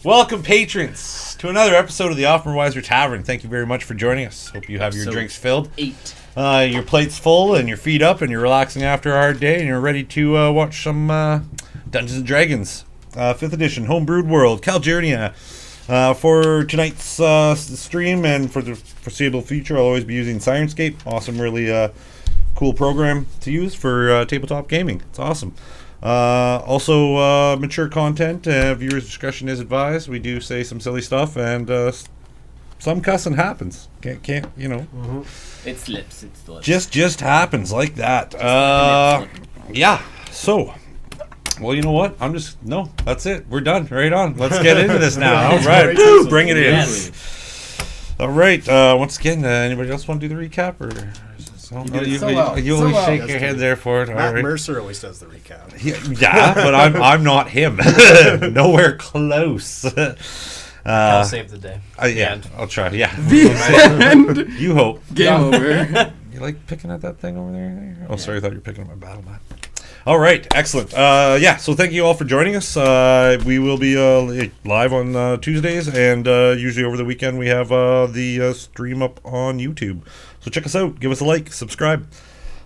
Welcome, patrons, to another episode of the Othmerweizen Tavern. Thank you very much for joining us. Hope you have your drinks filled. 8. Your plate's full and your feet up and you're relaxing after a hard day and you're ready to watch some Dungeons & Dragons. 5th edition, Homebrewed World, Calgernia. For tonight's stream and for the foreseeable future, I'll always be using Sirenscape. Awesome, really cool program to use for tabletop gaming. It's awesome. Also, mature content. Viewers' discretion is advised. We do say some silly stuff, and some cussing happens. Can't you know? Mm-hmm. It slips. Just happens like that. Yeah. So, well, you know what? That's it. We're done. Right on. Let's get into this now. All right. Woo, bring it in. Yes. All right. Once again, anybody else want to do the recap or? You always shake your head there for it. Matt Mercer always does the recap. Yeah, but I'm not him. Nowhere close. I'll save the day. Yeah, I'll try. Yeah. The end. You hope. Game over. You like picking at that thing over there? Oh, sorry. I thought you were picking up my battle map. All right. Excellent. Yeah, so thank you all for joining us. We will be live on Tuesdays, and usually over the weekend we have the stream up on YouTube. So check us out. Give us a like. Subscribe.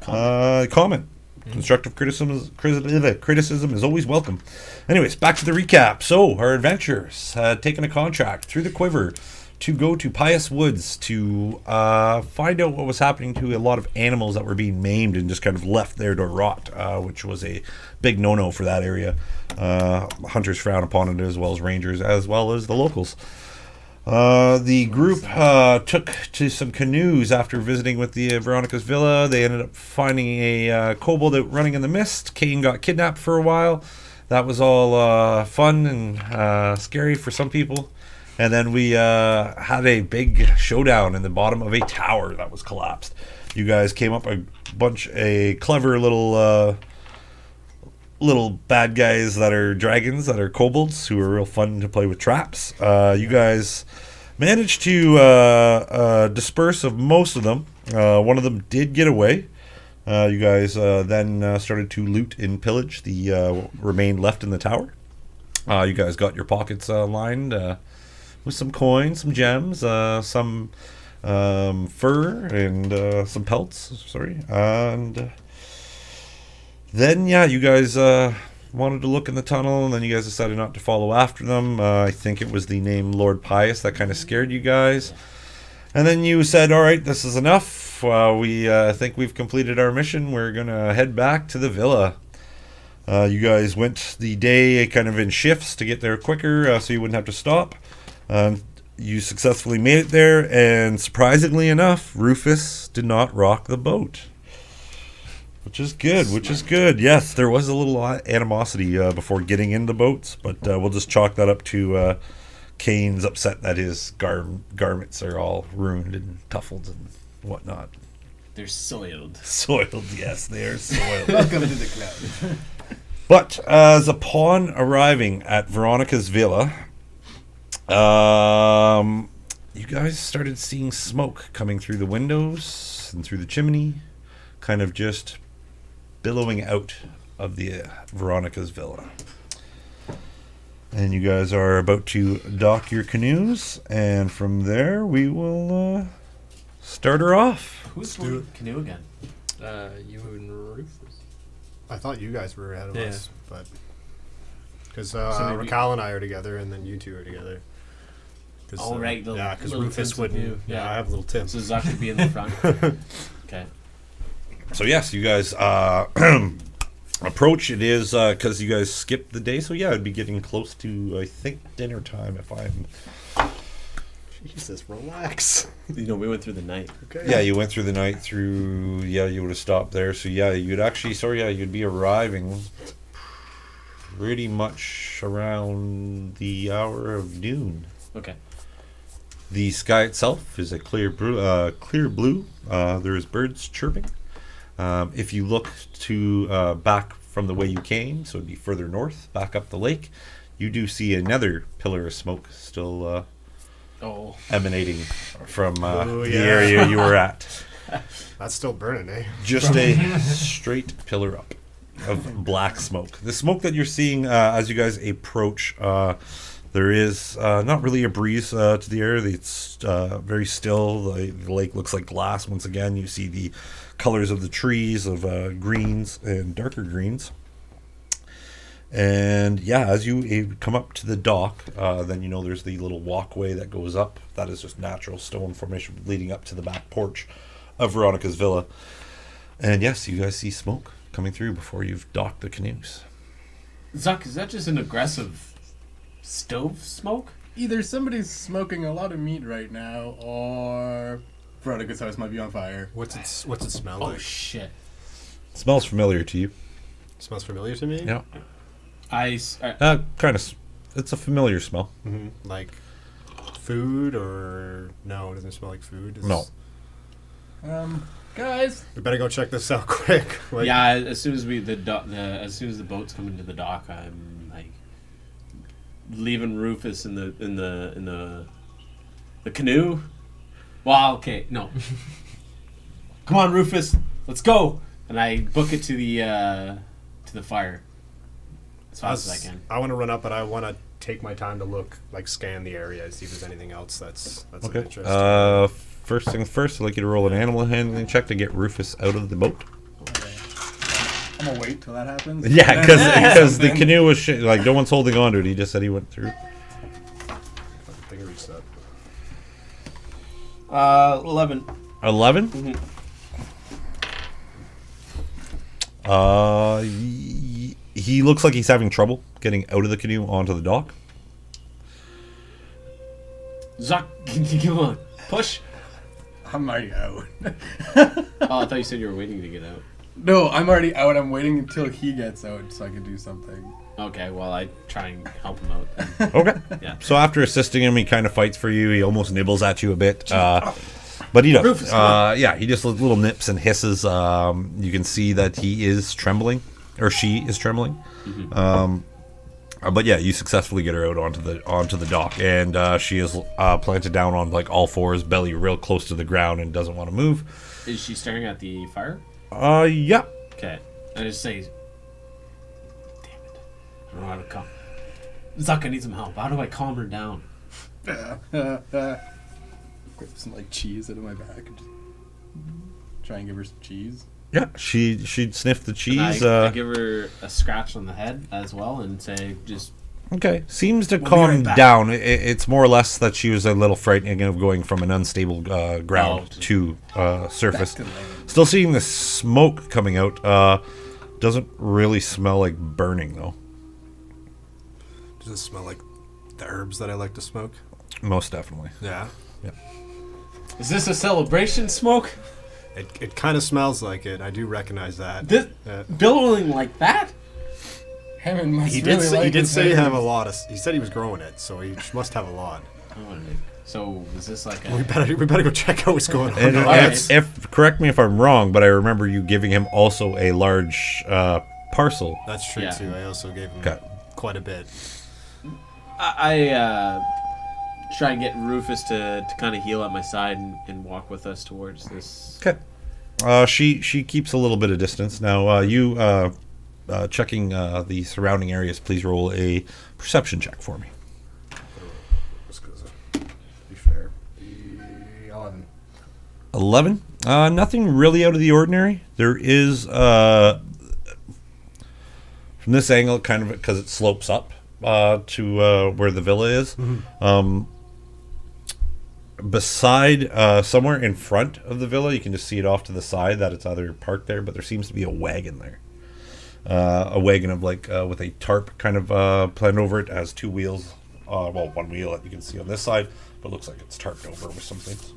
Comment. Mm-hmm. Constructive criticism is always welcome. Anyways, back to the recap. So our adventurers had taken a contract through the quiver to go to Pius Woods to find out what was happening to a lot of animals that were being maimed and just kind of left there to rot, which was a big no-no for that area. Hunters frown upon it, as well as rangers, as well as the locals. The group took to some canoes after visiting with the Veronica's Villa. They ended up finding a kobold out running in the mist. Kane got kidnapped for a while. That was all fun and scary for some people. And then we had a big showdown in the bottom of a tower that was collapsed. You guys came up a clever little bad guys that are dragons, that are kobolds, who are real fun to play with traps. You guys managed to disperse of most of them. One of them did get away. You guys then started to loot and pillage the remain left in the tower. You guys got your pockets lined with some coins, some gems, some fur, and some pelts. And then, yeah, you guys wanted to look in the tunnel, and then you guys decided not to follow after them. I think it was the name Lord Pius that kind of scared you guys. And then you said, all right, this is enough. We think we've completed our mission. We're going to head back to the villa. You guys went the day kind of in shifts to get there quicker, so you wouldn't have to stop. You successfully made it there, and surprisingly enough, Rufus did not rock the boat. Which is good. Yes, there was a little animosity before getting into boats, but we'll just chalk that up to Kane's upset that his garments are all ruined and tuffled and whatnot. They're soiled. Soiled, yes, they are soiled. Welcome to the club. But as upon arriving at Veronica's Villa, you guys started seeing smoke coming through the windows and through the chimney, kind of just billowing out of the Veronica's Villa. And you guys are about to dock your canoes, and from there we will start her off. Who's the canoe again? You and Rufus. I thought you guys were ahead of us, but because maybe Raquel and I are together, and then you two are together. Oh, right. Yeah, because Rufus wouldn't. Yeah, I have a little tip. So Zach would be in the front. Okay. So yes, you guys approach. It is because you guys skipped the day, so yeah, it'd be getting close to, I think, dinner time. If I'm. Jesus, relax. We went through the night. Okay. Yeah, you went through the night through. Yeah, you would have stopped there. So yeah, you'd be arriving pretty much around the hour of noon. Okay. The sky itself is a clear blue. There's birds chirping. If you look to back from the way you came, so it'd be further north, back up the lake, you do see another pillar of smoke still emanating from the area you were at. That's still burning, eh? Just a straight pillar up of black smoke. The smoke that you're seeing as you guys approach There is not really a breeze to the air. It's very still. The lake looks like glass once again. You see the colors of the trees of greens and darker greens. And yeah, as you come up to the dock, then you know there's the little walkway that goes up. That is just natural stone formation leading up to the back porch of Veronica's villa. And yes, you guys see smoke coming through before you've docked the canoes. Zuck, is that just an aggressive stove smoke? Either somebody's smoking a lot of meat right now, or Veronica's house might be on fire. What's it smell Oh like? shit! It smells familiar to you. It smells familiar to me? Yeah. Kind of. It's a familiar smell. Mm-hmm. Like food or... No, it doesn't smell like food. No. Guys, We better go check this out quick. Like, yeah. As soon as as soon as the boats come into the dock, I'm like leaving Rufus in the canoe. Well, okay, no. Come on, Rufus, let's go. And I book it to the fire as fast as I can. I want to run up, but I want to take my time to look, like scan the area, see if there's anything else that's of interest. First things first, I'd like you to roll an animal handling check to get Rufus out of the boat. I'm gonna wait till that happens. Yeah, because the canoe was like no one's holding on to it. He just said he went through. I think I reached that. 11. 11. He looks like he's having trouble getting out of the canoe onto the dock. Zuck, come on, push. I'm already out. Oh, I thought you said you were waiting to get out. No, I'm already out. I'm waiting until he gets out so I can do something. Okay, well, I try and help him out then. Okay. Yeah. So after assisting him, he kind of fights for you. He almost nibbles at you a bit. But he does. Rufus, come Yeah, he just little nips and hisses. You can see that he is trembling, or she is trembling. But yeah, you successfully get her out onto the dock, and she is planted down on like all fours, belly real close to the ground, and doesn't want to move. Is she staring at the fire? Yeah. Okay. I just say, damn it. I don't know how to calm. Zuck, I need some help. How do I calm her down? Grab some like cheese out of my bag and just try and give her some cheese. Yeah, she'd sniff the cheese. I give her a scratch on the head as well and say, just... Okay, seems to We'll be calm right back. down. It's more or less that she was a little frightened of going from an unstable ground to surface. Back to land. Still seeing the smoke coming out. Doesn't really smell like burning though. Does it smell like the herbs that I like to smoke? Most definitely. Yeah. Is this a celebration smoke? It kind of smells like it. I do recognize that. This, billowing like that? Hammond must He really did say, like he did his say he have a herbs. lot of. He said he was growing it, so he must have a lot. Oh, so is this like a... We better go check out what's going on. And Alright. if correct me if I'm wrong, but I remember you giving him also a large parcel. That's true Yeah. too. I also gave him Okay. quite a bit. I try and get Rufus to kind of heal at my side and walk with us towards this. Okay. She keeps a little bit of distance. Now, you checking the surrounding areas, please roll a perception check for me. Just 'cause, to be fair. 11. 11. Nothing really out of the ordinary. There is from this angle, kind of because it slopes up to where the villa is. Beside, somewhere in front of the villa, you can just see it off to the side that it's either parked there, but there seems to be a wagon there. A wagon of like with a tarp kind of planned over it. It has two wheels. Well, one wheel that you can see on this side, but it looks like it's tarped over with some things.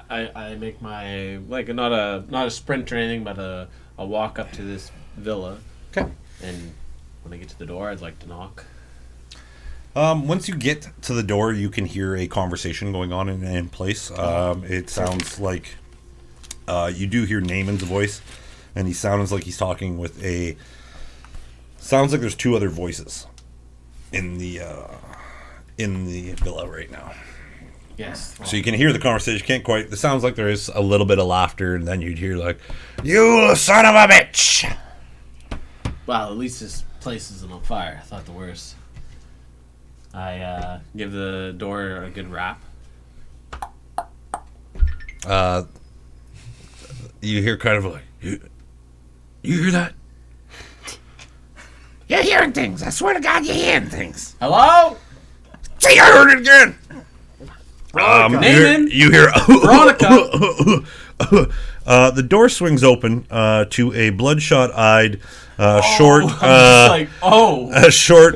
I make my like not a sprint or anything, but a walk up to this villa. Okay. And when I get to the door, I'd like to knock. Once you get to the door, you can hear a conversation going on in place. It sounds like you do hear Naaman's voice, and he sounds like he's talking with a. Sounds like there's two other voices in the villa right now. Yes. So you can hear the conversation. Can't quite. It sounds like there is a little bit of laughter, and then you'd hear like, "You son of a bitch!" Well, at least place isn't on fire. I thought the worst. I give the door a good rap. You hear kind of like, you hear that? You're hearing things. I swear to God, you're hearing things. Hello? See, I heard it again. Nathan? You hear Veronica? The door swings open to a bloodshot-eyed, short, I'm just like,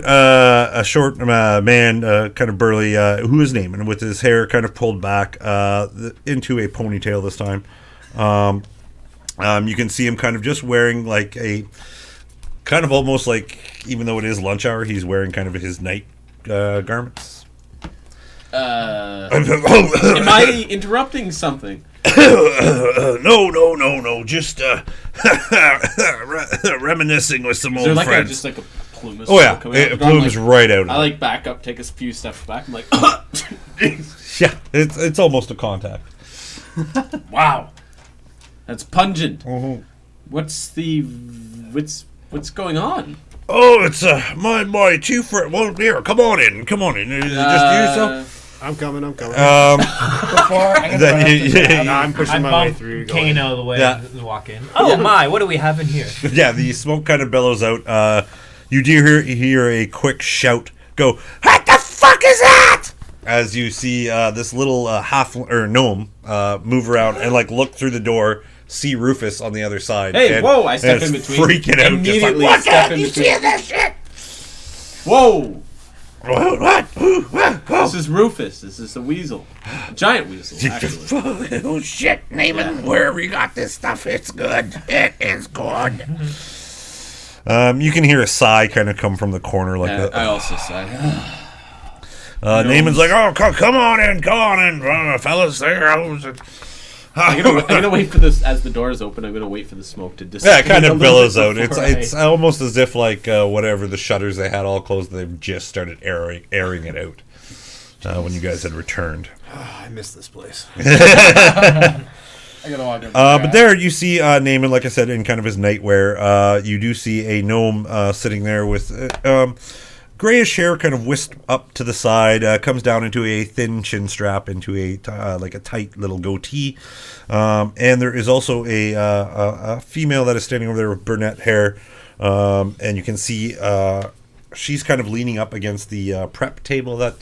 a short man, kind of burly, who is Naaman, with his hair kind of pulled back into a ponytail this time. You can see him kind of just wearing like a kind of almost like, even though it is lunch hour, he's wearing kind of his night garments. Am I interrupting something? No. Just reminiscing with some Is old there like friends. just like a plume of Oh yeah, smoke coming out? it plumes right out. I like back up, take a few steps back. I'm like, Yeah, it's almost a contact. wow, that's pungent. Mm-hmm. What's going on? Oh, it's my two friends. Well, here, come on in. Is it just you, yourself? I'm coming. I'm pushing my way through. Kane out of the way Yeah. walk in. Oh my, what do we have in here? Yeah, the smoke kind of billows out. You do hear a quick shout go, "What the fuck is that?" As you see this little gnome move around and like look through the door, see Rufus on the other side. Hey, and, whoa! I step and in it's between. freaking out. Just like, Immediately what step the in you between. see this shit? Whoa! What? This is Rufus. This is a weasel. A giant weasel, actually. Oh shit, Naaman, wherever you got this stuff, it's good. It is good. You can hear a sigh kind of come from the corner like that. I also sigh. Naaman's like, oh, come on in, fellas. There, I'm gonna wait for this as the doors open. I'm gonna wait for the smoke to dissipate. yeah, it kind a of little billows bit out. before It's almost as if like whatever the shutters they had all closed, they've just started airing it out when you guys had returned. I miss this place. I gotta walk up. But there you see Naaman, like I said, in kind of his nightwear. You do see a gnome sitting there with grayish hair kind of whisked up to the side, comes down into a thin chin strap, into a like a tight little goatee. And there is also a female that is standing over there with brunette hair. And you can see she's kind of leaning up against the prep table that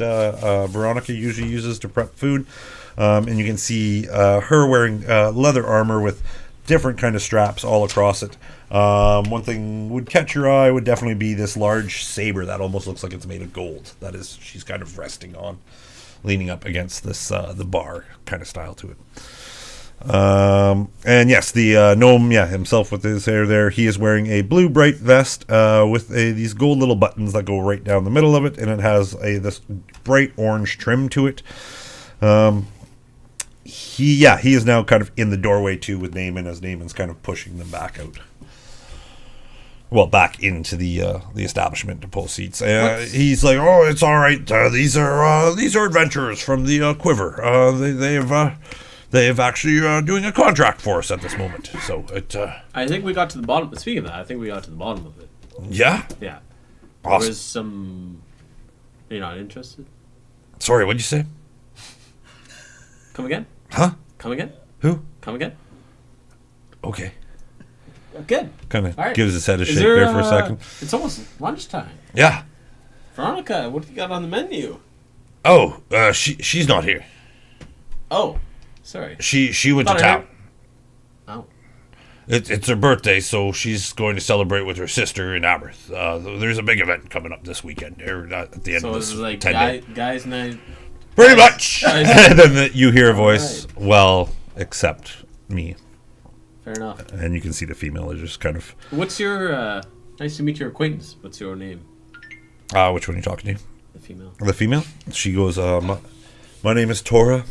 Veronica usually uses to prep food. And you can see her wearing leather armor with different kind of straps all across it. One thing would catch your eye would definitely be this large saber that almost looks like it's made of gold. That is, she's kind of resting on, leaning up against this the bar kind of style to it. And yes, the gnome, himself with his hair there, he is wearing a blue bright vest with these gold little buttons that go right down the middle of it, and it has this bright orange trim to it. He is now kind of in the doorway too with Naaman, as Naaman's kind of pushing them back out. Well, back into the establishment to pull seats. He's like, "Oh, it's all right. These are adventurers from the Quiver. They've actually doing a contract for us at this moment. So it. I think we got to the bottom. Speaking of that, I think we got to the bottom of it. Yeah. Yeah. Awesome. There was some. You're not interested? Sorry, what'd you say? Come again? Huh? Come again? Who? Come again? Okay. Good. Kind of All right. gives his head a Is shake there for a uh, second. It's almost lunchtime. Yeah. Veronica, what do you got on the menu? Oh, she's not here. Oh, sorry. She went to Thought I town. heard- Oh. It's her birthday, so she's going to celebrate with her sister in Aberth. There's a big event coming up this weekend, at the end So of it this was like 10 day. guys night. Pretty much. guys- And then you hear a voice, well, except me. Fair enough. And you can see the female is just kind of, What's your, nice to meet your acquaintance. What's your name? which one are you talking to? The female. The female? She goes, my name is Tora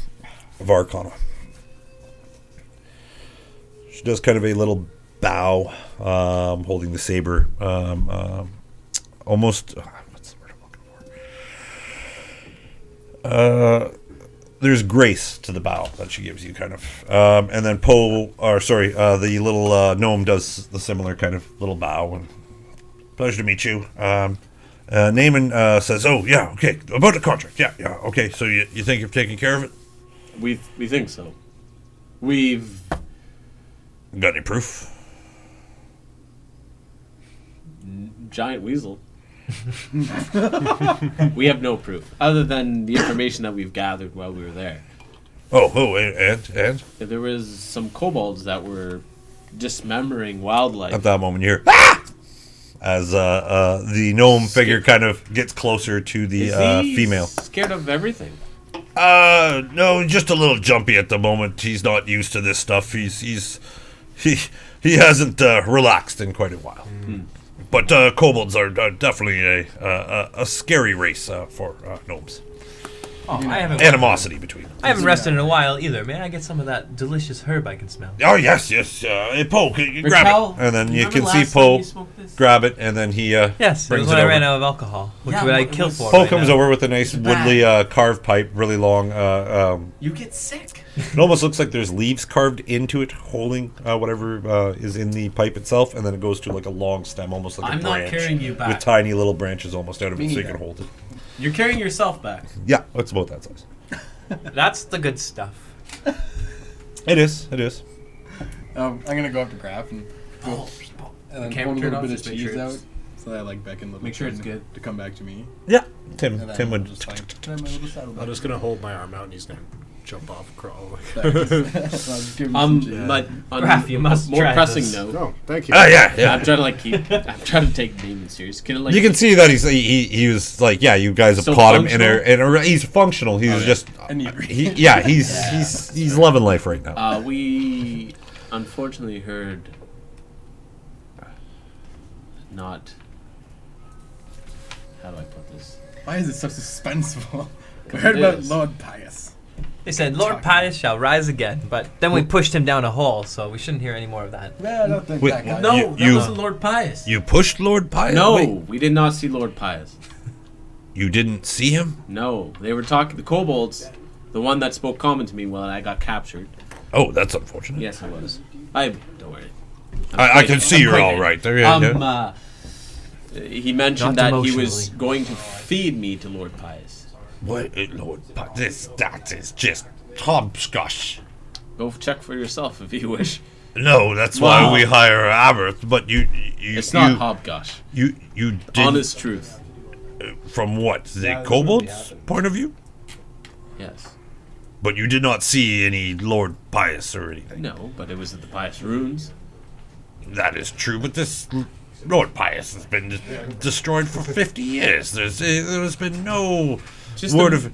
of Arcana. She does kind of a little bow, holding the saber, almost, what's the word I'm looking for? There's grace to the bow that she gives you, kind of. And then the little gnome does the similar kind of little bow and Pleasure to meet you. Naaman says, "Oh yeah, okay. About the contract, yeah. Okay. So you think you've taken care of it? We think so. We've Got any proof? giant weasel. We have no proof other than the information that we've gathered while we were there. And There was some kobolds that were dismembering wildlife. at that moment, you hear ah! As the gnome figure kind of gets closer to the Is he female. scared of everything? No, just a little jumpy at the moment. He's not used to this stuff. He hasn't relaxed in quite a while. But kobolds are definitely a scary race for gnomes. Oh, I haven't. Animosity between them. I haven't rested in a while either. May I get some of that delicious herb I can smell? Oh yes. Hey, Poe, you grab Raquel, it, and then you remember can see last time Poe you smoked this? grab it, and then he Yes, it was brings when it I over. ran out of alcohol, which Yeah, would I it kill was- for? Poe right comes now. over with a nice woodly carved pipe, really long. You get sick. It almost looks like there's leaves carved into it, holding whatever is in the pipe itself, and then it goes to like a long stem, almost like I'm a not branch, carrying you back. with tiny little branches almost out of it, Me so you neither. can hold it. You're carrying yourself back. Yeah, it's about that size. That's the good stuff. It is. I'm gonna go up to Graf and go, and then camera pull a turned little off, bit of just make cheese sure out, it's- so that I like beckon little Make sure it's Tim good. to come back to me. Yeah, And Tim then would. just like, can I have my little saddle I'm just gonna hold my arm out and he's gonna jump off, crawl. back? I'll just give him some cheese. But on Graf, you must more try pressing this. note, No, thank you. Yeah. I'm trying to I'm trying to take Damon serious. Can I, like, You can see that he was like, yeah, you guys have So caught him in functional? he's functional. He's Okay. just Inebriated. he's loving life right now. we unfortunately heard not. How do I put this? Why is it so suspenseful? We Because heard it about is. Lord Pius. They said Lord Pius shall rise again, but then we pushed him down a hole, so we shouldn't hear any more of that. Yeah, I don't think Wait, that guy. No, You- that wasn't Lord Pius. You pushed Lord Pius? No, Wait, we did not see Lord Pius. you didn't see him? No, they were talking. The kobolds, the one that spoke common to me when I got captured. Oh, that's unfortunate. Yes, I was. Don't worry. I can see you're all right. There, yeah. He mentioned Not that he was emotionally. going to feed me to Lord Pius. What, Lord Pius? That is just hobscotch. Go check for yourself if you wish. No, that's Wow. why we hire Aberth. But you It's not hobgosh. You did Honest truth. from what the That's kobolds' what happened. point of view. Yes. But you did not see any Lord Pius or anything. No, but it was at the Pius runes. That is true, but this Lord Pius has been destroyed for 50 years. There's been no Just word the- of.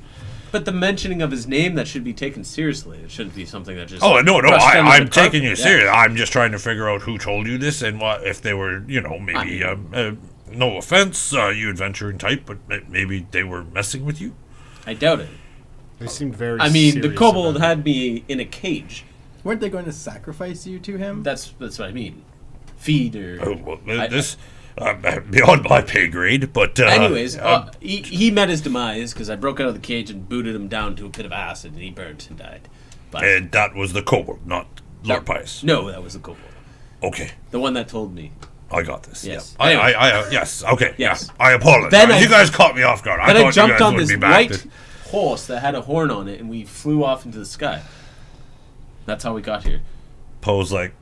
But the mentioning of his name, that should be taken seriously. It shouldn't be something that just. Oh no! brushed under I'm the carpet. taking you Yeah. serious. I'm just trying to figure out who told you this and what if they were, maybe. No offense, you adventuring type, but maybe they were messing with you. I doubt it. They seemed very. I mean, the serious kobold about it. had me in a cage. Weren't they going to sacrifice you to him? That's what I mean. Feed or. Oh, well, this beyond my pay grade, but Anyways, he met his demise because I broke out of the cage and booted him down to a pit of acid, and he burnt and died. But and that was the kobold, not Lord that- Pius. No, that was the kobold. Okay, The one that told me. I got this. Yes. Yeah. Anyway. Yes. Okay. Yes. Yeah. I apologize. Then you I- guys caught me off guard. Then thought I you jumped guys on would this be back. white horse that had a horn on it, and we flew off into the sky. That's how we got here. Poe's like,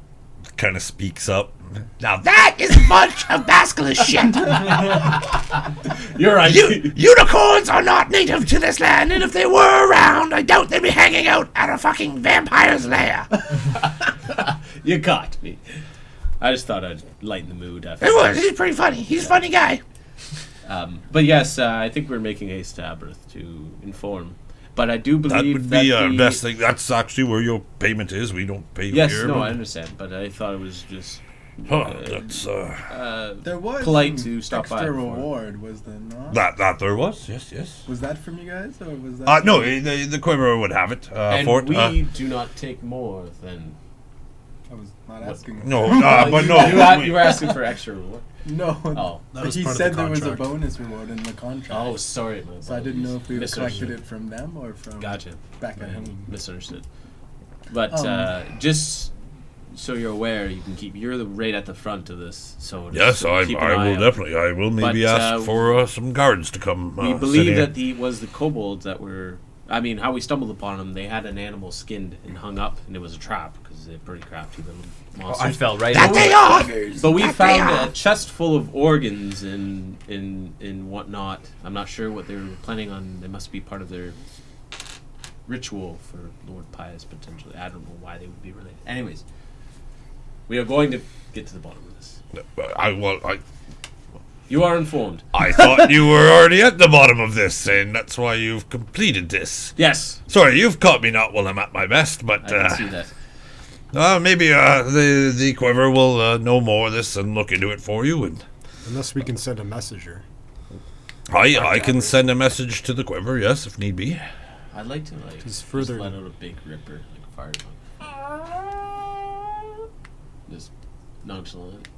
kind of speaks up. Now that is a bunch of basilisk shit. You're right. Unicorns are not native to this land, and if they were around, I doubt they'd be hanging out at a fucking vampire's lair. You got me. I just thought I'd lighten the mood after. It was. He's pretty funny. He's a funny guy. But yes, I think we're making haste to Aberth to inform. But I do That believe would be the best thing. That's actually where your payment is. We don't pay you Yes, here. no, but- I understand. But I thought it was just That's There was polite some to stop by extra before. reward, was there not? that there was. Yes. Was that from you guys, or was that? No, the Quiver would have it and for it. we do not take more than. I was not asking. No, Well, but you, no. you were asking for extra reward. No. Oh, That But was he part of said the there was a contract. bonus reward in the contract. oh, sorry. My So I didn't know if we Misunderstood. collected it from them or from Gotcha. back at home. Misunderstood. But Um, just so you're aware, you can keep. You're right at the front of this, so Yes, I keep an eye will out. definitely. I will maybe But, ask for some guards to come. We believe that was the kobolds that were. I mean, how we stumbled upon them. They had an animal skinned and hung up, and it was a trap because they're pretty crafty little monsters. I fell right That into they it. are. But we That they found are. a chest full of organs and whatnot. I'm not sure what they were planning on. They must be part of their ritual for Lord Pius, potentially. I don't know why they would be related. Anyways, we are going to get to the bottom of this. You are informed. I thought you were already at the bottom of this, and that's why you've completed this. Yes, Sorry, you've caught me not when I'm at my best, but I can see that. maybe the Quiver will know more of this and look into it for you. And Unless we can send a messenger. I can send a message to the Quiver, yes, if need be. I'd like to Just just further- let out a big ripper, like a fire truck. Just nonchalant.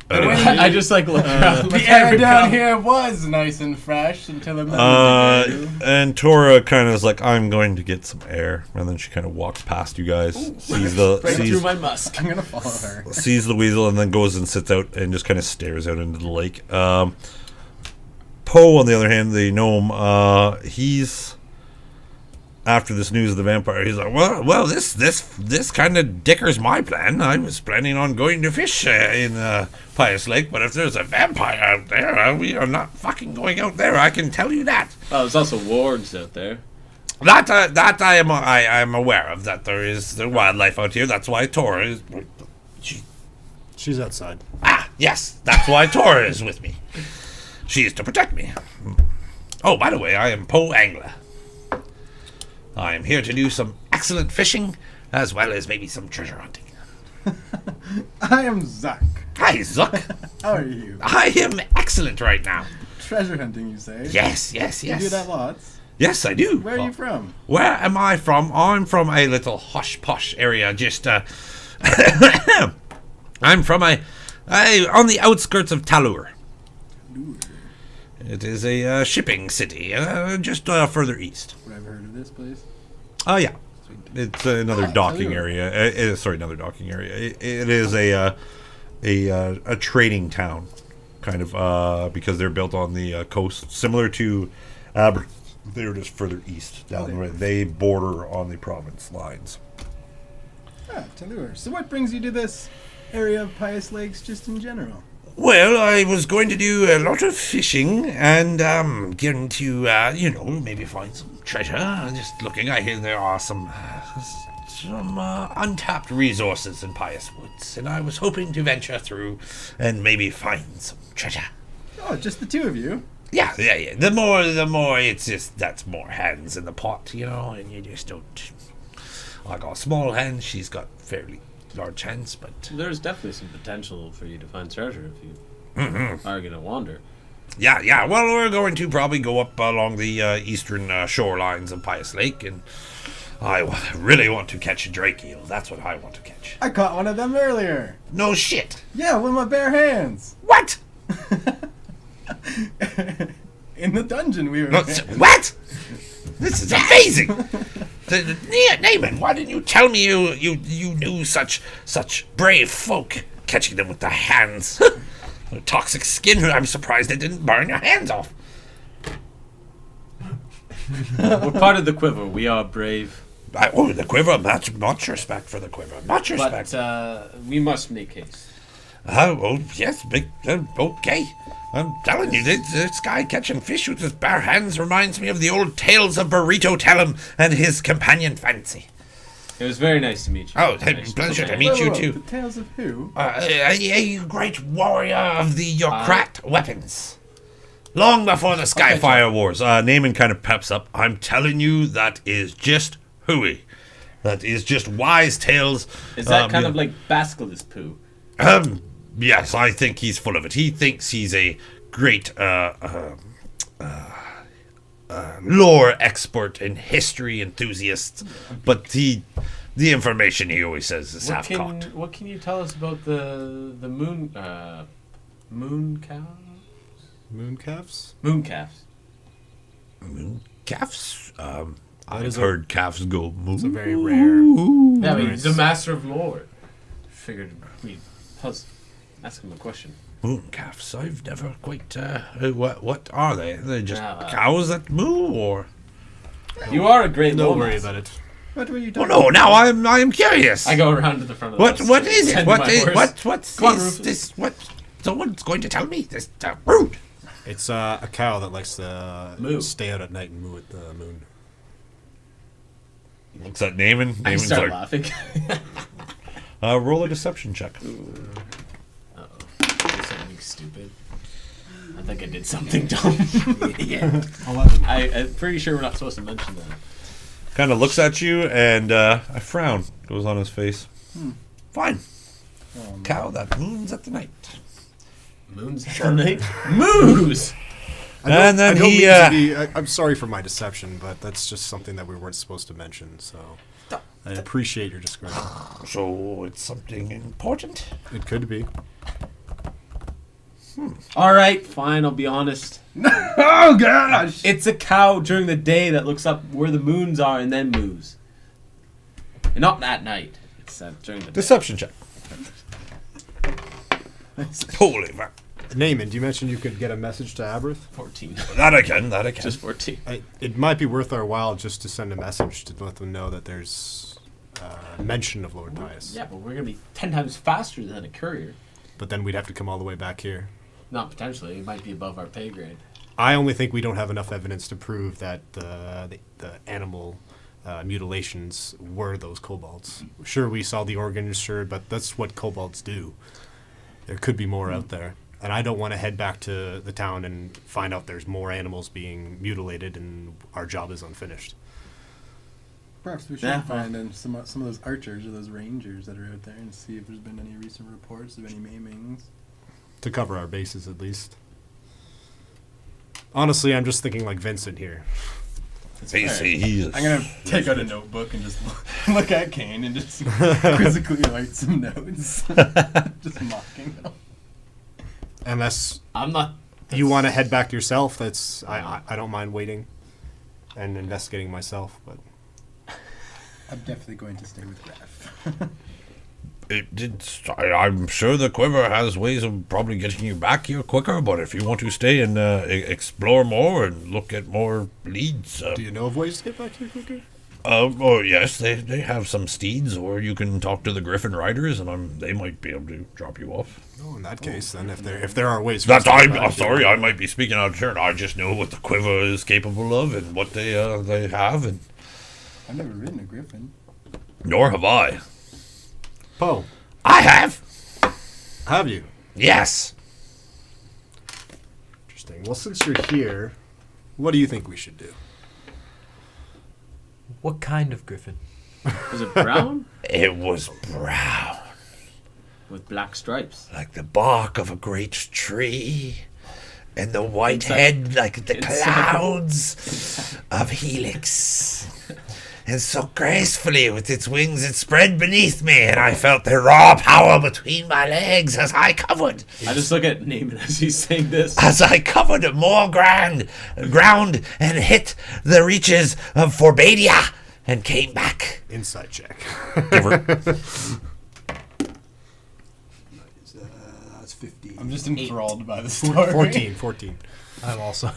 I just like look around. The air down here was nice and fresh until a minute ago. And Tora kind of is like, I'm going to get some air, and then she kind of walks past you guys, sees Right through my musk. I'm gonna follow her. sees the weasel, and then goes and sits out and just kind of stares out into the lake. Poe, on the other hand, the gnome, he's after this news of the vampire. He's like, well, this kind of dickers my plan. I was planning on going to fish in Pius Lake, but if there's a vampire out there, we are not fucking going out there. I can tell you that. Oh, there's also wargs out there. That I am aware of. That there is the wildlife out here. That's why Tora is. She's outside. Yes, that's why Tora is with me. She is to protect me. Oh, by the way, I am Poe Angler. I am here to do some excellent fishing, as well as maybe some treasure hunting. I am Zuck. Hi, Zuck. How are you? I am excellent right now. Treasure hunting, you say? Yes. You do that lots. Yes, I do. Where are you from? Where am I from? I'm from a little hush-posh area, just, I'm from a on the outskirts of Talur. It is a shipping city, just further east. Would I ever heard of this place? Oh, yeah. It's another docking Talur. area. Sorry, another docking area. It is a trading town, kind of, because they're built on the coast, similar to they're just further east down the way. They border on the province lines. Talur. So what brings you to this area of Pius Lakes just in general? Well, I was going to do a lot of fishing and getting to, maybe find some treasure. Just looking, I hear there are some untapped resources in Pius Woods, and I was hoping to venture through and maybe find some treasure. Oh, just the two of you? Yeah. The more, it's just, that's more hands in the pot, and you just don't. I got small hands, she's got fairly large hands, but There's definitely some potential for you to find treasure if you are going to wander. yeah. Well, we're going to probably go up along the eastern shorelines of Pius Lake, and I really want to catch a drake eel. That's what I want to catch. I caught one of them earlier. No shit. Yeah, with my bare hands. What? In the dungeon we were No, in. what? This is amazing. Naaman, why didn't you tell me you knew such brave folk? Catching them with the hands. Toxic skin. I'm surprised it didn't burn your hands off. We're part of the Quiver. We are brave. The Quiver. Much respect for the Quiver. Much respect. But we must make haste. Yes. Okay. I'm telling you, this guy catching fish with his bare hands reminds me of the old tales of Burrito Tellum and his companion Fancy. It was very nice to meet you. Oh, Nice pleasure to man. meet you Whoa, too. The tales of who? A great warrior of the Yokrat weapons. Long before the Skyfire Wars. Naaman kind of peps up. I'm telling you, that is just hooey. That is just wise tales. Is that kind of like Basilisk poo? Yes, I think he's full of it. He thinks he's a great lore expert and history enthusiast, but the information he always says is half-cocked. What can you tell us about the moon cow? Moon calves? Moon calves. Calves? I've heard calves go moo. It's a very rare. Yeah, I mean, the master of lore. Figured we'd ask him a question. Moon calves. I've never quite. What are they? They're just Yeah. cows that moo, or? You are a great Don't lore worry master. about it. What were you Oh doing? no! Now I'm curious. I go around to the front of the What house. what is it? tend What my is horse. what's Come on, is Rufus. this? What? Someone's going to tell me this. Rude. It's a cow that likes to Moo. stay out at night and moo at the moon. What's that naming? I Naming's start like, laughing. roll a deception check. Uh-oh. Did something stupid. I think I did something dumb. Yeah. 11. I'm pretty sure we're not supposed to mention that. Kind of looks at you, and a frown goes on his face. Fine. Cow that moons at the night. Moons at the night? Moose! And then I don't he, mean to be, I'm sorry for my deception, but that's just something that we weren't supposed to mention. So I appreciate your discretion. So it's something important. It could be. Alright, fine, I'll be honest. Oh gosh! It's a cow during the day that looks up where the moons are and then moves. And not at night. It's during the day. Deception check. Holy fuck. Naaman, you mentioned you could get a message to Aberth. 14. That I can. That I can. Just 14. It might be worth our while just to send a message to let them know that there's mention of Lord Pius. Yeah, but we're going to be 10 times faster than a courier. But then we'd have to come all the way back here. Not potentially. It might be above our pay grade. I only think we don't have enough evidence to prove that the animal mutilations were those kobolds. Sure, we saw the organs, sure, but that's what kobolds do. There could be more out there. And I don't want to head back to the town and find out there's more animals being mutilated and our job is unfinished. Perhaps we should Yeah. find some of those archers or those rangers that are out there and see if there's been any recent reports of any maimings. To cover our bases, at least. Honestly, I'm just thinking like Vincent here. Basically, he is. I'm gonna take out a notebook and just look at Kane and just quizzically write some notes, just mocking them. Unless I'm not... you want to head back yourself, that's I don't mind waiting and investigating myself. But I'm definitely going to stay with Graf. I'm sure the quiver has ways of probably getting you back here quicker, but if you want to stay and explore more and look at more leads. do you know of ways to get back here quicker? Oh, yes, they have some steeds, or you can talk to the Griffin Riders, and they might be able to drop you off. Oh, in that case, then if there are ways. For us That to get I'm back sorry, here- I might be speaking out of turn. I just know what the quiver is capable of and what they have, and I've never ridden a griffin. nor have I. Poe, I have. have you? Yes. Interesting. Well, since you're here, what do you think we should do? What kind of griffin? Was it brown? It was brown, With black stripes. like the bark of a great tree, and the white Inside- head like the inside- clouds of Helix. And so gracefully with its wings it spread beneath me, and I felt the raw power between my legs as I covered. I just look at Naaman as he's saying this. As I covered more ground and hit the reaches of Forbadia and came back. Insight check. That's 15. I'm just enthralled by the story. 14. I'm also.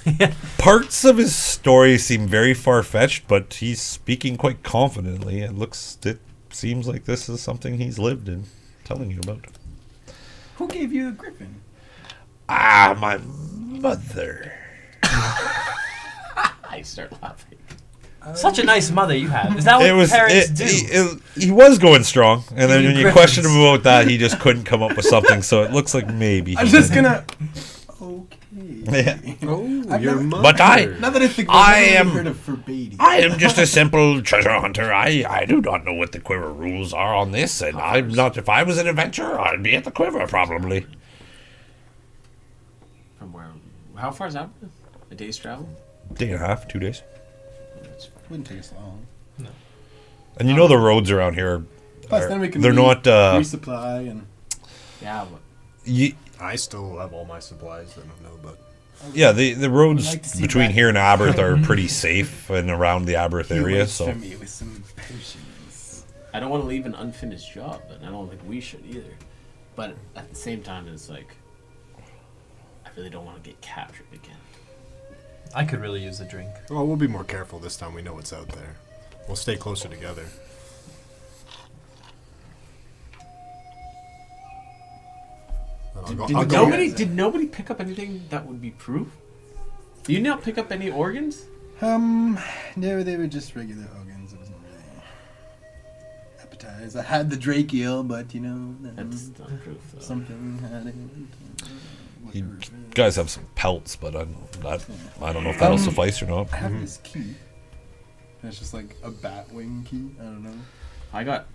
Parts of his story seem very far-fetched, but he's speaking quite confidently. It seems like this is something he's lived in, telling you about. Who gave you a griffin? Ah, my mother. I start laughing. Such a nice mother you have. Is that what parents do? He was going strong, and then Eating when you griffins. questioned him about that, he just couldn't come up with something. So it looks like maybe. I'm he just did. gonna. Okay. Yeah. Oh, I've your never- mother. But I- Now that I think I I've am- never heard of Forbade. I am just a simple treasure hunter. I do not know what the quiver rules are on this, and I'm not. If I was an adventurer, I'd be at the quiver probably. From where? How far is that? A day's travel? Day and a half, 2 days. Wouldn't take us long. And you know the roads around here. Plus, then we can They're not. resupply and. Yeah, but You, I still have all my supplies. I don't know, but Yeah, the roads like to see between that. here and Aberth are pretty safe and around the Aberth area. Waits So for me with some potions. I don't want to leave an unfinished job, and I don't think we should either. But at the same time, it's like I really don't want to get captured again. I could really use a drink. Well, we'll be more careful this time. We know what's out there. We'll stay closer together. Did nobody pick up anything that would be proof? Did you not pick up any organs? No, they were just regular organs. It wasn't really appetized. I had the Drake eel, but you know, That's not proof. Though. something had it. you guys have some pelts, but I don't know if that'll suffice or not. I have this key. It's just like a bat wing key. I don't know. I got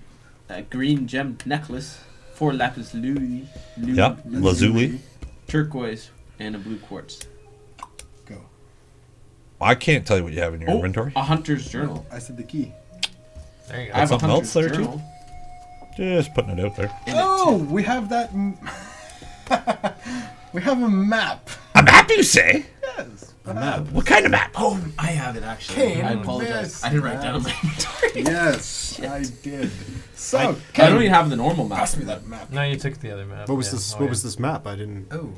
a green gem necklace, 4 lapis lazuli, Yeah, lazuli. turquoise, and a blue quartz. Go. I can't tell you what you have in your inventory. A hunter's journal. I said the key. There you go. I have a something else hunter's there, too? journal. Just putting it out there. and Oh, we have that. We have a map. A map, you say? Yes. A map. What kind of map? Oh, I have it actually. Kane, I apologize. yes, I didn't write down yes. my inventory. Yes, I did. So, I don't even have the normal map. pass me that map. No, you took the other map. What was yeah. this? Oh, What yeah. was this map? I didn't. Oh,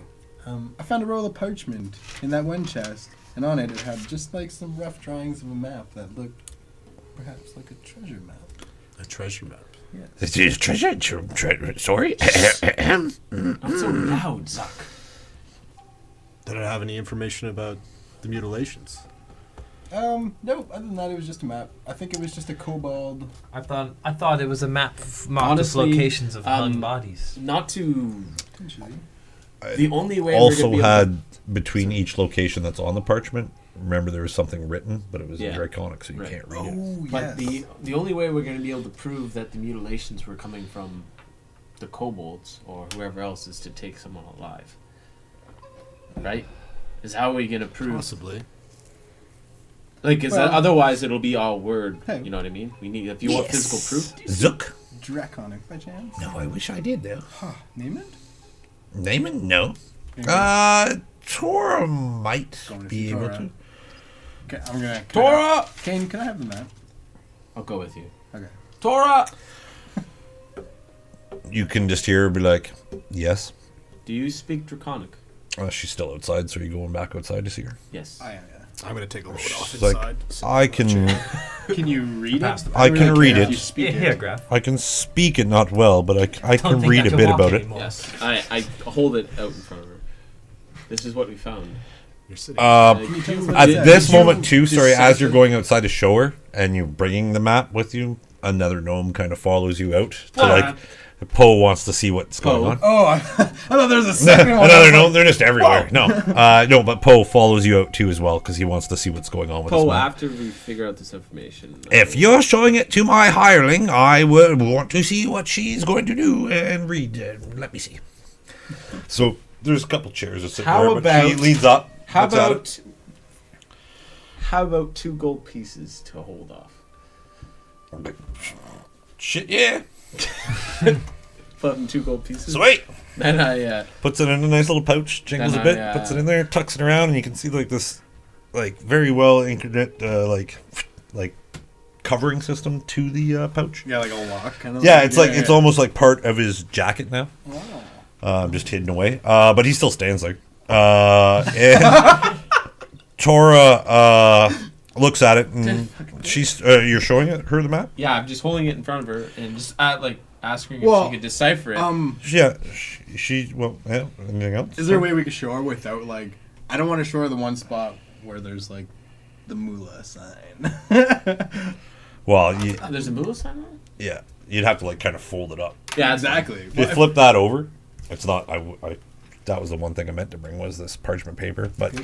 I found a roll of parchment in that one chest, and on it had just like some rough drawings of a map that looked perhaps like a treasure map. A treasure map. Yes. This is treasure. Sorry. Not so loud, Zuck. Did it have any information about the mutilations? No, other than that, it was just a map. I think it was just a kobold. I thought it was a map marked Honestly, with locations of hung um, bodies. Not to. Potentially. The only way we're Also gonna be had between each location that's on the parchment. Remember, there was something written, but it was in Yeah. Draconic, so you Right. can't read it. Oh, But yes. the only way we're going to be able to prove that the mutilations were coming from the kobolds or whoever else is to take someone alive. Right? Is how are we going to prove? Possibly. Like, is that Well- otherwise it'll be all word. Hey. You know what I mean? We need if you want physical proof. Zook. Draconic by chance? No, I wish I did though. Huh. Name it? Name it? No. Maybe. Tora might Going to be see able Tora. to. Okay, I'm gonna. Tora! Kane, can I have the map? I'll go with you. Okay. Tora! You can just hear her be like, "Yes." Do you speak Draconic? She's still outside, so are you going back outside to see her? Yes. I am. I'm gonna take a load off It's like, inside. I can, Can you read Pass it? the I can read If you it. speak Here, it. Graph. I can speak it not well, but I Don't can think read I a can bit walk about it. anymore. Yes. I hold it out in front of her. This is what we found. You're sitting. Like, Can you tell us you- what At it says? this Did you moment, too, sorry, as you're decipher- going outside to show her and you're bringing the map with you, another gnome kind of follows you out to like. Poe wants to see what's going on. Oh, I thought there was a second one. I Another was gnome, like, they're just everywhere. No, no, but Poe follows you out too as well because he wants to see what's going on with this Poe, map. after we figure out this information. If you're showing it to my hireling, I would want to see what she's going to do and read. Let me see. So there's a couple chairs that sit How there, but she about- leans up. How looks at it. about 2 gold pieces to hold off? Shit, yeah. Put in 2 gold pieces. Sweet. Then I Puts it in a nice little pouch, jingles Then a bit, I, puts it in there, tucks it around, and you can see like this, like very well anchored, like covering system to the pouch. Yeah, like a lock. Kind of Yeah, it's like it's almost like part of his jacket now. Just hidden away. But he still stands there. And Tora looks at it and she's you're showing her the map? yeah, I'm just holding it in front of her and just like asking Well, if she could decipher it. Yeah, she well, yeah, anything else? Is there a way we could show her without like? I don't want to show her the one spot where there's like the moolah sign. Well, There's a moolah sign on it? yeah, you'd have to like kind of fold it up. Yeah, it's exactly. If you flip that over, it's not. I that was the one thing I meant to bring was this parchment paper. But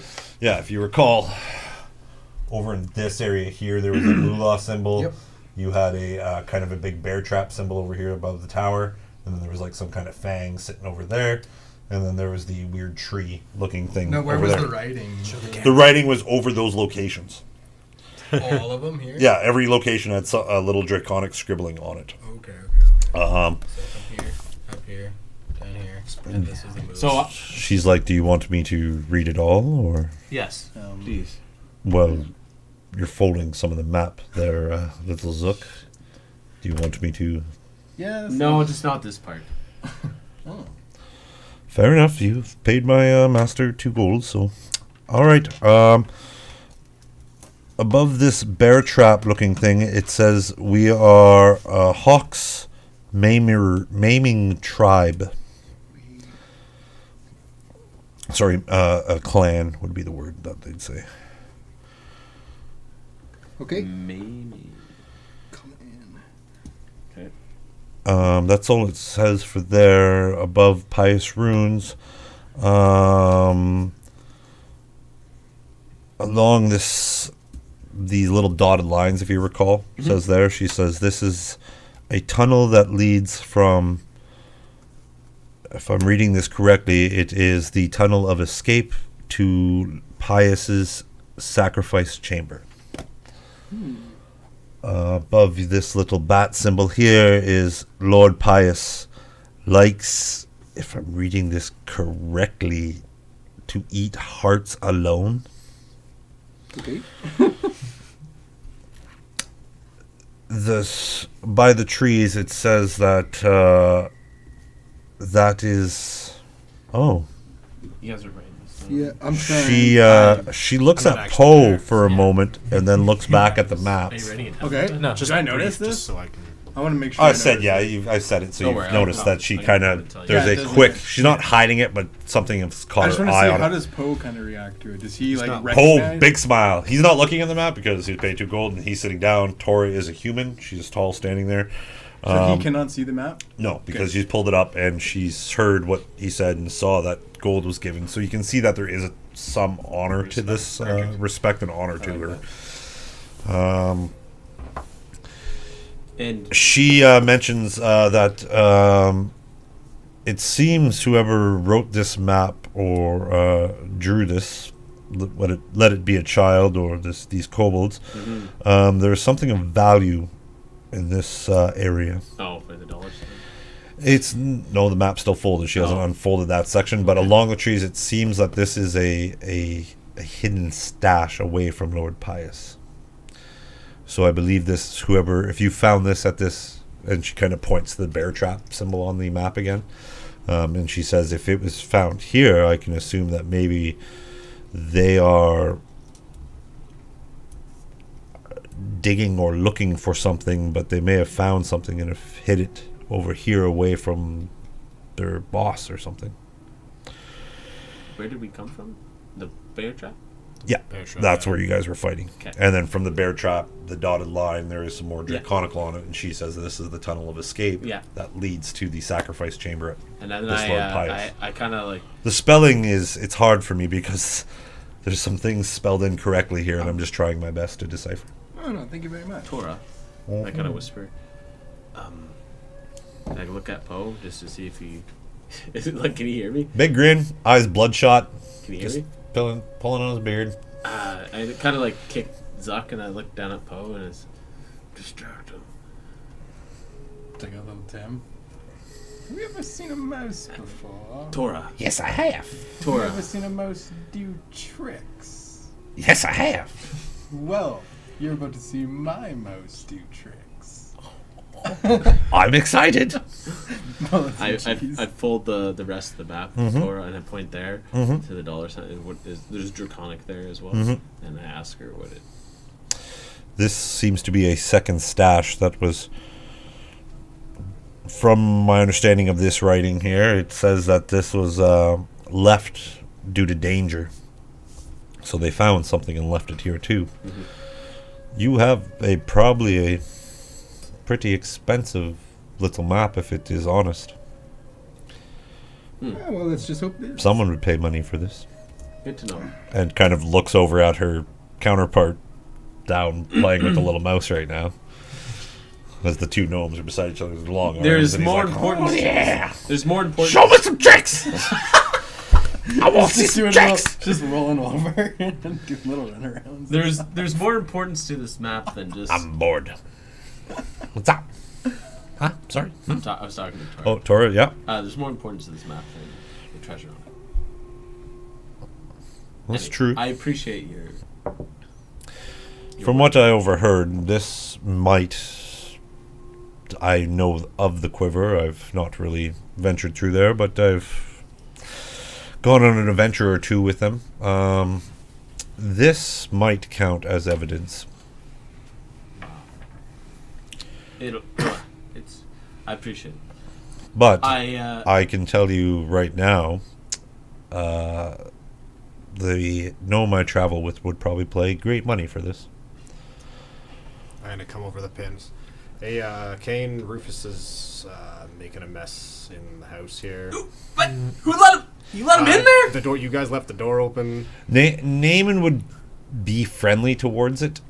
yeah, if you recall, over in this area here, there was a moolah symbol. Yep. You had a kind of a big bear trap symbol over here above the tower, and then there was like some kind of fang sitting over there, and then there was the weird tree-looking thing. No, where over was there. the writing? The writing was over those locations. All of them here? Yeah, every location had a little draconic scribbling on it. Okay. Um, So up here, down here. And this is the moose. So, She's like, do you want me to read it all, or? yes, please. Well, you're folding some of the map there, little Zook. Do you want me to? Yeah. No, just not this part. Oh. Fair enough. You've paid my master 2 gold, so. All right. Above this bear trap looking thing, it says we are Hawk's maiming tribe. Sorry, a clan would be the word that they'd say. Okay. Maybe. Come in. Okay. That's all it says for there. Above Pious Runes. Along these little dotted lines, if you recall, says there. She says this is a tunnel that leads from, if I'm reading this correctly, it is the tunnel of escape to Pius's sacrifice chamber. Above this little bat symbol here is Lord Pius likes, if I'm reading this correctly, to eat hearts alone. Okay. This by the trees, it says that that is. Oh, You guys are right. Yeah, I'm trying. she looks I'm not at actually Poe there. for a moment and then looks back at the map. Are you ready? Okay. No. Just Did I brief, notice just this? so I can. I want to make sure. I I said, notice yeah, it. I said it, so Don't you've worry, noticed I'll- that she I'll kind tell you. of, there's Yeah, a doesn't quick, it- she's not hiding it, but something has I caught just her want to eye see on how it. does Poe kind of react to it. Does he like not- Poe, recognize? big smile. He's not looking at the map because he's paid 2 gold and he's sitting down. Tori is a human. She's tall, standing there. So he cannot see the map. No, because she's pulled it up and she's heard what he said and saw that gold was given. So you can see that there is some honor to this, respect and honor to her. And She mentions that it seems whoever wrote this map or drew this, let it be a child or these kobolds, there's something of value in this area. oh, for the dollar sign. It's no, the map's still folded. She hasn't unfolded that section, but along the trees, it seems that this is a hidden stash away from Lord Pius. So I believe this, whoever, if you found this at this, and she kind of points to the bear trap symbol on the map again, and she says, if it was found here, I can assume that maybe they are digging or looking for something, but they may have found something and have hid it over here away from their boss or something. Where did we come from? The bear trap? Yeah, Bear trap, that's yeah. where you guys were fighting. Okay. And then from the bear trap, the dotted line, there is some more Yeah. draconical on it, and she says this is the tunnel of escape Yeah. that leads to the sacrifice chamber. And then This Lord I Pius. kind of like, The spelling it's hard for me because there's some things spelled incorrectly here, and I'm just trying my best to decipher. Oh no, thank you very much. Torah. I kind of whisper. I look at Poe just to see if he. Is it like? Can he hear me? Big grin, eyes bloodshot, Can he hear just me? pulling on his beard. I kind of like kick Zuck and I look down at Poe and it's distract him. Take a little Tim. Have you ever seen a mouse before? Torah. Yes, I have. Have you Torah. ever seen a mouse do tricks? Yes, I have. Well, you're about to see my mouse do tricks. I'm excited. I fold the rest of the map to Torah and I point there to the dollar sign. There's draconic there as well, and I ask her what it. This seems to be a second stash that was, from my understanding of this writing here, it says that this was left due to danger. So they found something and left it here too. You have probably a pretty expensive little map, if it is honest. Yeah, well, let's just hope there's Someone would pay money for this. Good to know. And kind of looks over at her counterpart down playing with the little mouse right now. As the 2 gnomes are beside each other with long arms. There's and he's more like, important. "Oh, yeah! There's more important. Show me some tricks! I want to see just some doing tricks! just rolling over and doing little runarounds. There's more importance to this map than just. I'm bored. What's up? Huh? Sorry. I was talking to Tora. Oh, Tora. Yeah. There's more importance to this map than the treasure on it. That's Anyway, true. I appreciate your From what I overheard, this might. I know of the quiver. I've not really ventured through there, but I've gone on an adventure or two with them. This might count as evidence. It's. I appreciate it. But I can tell you right now, the gnome I travel with would probably pay great money for this. I'm gonna come over the pins. Hey, Kane, Rufus is making a mess in the house here. But who let him? You let him in there? The door. You guys left the door open. Naaman would be friendly towards it.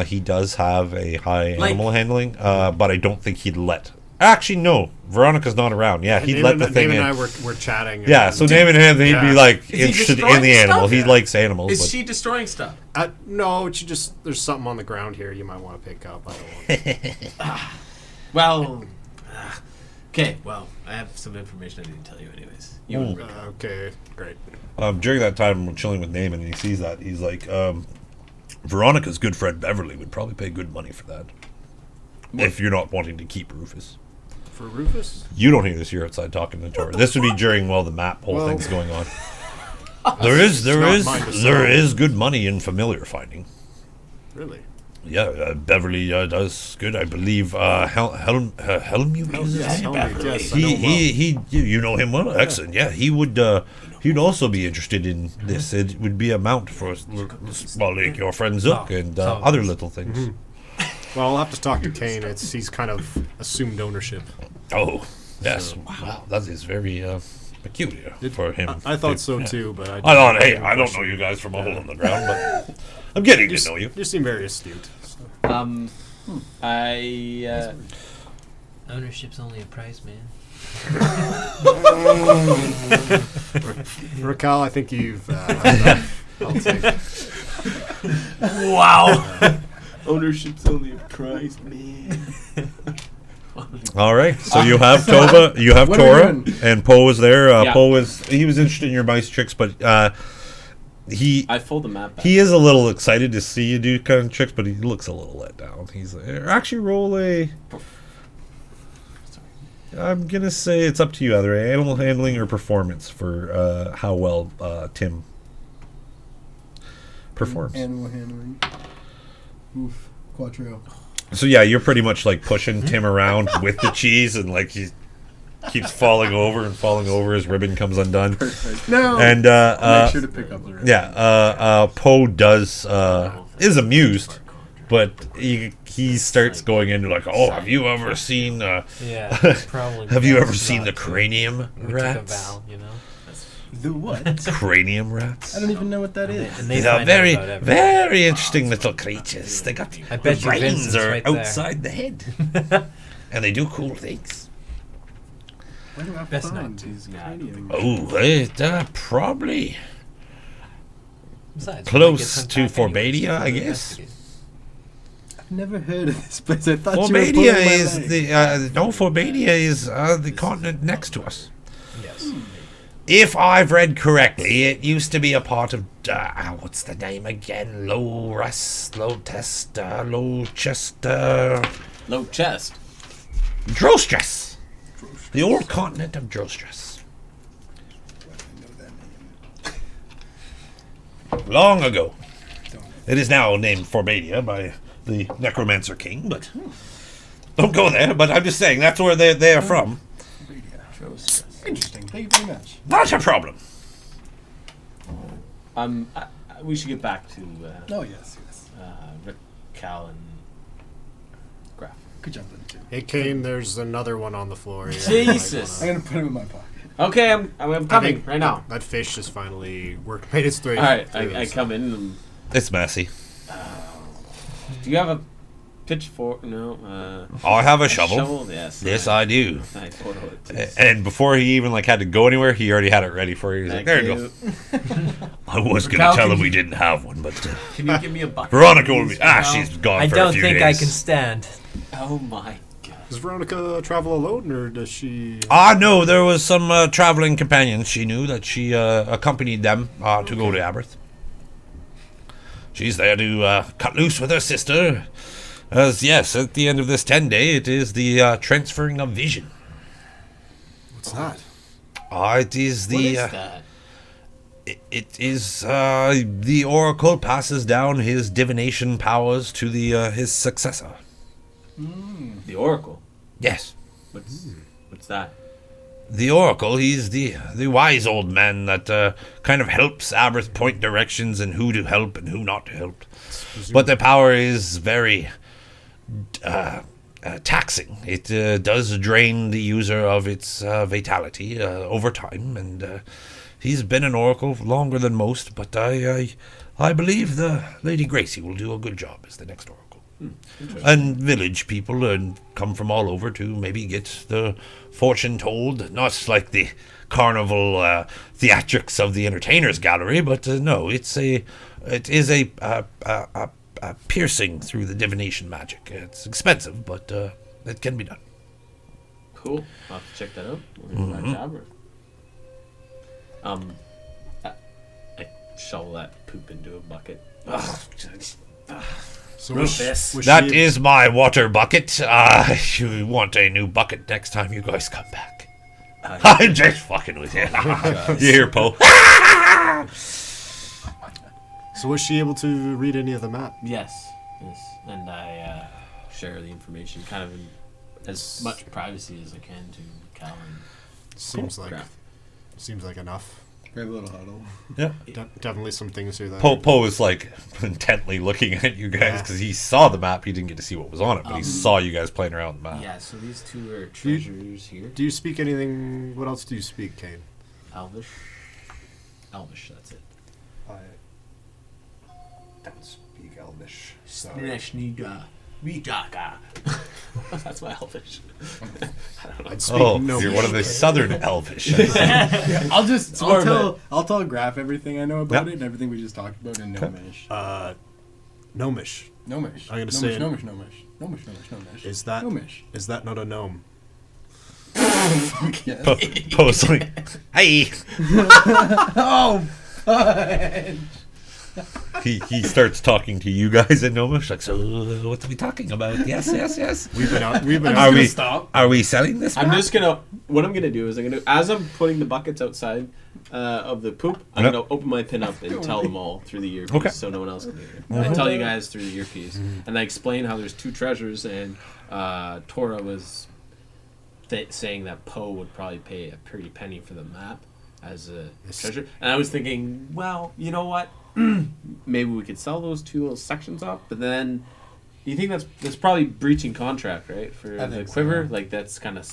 He does have a high animal handling, but I don't think he'd let. Actually, no. Veronica's not around. Yeah, he'd let the thing Naaman in. and I were chatting. Yeah, so Naaman and he'd be like he interested in destroying the animal. stuff? He likes animals. Is but she destroying stuff? No, she just there's something on the ground here you might want to pick up. I don't want. Well, okay. Well, I have some information I didn't tell you, anyways. You wouldn't really know. Okay, great. during that time, I'm chilling with Naaman, and he sees that. He's like, Veronica's good friend Beverly would probably pay good money for that. If you're not wanting to keep Rufus. For Rufus? You don't hear this. You're outside talking to Tor. This would be during while the map whole thing's going on. There is good money in familiar finding. Really? Yeah, Beverly does good. I believe Helmut is his name? Yes, He you know him well. Excellent. Yeah, he would. He'd also be interested in this. It would be a mount for like your friend Zook and other little things. Mm-hmm. Well, I'll have to talk to Kane. He's kind of assumed ownership. Oh, yes. Wow, that is very peculiar for him. I thought so too, but I thought, hey, I don't know you guys from a hole in the ground, but I'm getting to know you. You seem very astute. So. Ownership's only a price, man. Raquel, I think you've. I'll take it. Wow. Ownership's only a price, man. All right, so you have Tova, you have What are we Tora, doing? and Poe is there. Yeah. Poe he was interested in your mice tricks, but I fold the map back. he is a little excited to see you do kind of tricks, but he looks a little let down. He's like, actually roll a. I'm gonna say it's up to you, either animal handling or performance for how well Tim performs. Animal handling. Oof. Quattro. So yeah, you're pretty much like pushing Tim around with the cheese, and like he keeps falling over and falling over. His ribbon comes undone. Perfect. No. And make sure to pick up the ribbon. yeah, Poe does is amused, but he starts going into like, oh, have you ever seen Yeah, probably. have you ever best seen not the to. cranium We took a rats? vow, you know. The what? Cranium rats. I don't even know what that is. And they They are find out very, about everything. very interesting little creatures. They got I the bet you brains Vincent's are right there. outside the head, and they do cool things. Where do I Best find not to. these cranium? Oh, probably Besides, close we might get some to time anyways Forbadia, I to guess. investigate. I've never heard of this place. I thought you were Forbadia pulling my is leg. Forbadia is the continent next to us. Yes. If I've read correctly, it used to be a part of what's the name again? Low Chester, Low chest. Drostress. The old continent of Drostress. Long ago. It is now named Forbadia by the Necromancer King, but don't go there. But I'm just saying that's where they are from. Interesting. Thank you very much. Not a problem. We should get back to Oh, yes, yes. Rick, Cal, and Graf. Good job, then, too. Hey, Kane, there's another one on the floor here. Jesus. I'm going to put him in my pocket. Okay, I'm coming think right now. That fish just finally made its way. All right, through I this. come in. And, It's messy. do you have a pitchfork? No. I have a shovel. Yes. Yes, I do. I photo it. please. And before he even like had to go anywhere, he already had it ready for you. He's like, Thank there you go. you. I was going Cal, to tell can him you- we didn't have one, but Can you give me a bucket? Veronica will be. please, Cal? She's gone I for a don't few think days. I can stand. Oh my god. Does Veronica travel alone, or does she? No, there was some traveling companions she knew that she accompanied them to go to Aberth. She's there to cut loose with her sister. As yes, at the end of this 10-day, it is the transferring of vision. What's that? It is the. What is that? It is the Oracle passes down his divination powers to the his successor. The Oracle. Yes, What's that? the Oracle. He's the wise old man that kind of helps Aberth point directions and who to help and who not to help. But the power is very taxing. It does drain the user of its vitality over time, and he's been an Oracle longer than most. But I believe the Lady Gracie will do a good job as the next Oracle. And village people come from all over to maybe get the fortune told, not like the carnival theatrics of the entertainers gallery, but no, it is a piercing through the divination magic. It's expensive, but it can be done. Cool. I'll have to check that out. We're going to go back to Aberth. I shovel that poop into a bucket. So Rufus. That is my water bucket. You want a new bucket next time you guys come back. I'm just fucking with you. You hear Poe? So was she able to read any of the map? Yes. And I share the information kind of in as much privacy as I can to Cal and Seems like Graf. enough. Very little huddle. Yeah. Definitely some things here that. Poe is like intently looking at you guys because he saw the map. He didn't get to see what was on it, but he saw you guys playing around the map. Yeah, so these two are treasures here. Do you speak anything? What else do you speak, Kane? Elvish, that's it. I don't speak Elvish. Sneshniga. That's my Elvish. I'd speak no. You're one of the Southern Elvish. I'll tell Graf everything I know about it and everything we just talked about in Gnomish. Gnomish. Gnomish. I'm gonna say it. Gnomish. Is that Gnomish? is that not a gnome? Yes. Poe's like, hey. Oh, fudge. He starts talking to you guys in Gnomish, like, so what are we talking about? Yes. We've been out. Are we selling this? I'm map? just gonna. What I'm gonna do is as I'm putting the buckets outside of the poop, I'm Yep. gonna open my pin up and tell them all through the earpiece, Okay. so no one else can hear it. I tell you guys through the earpiece, and I explain how there's two treasures, and Tora was saying that Poe would probably pay a pretty penny for the map as a treasure, and I was thinking, well, you know what? Maybe we could sell those two little sections off, but then you think that's probably breaching contract, right? For I the think so. quiver, like that's kind of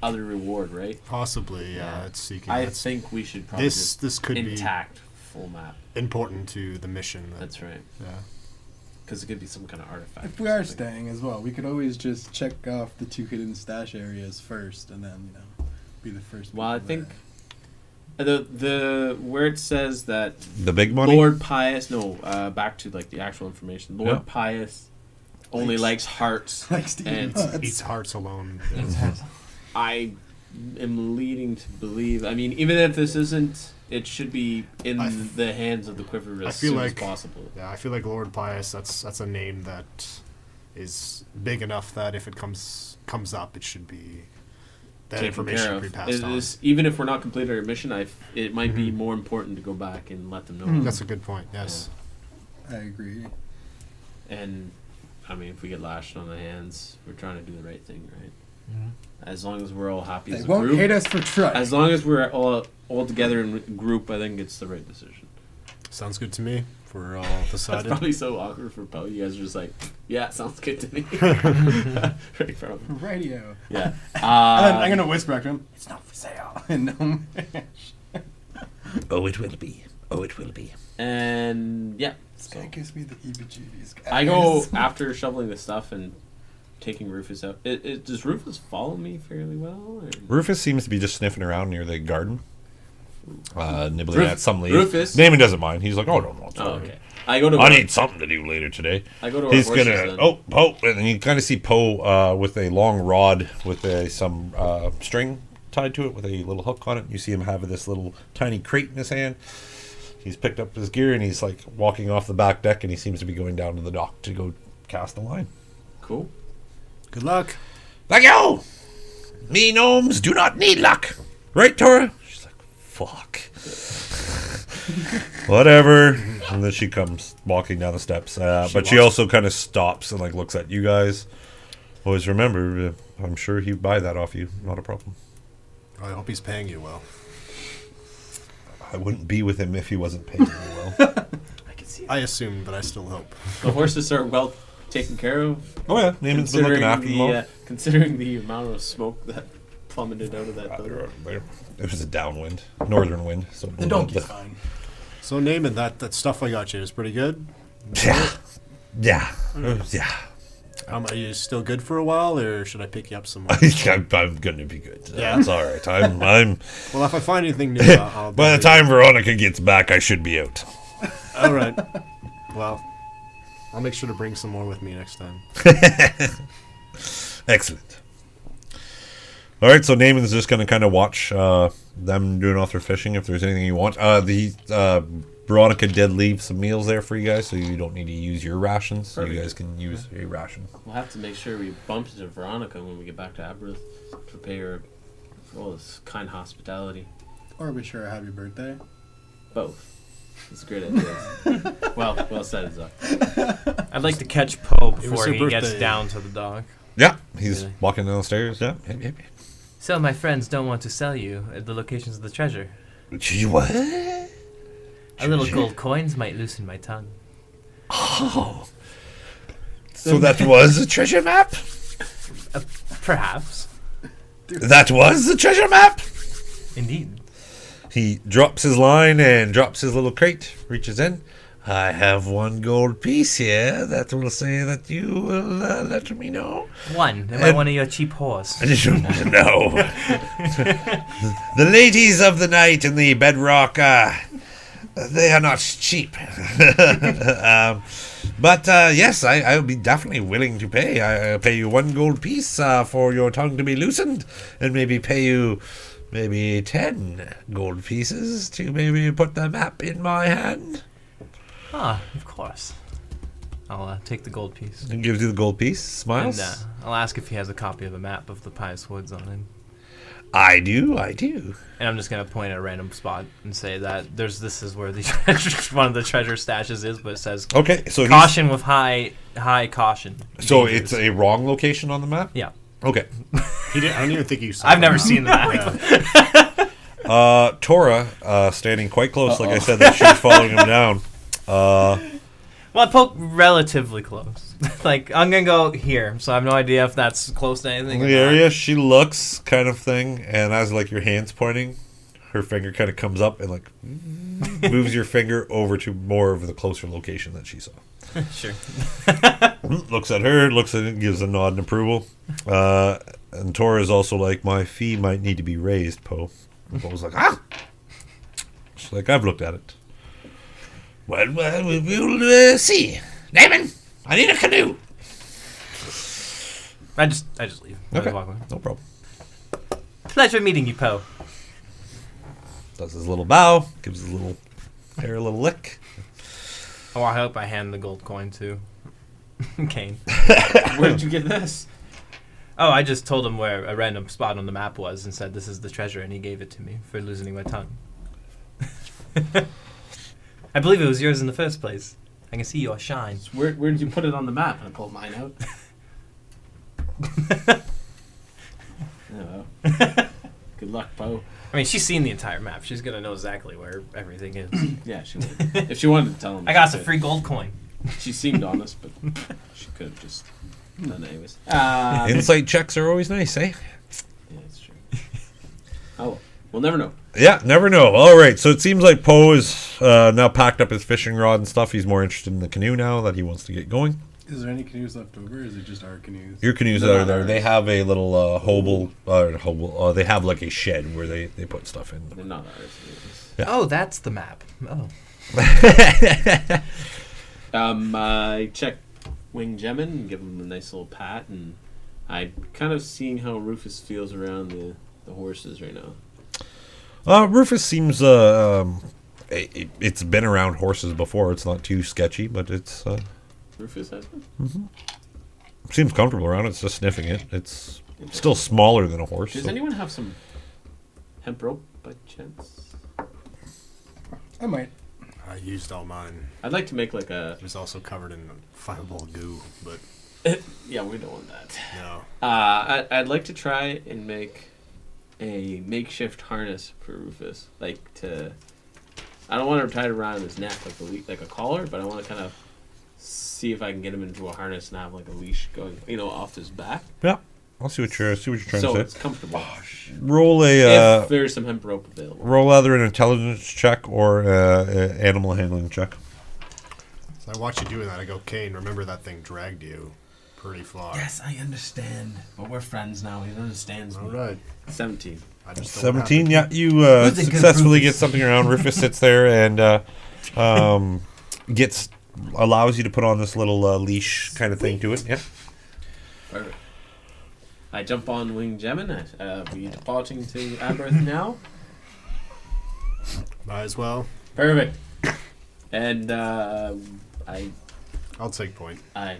other reward, right? Possibly, Yeah. it's seeking. I that's think we should probably this could intact full map. be important to the mission. That's right, Yeah. because it could be some kind of artifact. If we or are something. staying as well, we could always just check off the two hidden stash areas first, and then be the first. Well, I people think there. the where it says that The big money? Lord Pius, back to like the actual information. Lord Yeah. Pius only likes hearts, Likes to eat and nuts. Eats hearts alone. I am leading to believe. I mean, even if this isn't, it should be in the hands of the quiver as feel soon like- as possible. Yeah, I feel like Lord Pius. That's a name that is big enough that if it comes up, it should be that Taken information care should be of. passed on. Even if we're not completed our mission, it might be more important to go back and let them know. That's a good point. Yes. I agree. And I mean, if we get lashed on the hands, we're trying to do the right thing, right? As long as we're all happy They as a won't group. hate us for trying. As long as we're all together in group, I think it's the right decision. Sounds good to me. If we're all That's decided. probably so awkward for Poe. You guys are just like, yeah, sounds good to me. Right from him. Radio. Yeah. And then I'm gonna whisper back to him. It's not for sale. And Oh, it will be. Oh, it will be. And yeah, this guy gives me the heebie-jeebies. I go guys. after shoveling the stuff and taking Rufus out. Does Rufus follow me fairly well? Or? Rufus seems to be just sniffing around near the garden, nibbling at some leaves. Rufus? Damon doesn't mind. He's like, oh, no, it's Oh, all right. okay. I go to. I need something to do later today. I go to. He's our horses gonna then. Poe, and then you kind of see Poe with a long rod with some string tied to it with a little hook on it. You see him have this little tiny crate in his hand. He's picked up his gear and he's like walking off the back deck, and he seems to be going down to the dock to go cast the line. Cool. Good luck. Thank you. Me gnomes do not need luck, right, Tora? She's like, fuck. Whatever. And then she comes walking down the steps, but she also kind of stops and like looks at you guys. Always remember, I'm sure he'd buy that off you. Not a problem. I hope he's paying you well. I wouldn't be with him if he wasn't paying me well. I can see. I assume, but I still hope. The horses are well taken care of. Oh yeah, Naaman's been looking after them all. Considering the amount of smoke that plummeted out of that building. It was a downwind, northern wind. So The donkey's fine. So, Naaman, that stuff I got you is pretty good. Yeah, yeah. Are you still good for a while, or should I pick you up some more? I'm gonna be good. Yeah. It's all right. I'm. Well, if I find anything new, I'll By the time Veronica gets back, I should be out. All right. Well, I'll make sure to bring some more with me next time. Excellent. All right, so Naaman's just going to kind of watch them doing off their fishing if there's anything you want. Veronica did leave some meals there for you guys, so you don't need to use your rations. So you guys can use a ration. We'll have to make sure we bump into Veronica when we get back to Aberth to pay her for all this kind hospitality. Or wish her a happy birthday. Both. It's a great idea. well said, Zuck. I'd like to catch Poe was before her he gets birthday. down to the dock. Yeah, he's Really? walking down the stairs. Yeah. Yep. So my friends don't want to sell you at the locations of the treasure. Gee, what? A little gold coins might loosen my tongue. Oh. So that was a treasure map? Perhaps. That was the treasure map? Indeed. He drops his line and drops his little crate, reaches in. I have 1 gold piece here that will say that you will let me know. One. Am I one of your cheap whores? No. The ladies of the night in the bedrock, they are not cheap. But yes, I would be definitely willing to pay. I'll pay you 1 gold piece for your tongue to be loosened, and maybe pay you maybe 10 gold pieces to maybe put the map in my hand. Ah, of course. I'll take the gold piece. He gives you the gold piece, smiles. And I'll ask if he has a copy of a map of the Pius Woods on him. I do. And I'm just gonna point at a random spot and say that this is where the one of the treasure stashes is, but it says Okay, so caution with high caution. So Dangerous. it's a wrong location on the map? Yeah. Okay. I don't even think you saw I've never that. seen the map. Yeah. Tora, standing quite close, like I said, that she's following him down. Well, I poke relatively close. Like, I'm gonna go here, so I have no idea if that's close to anything. In or the not. area, she looks kind of thing, and as like your hand's pointing, her finger kind of comes up and like moves your finger over to more of the closer location that she saw. Sure. Looks at her, looks at it, gives a nod and approval. And Tora is also like, my fee might need to be raised, Poe. And Poe's like, ah! She's like, I've looked at it. Well, we'll see. Naaman, I need a canoe. I just leave. I Okay, walk away. no problem. Pleasure meeting you, Poe. Does his little bow, gives his little hair a little lick. Oh, I hope I hand the gold coin to Kane. Where did you get this? Oh, I just told him where a random spot on the map was and said, this is the treasure, and he gave it to me for loosening my tongue. I believe it was yours in the first place. I can see your shine. Where did you put it on the map? And I pulled mine out. Oh, well. Good luck, Poe. I mean, she's seen the entire map. She's going to know exactly where everything is. Yeah, she would. If she wanted to tell him. I got she a could. free gold coin. She seemed honest, but she could have just done it anyways. Insight checks are always nice, eh? Yeah, that's true. Oh, well. We'll never know. Yeah, never know. All right, so it seems like Poe is now packed up his fishing rod and stuff. He's more interested in the canoe now that he wants to get going. Is there any canoes left over, or is it just our canoes? Your canoes They're are not there. ours. They have a little they have like a shed where they put stuff in. They're not ours. Yeah. Oh, that's the map. Oh. I check Wing Gemmin and give him a nice little pat, and I kind of seeing how Rufus feels around the horses right now. Rufus seems it's been around horses before. It's not too sketchy, but it's Rufus has it? seems comfortable around it. It's just sniffing it. It's still smaller than a horse. Does so- anyone have some hemp rope by chance? I might. I used all mine. I'd like to make like a. It was also covered in fireball goo, but Yeah, we don't want that. no. I'd like to try and make a makeshift harness for Rufus, like to. I don't want him tied around his neck like a collar, but I want to kind of see if I can get him into a harness and have like a leash going, off his back, Yeah, I'll see what you're trying so to it's say. comfortable. Roll a If there's some hemp rope available. roll either an intelligence check or a animal handling check. So I watch you doing that. I go, Kane, remember that thing dragged you pretty far. Yes, I understand. But we're friends now. He understands All me. right. 17. I just don't 17. have Yeah, you Who's a good successfully Rufus? get something around. Rufus sits there and allows you to put on this little leash kind of thing to it. Yeah. Perfect. I jump on Wing Gemmin. We departing to Aberth now. Might as well. Perfect. And I'll take point. I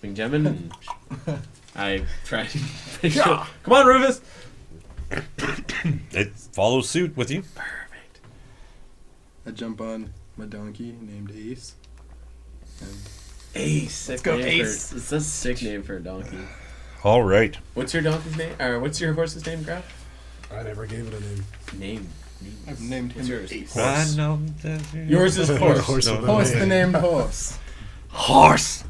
Wing Gemmin and I try to finish it. Come on, Rufus. It follows suit with you. Perfect. I jump on my donkey named Ace. And Ace. Let's go, Ace. It's a sick name for a donkey. All right. What's your donkey's name? Or what's your horse's name, Graf? I never gave it a name. Name. I've named What's him yours? Ace. I know that Yours is horse. Horse with a Horse name. the named horse. horse.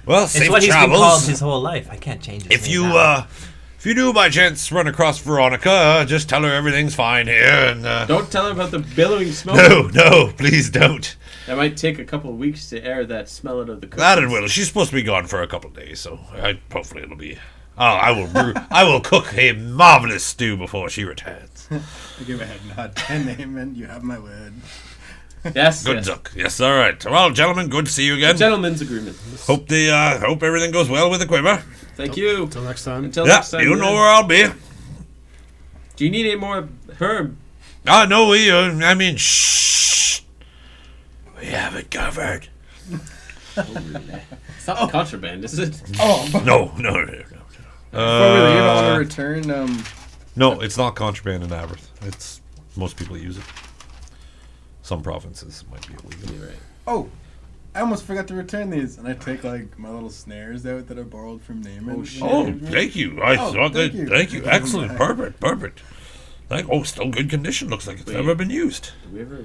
Well, It's safe what he's been travels. called his whole life. I can't change it. If you do by chance run across Veronica, just tell her everything's fine here. And Don't tell her about the billowing smoke. no, please don't. That might take a couple of weeks to air that smell out of the cookies. That it will. She's supposed to be gone for a couple of days, so hopefully it'll be. I will cook a marvelous stew before she returns. I give a head nod. And name, and you have my word. Yes. Good yes. duck. Yes, all right. Well, gentlemen, good to see you again. Gentleman's agreement. Hope everything goes well with the quiver. Thank you. Until next time. Until Yeah, next time. you know where I'll be. Do you need any more herb? No, shh. We have it covered. It's not contraband, is it? Oh, but No. really, you don't want to return. No, it's not contraband in Aberth. It's most people use it. Some provinces might be illegal. You're right. Oh, I almost forgot to return these, and I take like my little snares out that I borrowed from Naaman. Oh, shit. Oh, thank you. I Oh, thought that. thank you. Thank you. Excellent. Perfect. Still good condition. Looks like it's Wait. never been used. Did we ever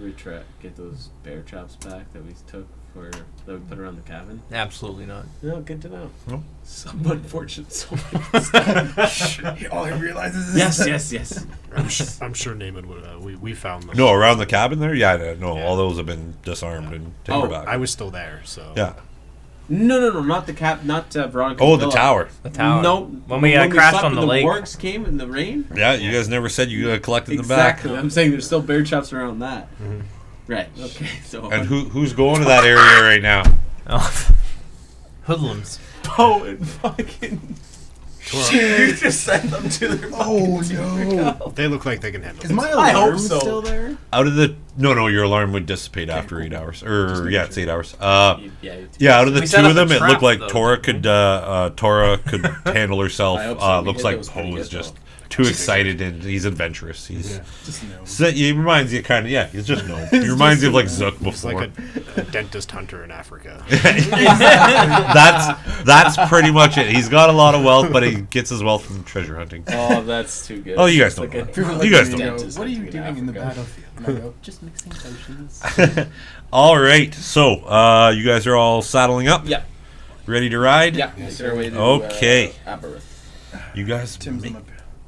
get those bear traps back that we took that we put around the cabin? Absolutely not. No, good to know. No. Some unfortunate souls. All he realizes is yes. I'm sure Naaman would. We found them. No, around the cabin there. Yeah, no. All those have been disarmed and taken Oh, back. I was still there, so. Yeah. No, not the not Veronica. Oh, the Villa. tower. The tower. No, When we crashed slept on the and lake. The wargs came in the rain. Yeah, you guys never said you collected Exactly. them back. I'm saying there's still bear traps around that. Right. Okay. So. And who's going to that area right now? Oh. Hoodlums. Oh, and fucking. You just sent them to their. Oh fucking no! superco. They look like they can handle Is it. my I hope alarm so. still there? Out of the your alarm would dissipate after 8 hours. It's 8 hours. Yeah. Out of the We two set of up them, a it trap, looked like though, Tora could handle herself. I hope so. We Looks hit like those Poe pretty is good, just though. too excited and he's adventurous. He's Just no. he reminds you kind of he's just He reminds you of like Zook It's before. like a dentist hunter in Africa. That's pretty much it. He's got a lot of wealth, but he gets his wealth from treasure hunting. Oh, that's too good. Oh, you guys don't Like know a- that. People You look guys at me don't and know. go, what are you Hunting in doing in the Africa. battlefield? And I go, just mixing potions. All right, so you guys are all saddling up, Yeah. ready to ride. Yeah. Make our way to, Okay. Aberth. You guys. Tim's on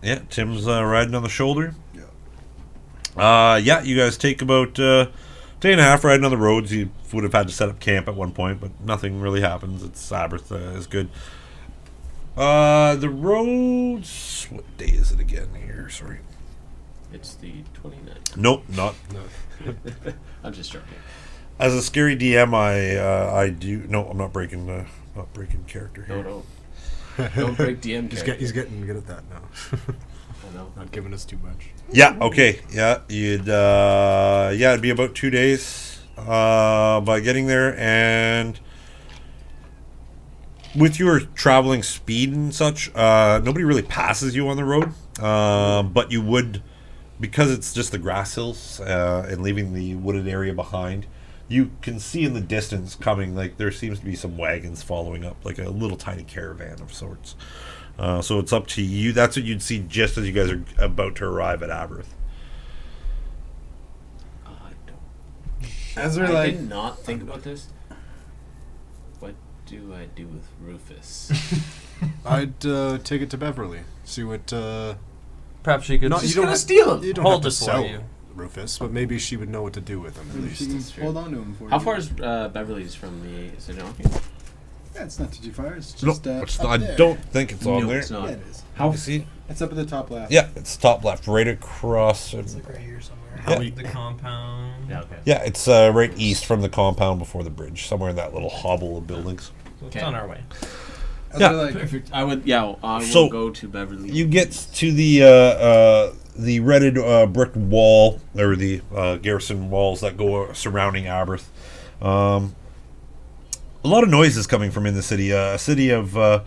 my Tim's riding on the shoulder. Yeah. You guys take about day and a half riding on the roads. You would have had to set up camp at one point, but nothing really happens. It's Aberth is good. The roads. What day is it again here? Sorry. It's the 29th. Nope, not. I'm just joking. As a scary DM, I do. No, I'm not breaking character here. No. Don't break DM character. He's getting good at that now. I know. Not giving us too much. Yeah. Okay. Yeah. It'd be about 2 days by getting there, and with your traveling speed and such, nobody really passes you on the road. But you would, because it's just the grass hills and leaving the wooded area behind. You can see in the distance coming, like there seems to be some wagons following up, like a little tiny caravan of sorts. So it's up to you. That's what you'd see just as you guys are about to arrive at Aberth. As we're I like, did not think about this. What do I do with Rufus? I'd take it to Beverly. See what. Perhaps she could. No, She's gonna steal him. You don't Hold have to this for sell you. Rufus, but maybe she would know what to do with him at maybe she least. can hold on to him for How you. far is Beverly's from the Sidonki? Yeah, it's not too far. It's No, just it's up not, I there. don't think it's on No, there. it's not. Yeah, it is. How? You see? It's up at the top left. Yeah, it's top left, right across. It's like right here somewhere. Yeah. The compound. Yeah. Okay. Yeah, it's right east from the compound before the bridge, somewhere in that little hobble of buildings. So it's Okay. on our way. As Yeah. we're like, Perfect. I would. Yeah. I will So, go to Beverly. You get to the redded brick wall, or the garrison walls that go surrounding Aberth. A lot of noise is coming from in the city. A city of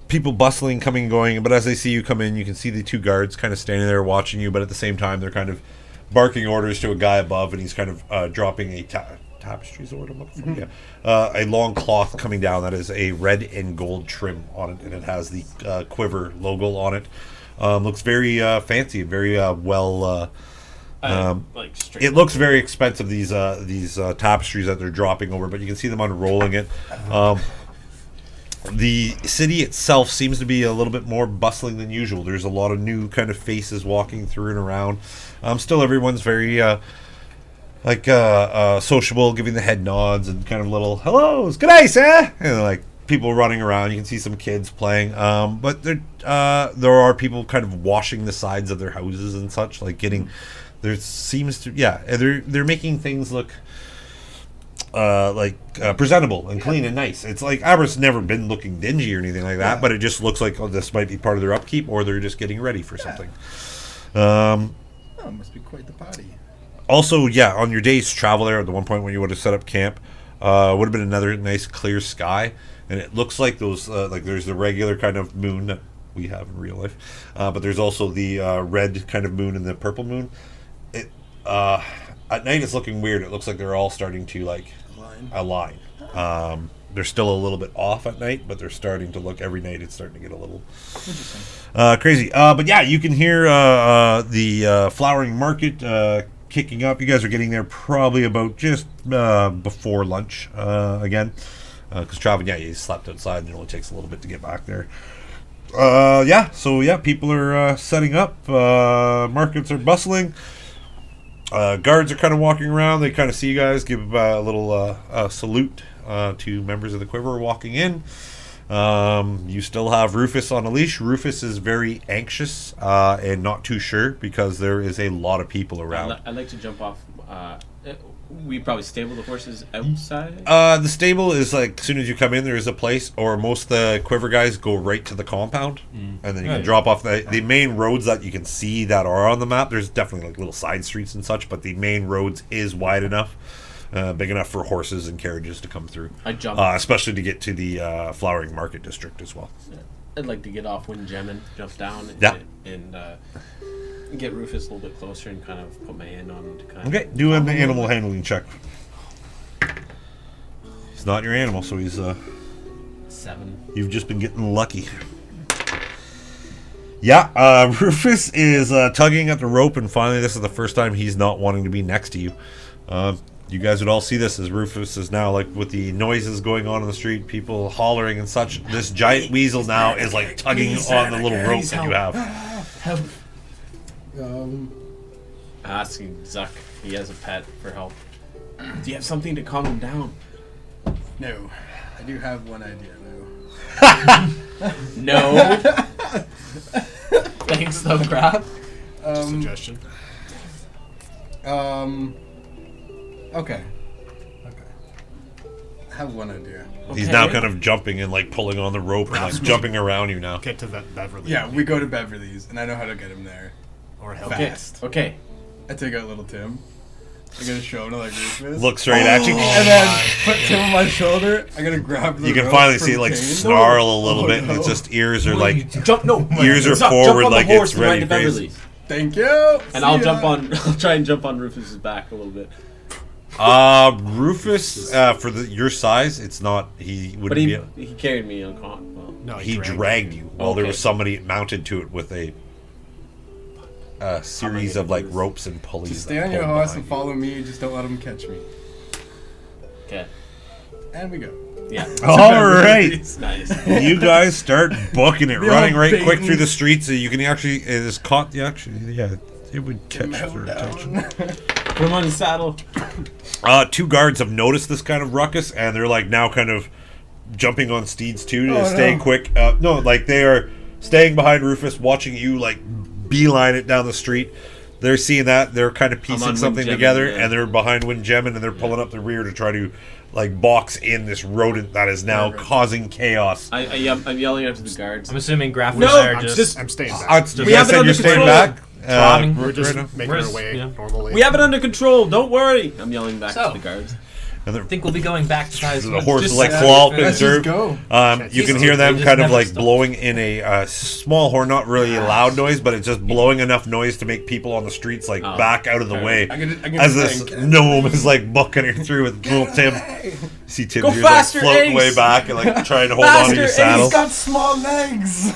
people bustling, coming and going. But as they see you come in, you can see the two guards kind of standing there watching you. But at the same time, they're kind of barking orders to a guy above, and he's kind of dropping a tapestry is the word I'm looking for. Yeah, a long cloth coming down that is a red and gold trim on it, and it has the quiver logo on it. Looks very fancy, very well. like straight. It looks very expensive, these tapestries that they're dropping over, but you can see them unrolling it. The city itself seems to be a little bit more bustling than usual. There's a lot of new kind of faces walking through and around. Still, everyone's very sociable, giving the head nods and kind of little hellos, good day, sir, and like people running around. You can see some kids playing, but there are people kind of washing the sides of their houses and such, like getting. There seems to they're making things look presentable and clean and nice. It's like Aberth's never been looking dingy or anything like that, but it just looks like this might be part of their upkeep, or they're just getting ready for something. oh, it must be quite the party. Also, on your day's travel there, at the one point when you would have set up camp, would have been another nice clear sky, and it looks like those there's the regular kind of moon that we have in real life, but there's also the red kind of moon and the purple moon. It at night it's looking weird. It looks like they're all starting to align. They're still a little bit off at night, but they're starting to look every night. It's starting to get a little crazy. But you can hear the flowering market kicking up. You guys are getting there probably about just before lunch again, because traveling. You slept outside, and it only takes a little bit to get back there. People are setting up. Markets are bustling. Guards are kind of walking around. They kind of see you guys, give a little salute to members of the Quiver walking in. You still have Rufus on a leash. Rufus is very anxious and not too sure because there is a lot of people around. I'd like to jump off. We probably stable the horses outside. The stable is like as soon as you come in, there is a place, or most of the Quiver guys go right to the compound, and then you can drop off the main roads that you can see that are on the map. There's definitely like little side streets and such, but the main roads is wide enough, big enough for horses and carriages to come through. I jump. Especially to get to the flowering market district as well. I'd like to get off Windgemmin, jump down, and get Rufus a little bit closer and kind of put my hand on him to kind of. Okay, do an animal handling check. He's not your animal, so he's 7. You've just been getting lucky. Rufus is tugging at the rope, and finally this is the first time he's not wanting to be next to you. You guys would all see this as Rufus is now, like, with the noises going on in the street, people hollering and such. This giant weasel now is like tugging on the little rope that you have. Help. Asking Zuck, he has a pet, for help. Do you have something to calm him down? No, I do have one idea though. No. Thanks though, Grab. Suggestion. Okay. have one idea. He's now kind of jumping and like pulling on the rope and like jumping around you now. Get to Beverly. Yeah, we go to Beverly's, and I know how to get him there. Or help. Fast. Okay. I take out little Tim. I gotta show him to like Rufus. Look straight at you. And then put Tim on my shoulder. I gotta grab the You can rope finally from see it like Kane. snarl a little Oh, bit, and no. it's just ears are like Jump! No. ears are Stop, forward jump on like the horse it's and ride ready to for you. Beverly. Thank you. And See I'll ya. jump on. I'll try and jump on Rufus's back a little bit. Rufus, for your size, it's not. He But wouldn't be. Able, he carried me on con. Well, No, he dragged you while there was somebody mounted to it with a series of like ropes and pulleys. Just that stay on your pulled horse behind and follow me. Just don't let him catch me. okay. And we go. Yeah. you. All right. Nice. You guys start booking it, The running old right quick Baton's. through the streets. So you can actually, it is caught the actually, yeah, it would catch their attention. Put him on his saddle. Two guards have noticed this kind of ruckus, and they're like now kind of jumping on steeds too to stay no. quick. No, like they are staying behind Rufus, watching you like beeline it down the street. They're seeing that, they're kind of piecing on something Windjammin, together, yeah. and they're behind Windjammin, and they're pulling up the rear to try to like box in this rodent that is now causing chaos. I'm yelling after the guards. I'm assuming Graf was No, there I'm just staying back. You We guys have it said under you're staying control. back. Trotting. We're just right now. making We're our just- way yeah. normally. We have it under control. Don't worry. I'm yelling back So. to the guards. And I think we'll be going back to Pius the Wood. horse is Just- like yeah, claw up let's and just go. You can hear them They just kind of never like stop. blowing in a small horn, not really a loud noise, but it's just blowing enough noise to make people on the streets like back out of the way. I can As this think. gnome is like bucking her through with little Tim. You see Tim Go here faster, like floating way Ace! back and like trying to hold on to your Faster, saddle. He's got small legs.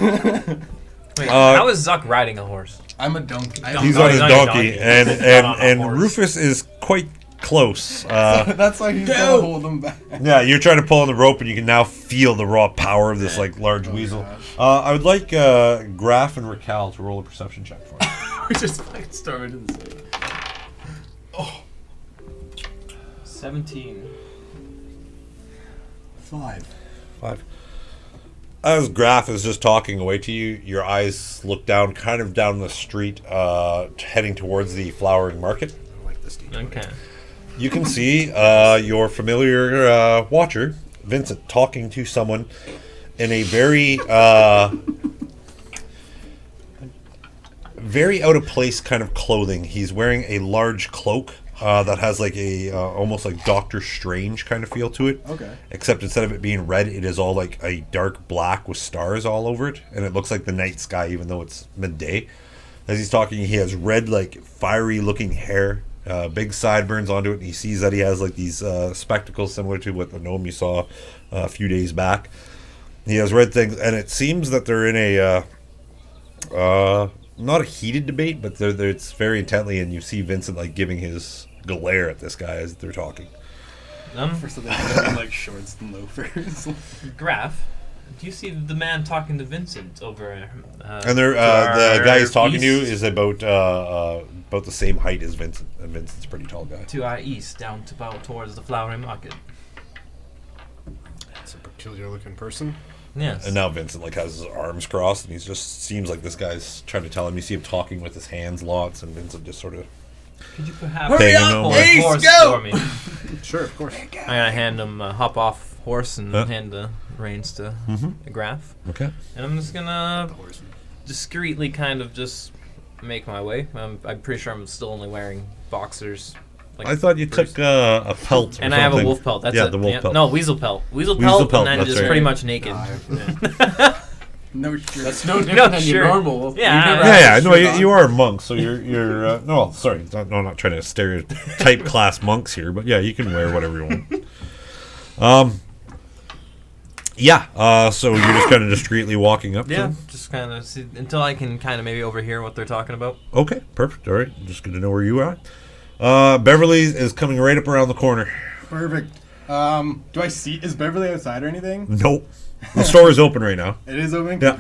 Wait, how is Zuck riding a horse? I'm a donkey. He's Oh, on he's his on your donkey, donkey. and He's not on a and horse. Rufus is quite close. That's why he's gonna hold him back. Yeah, you're trying to pull on the rope, and you can now feel the raw power of this like large weasel. I would like Graf and Raquel to roll a perception check for me. We just fucking started in the same. 17. 5. 5. As Graf is just talking away to you, your eyes look down, kind of down the street, heading towards the flowering market. Okay. You can see your familiar watcher, Vincent, talking to someone in a very, very out of place kind of clothing. He's wearing a large cloak that has like a almost like Doctor Strange kind of feel to it. Okay. Except instead of it being red, it is all like a dark black with stars all over it, and it looks like the night sky, even though it's midday. As he's talking, he has red, like fiery looking hair. Big sideburns onto it, and he sees that he has like these spectacles similar to what the gnome you saw a few days back. He has red things, and it seems that they're in a not a heated debate, but it's very intently, and you see Vincent like giving his glare at this guy as they're talking. First of all, in like shorts and loafers. Graf, do you see the man talking to Vincent over? And they're the guy he's talking to is about the same height as Vincent, and Vincent's a pretty tall guy. to our east, down to about towards the flowering market. It's a peculiar looking person. Yes. And now Vincent like has his arms crossed, and he just seems like this guy's trying to tell him. You see him talking with his hands lots, and Vincent just sort of. Could you perhaps Hurry pull up, a Ace, horse go! for me? Sure, of course. I'm gonna hand him hop off horse and Huh? hand the reins to Graf, Okay. and I'm just gonna The horse. discreetly kind of just make my way. I'm pretty sure I'm still only wearing boxers. Like I thought you first. took a pelt. Or And I have a something. wolf pelt. That's yeah, it. the wolf pelt. No, weasel pelt. Weasel Weasel pelt, pelt, and then that's just right. pretty much naked. No shirt. That's no different No, than sure. your normal. Yeah, You never right. have Yeah, a no, shirt on. you are a monk, so you're no, sorry, no, I'm not trying to stereotype class monks here, but yeah, you can wear whatever you want. So you're just kind of discreetly walking up to Yeah, them? just kind of until I can kind of maybe overhear what they're talking about. Okay, perfect. All right, just good to know where you are. Beverly is coming right up around the corner. Perfect. Do I see? Is Beverly outside or anything? Nope, the store is open right now. It is open. Yeah,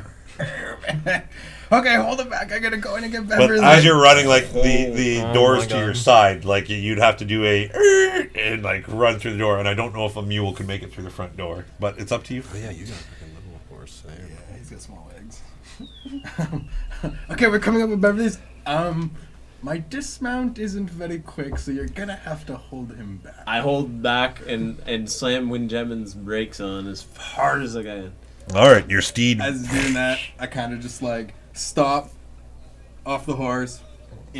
Okay, hold it back. I gotta go in and get but Beverly. as you're running, like the Oh doors my to God. your side, like you'd have to do a and like run through the door. And I don't know if a mule can make it through the front door, but it's up to you. Oh, yeah, you got a freaking little horse there. Yeah, he's got small legs. Okay, we're coming up with Beverly's. My dismount isn't very quick, so you're gonna have to hold him back. I hold back and slam Windjamin's brakes on as hard as I can. All right, your steed. As doing that, I kind of just like stop off the horse.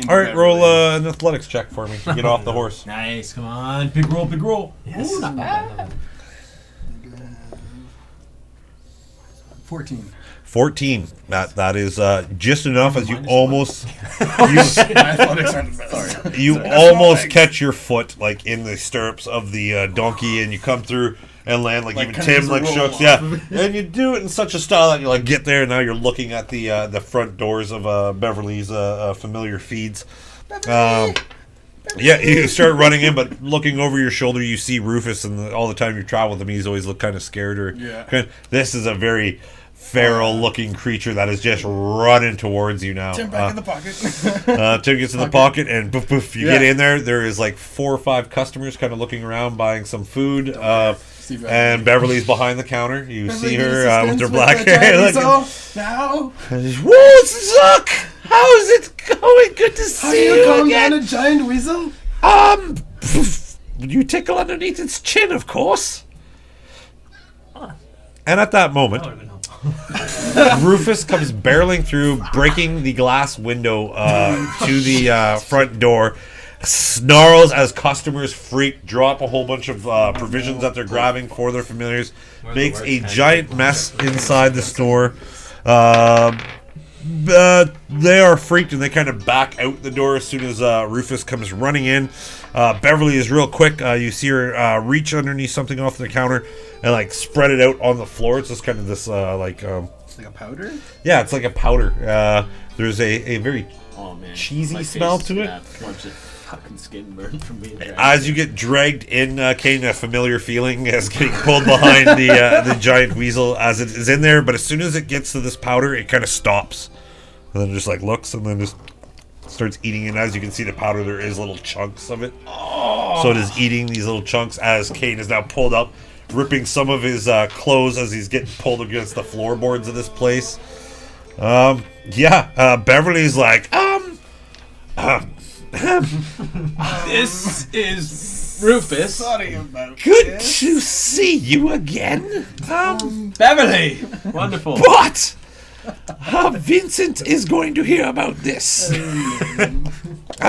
All right, roll an athletics check for me to get off the horse. Nice, come on, big roll, big roll. Yes. Ooh, not bad. 14. 14. That is just enough as you Minus almost My athletics aren't the best. Sorry. you almost catch your foot like in the stirrups of the donkey, and you come through and land like even kinda Tim just like roll shooks, off yeah. of it. And you do it in such a style that you like get there, and now you're looking at the front doors of Beverly's familiar feeds. Yeah, you start running in, but looking over your shoulder, you see Rufus, and all the time you travel with him, he's always looked kind of scared. This is a very feral-looking creature that is just running towards you now. Tim back in the pocket. Tim gets in the pocket, and poof, poof, you get in there. There is like 4 or 5 customers kind of looking around, buying some food. And Beverly's behind the counter. You see her with her black hair. Now, Whoa, Zuck! How's it going? Good to how do see you you calm again. down a giant weasel? You tickle underneath its chin, of course. And at that moment, That would have been helpful. Rufus comes barreling through, breaking the glass window to the front door, snarls as customers freak, drop a whole bunch of provisions that they're grabbing for their familiars, makes a giant mess inside the store. They are freaked, and they kind of back out the door as soon as Rufus comes running in. Beverly is real quick. You see her reach underneath something off the counter and like spread it out on the floor. It's just kind of this It's like a powder? yeah, it's like a powder. There's a very Oh man, cheesy my smell face to it. snapped. Bunch of fucking skin burned from being dragged. As you get dragged in, Kane, a familiar feeling as getting pulled behind the giant weasel as it is in there. But as soon as it gets to this powder, it kind of stops, and then just like looks, and then just starts eating. And as you can see, the powder, there is little chunks of it. So it is eating these little chunks as Kane is now pulled up, ripping some of his clothes as he's getting pulled against the floorboards of this place. Beverly's like, This is Rufus. Sorry about good this. to see you again. Beverly! Wonderful. What? Vincent is going to hear about this.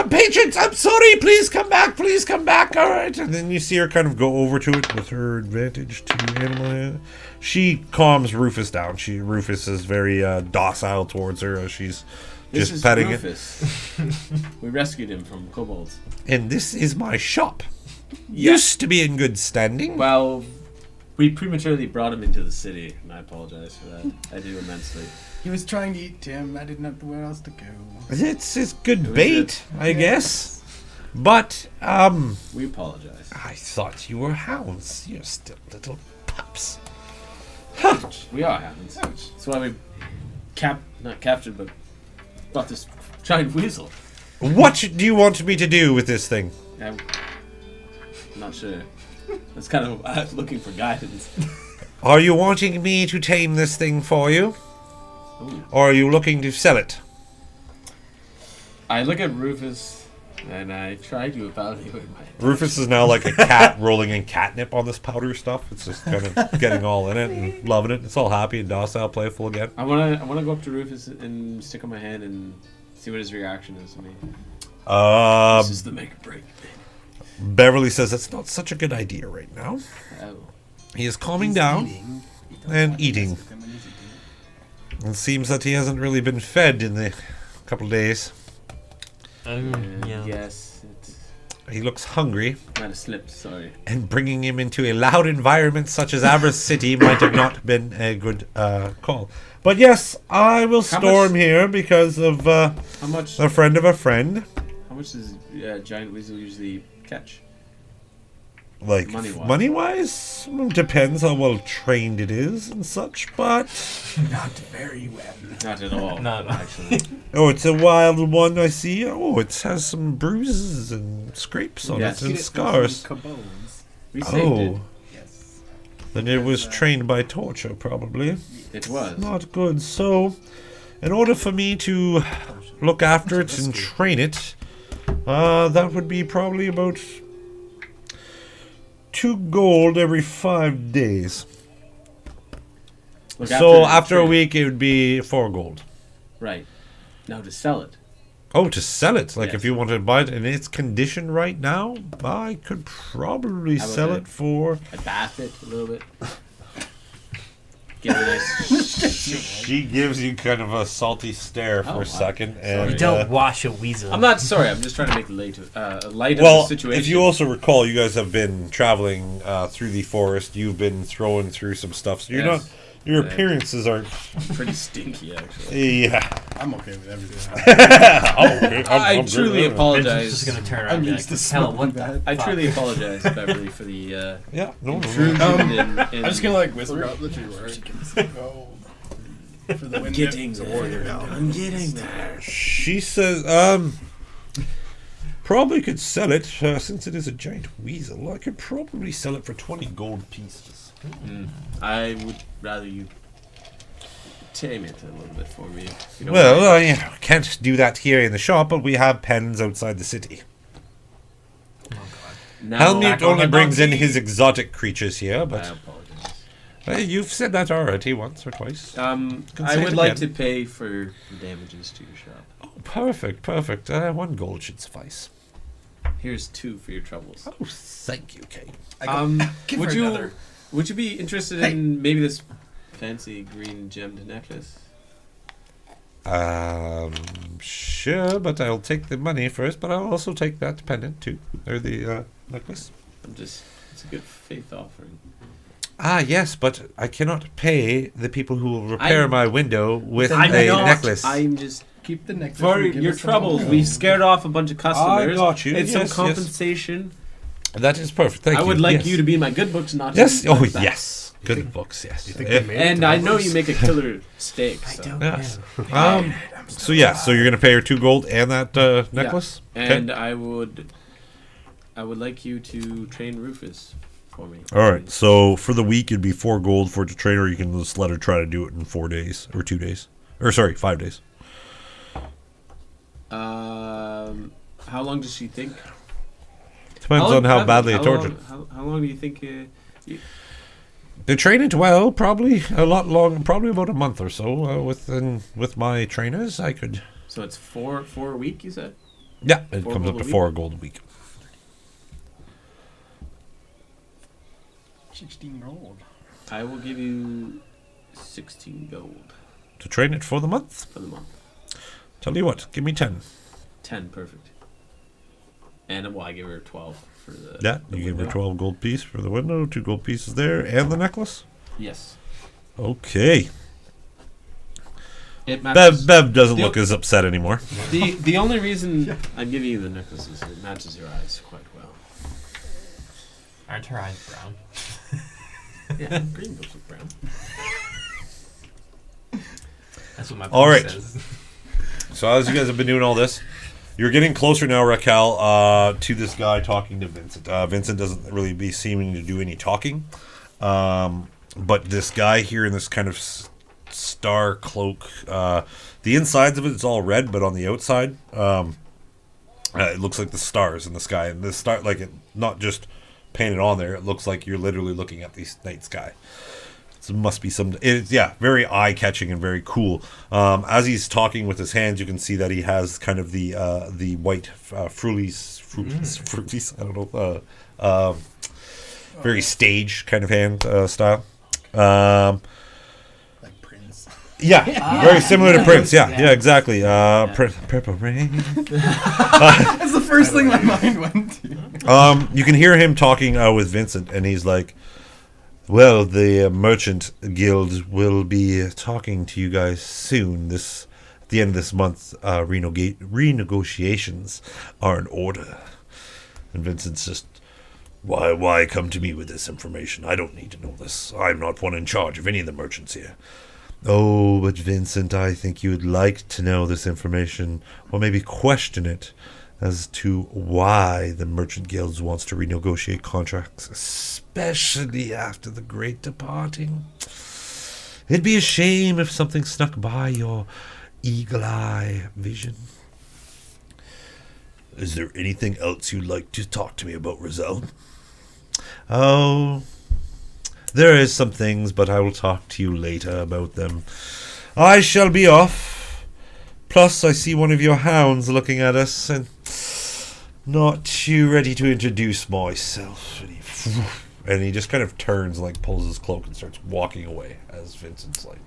Patience, I'm sorry. Please come back. Please come back. All right. And then you see her kind of go over to it with her advantage to animal. She calms Rufus down. Rufus is very docile towards her as she's This just is petting Rufus. We rescued him from kobolds. it. And this is my shop. Yeah. Used to be in good standing. Well, we prematurely brought him into the city, and I apologize for that. I do immensely. He was trying to eat Tim. I didn't have where else to go. It's good was bait, I guess. But We apologize. I thought you were hounds. You're still little pups. We are hounds. That's why we not captured, but brought this giant weasel. What do you want me to do with this thing? I'm not sure. That's kind of I was looking for guidance. Are you wanting me to tame this thing for you? Ooh. Or are you looking to sell it? I look at Rufus and I try to evaluate my. Rufus is now like a cat rolling in catnip on this powder stuff. It's just kind of getting all in it and loving it. It's all happy and docile, playful again. I wanna go up to Rufus and stick on my hand and see what his reaction is to me. This is the make or break. Beverly says that's not such a good idea right now. Oh. He is calming down and eating. It seems that he hasn't really been fed in the couple of days. Yeah. Yes, it He looks hungry, might have slipped. Sorry. and bringing him into a loud environment such as Avarice City might have not been a good call. But yes, I will How store much- him here because of How much? a friend of a friend. How much does giant weasel usually catch? Like Money-wise. money-wise, depends how well trained it is and such. But Not very well. Not at all. No. Actually. oh, it's a wild one. I see. Oh, it has some bruises and scrapes on Yes. it and scars. We saved Oh, Yes. then it was trained by torture, probably. it. It was. Not good. So, in order for me to look after it and train it, That would be probably about 2 gold every 5 days. Look, So after a trade- week, it would be 4 gold. Right. Now to sell it. Oh, to sell it. Like Yes. if you wanted to buy it in its condition right now, I could probably How about sell that? it for... I bath it a little bit. Give it a nice. She gives you kind of a salty stare for Oh, a second. sorry. And, You don't wash a weasel. I'm not sorry. I'm just trying to make light of well, the situation. if you also recall, you guys have been traveling through the forest. You've been throwing through some stuff. So you're Yes. not... Your Yeah. appearances aren't... pretty stinky, actually. Yeah. I'm okay with everything. I truly Vincent's just apologize. gonna turn I'm around and be used like, to hell, smoking what the that. I truly apologize, Beverly, for the Yeah. No, intrusion. in I'm just gonna like whisper. Forgot that you were. Go for the wind. getting there. I'm getting there. She says, probably could sell it, since it is a giant weasel. I could probably sell it for 20 gold pieces. I would rather you tame it a little bit for me. If you don't Well, mind. I can't do that here in the shop, but we have pens outside the city. Now, Helmut on only the brings in donkey. his exotic creatures here, I but apologize. you've said that already once or twice. I say would it like again. to pay for the damages to your shop. Oh, perfect. 1 gold should suffice. Here's 2 for your troubles. Oh, thank you, Kate. Give Would her you another. would you be interested in maybe this fancy green gemmed necklace? Sure, but I'll take the money first, but I'll also take that pendant too, or the necklace. It's a good faith offering. Ah, yes, but I cannot pay the people who will repair I'm- my window with I'm a not- necklace. I'm just Keep the necklace. for and give your us some troubles. gold. We've scared off a bunch of customers. got you. It's Yes, some yes. compensation. That is perfect. Thank you. I would like yes. you to be in my good books, not Yes. to Oh, like that. yes. Good books. Yes. You think Eh, they made it And to I my know books? you make a killer steak. So. yes. So yeah. So you're gonna pay her 2 gold and that necklace. And I would like you to train Rufus for me. All right. So for the week, it'd be 4 gold for the trainer. You can just let her try to do it in 4 days or 2 days, or sorry, 5 days. How long does she think? Depends on how badly it's tortured. How long do you think? They're trained well, probably a lot long, probably about a month or so. With my trainers, I could. So it's four a week. You said. Yeah, it 4 comes up gold to a 4 gold a week. 16 gold. I will give you 16 gold To train it for the month. for the month. Tell you what, give me 10. 10, perfect. And well, I give her 12 for the. Yeah, the you give her window. 12 gold piece for the window, 2 gold pieces there, and the necklace. Yes. Okay. It matches. Bev doesn't The- look as upset anymore. The only reason I'm giving you the necklace is it matches your eyes quite well. Aren't her eyes brown? Yeah, green books look brown. That's what my All book right. says. So as you guys have been doing all this, you're getting closer now, Raquel, to this guy talking to Vincent. Vincent doesn't really be seeming to do any talking. But this guy here in this kind of star cloak, the insides of it's all red, but on the outside, it looks like the stars in the sky. And the star, like it, not just painted on there, it looks like you're literally looking at the night sky. So it must be some. It's very eye catching and very cool. As he's talking with his hands, you can see that he has kind of the white fruities. I don't know. Very stage kind of hand style. Like Prince. Yeah, very similar to Prince. Yeah, exactly. Purple Rain. That's the first thing my mind went to. You can hear him talking with Vincent, and he's like, "Well, the merchant guild will be talking to you guys soon. At the end of this month, renegotiations are in order." And Vincent's just, Why come to me with this information? I don't need to know this. I'm not one in charge of any of the merchants here." "Oh, but Vincent, I think you'd like to know this information, or maybe question it, as to why the merchant guilds wants to renegotiate contracts, especially after the great departing. It'd be a shame if something snuck by your eagle eye vision." Is there anything else you'd like to talk to me about, Roselle? Oh, there is some things, but I will talk to you later about them. I shall be off. Plus, I see one of your hounds looking at us, and not too ready to introduce myself. And he just kind of turns, like, pulls his cloak and starts walking away as Vincent's like...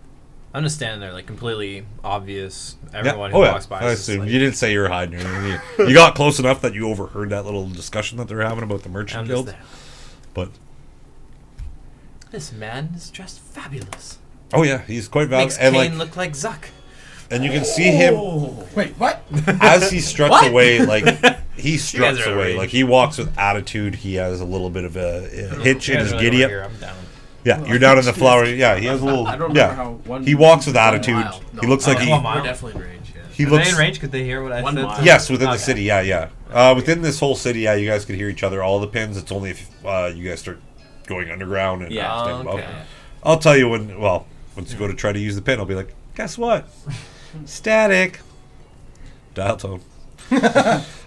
I'm just standing there, like, completely obvious. Everyone Yeah. who Oh, walks by I is just assume. like, You didn't say you were hiding or anything. You got close enough that you overheard that little discussion that they were having about the merchant I'm guild. just there. But, This man is dressed fabulous. oh yeah, he's quite valid. Makes And, Kane like, look like Zuck. and you can see him Wait, what? as he struts away, like, he struts are away. outraged. Like, he walks with attitude. He has a little bit of a hitch in his Really giddy over here, up. I'm down. Yeah, you're down in the flower. Yeah, he has a little. I don't yeah, remember how one. he walks with attitude. mile. No. He looks like he. 1 mile. We're definitely in range, yeah. He Are looks. they in range? Could they hear what I 1 said? mile. Yes, within the Okay. city. Yeah, yeah. Within this whole city, yeah, you guys could hear each other. All the pins. It's only if you guys start going underground and Yeah, staying above. okay. I'll tell you when. Well, once you go to try to use the pin, I'll be like, guess what? Static. Dial tone.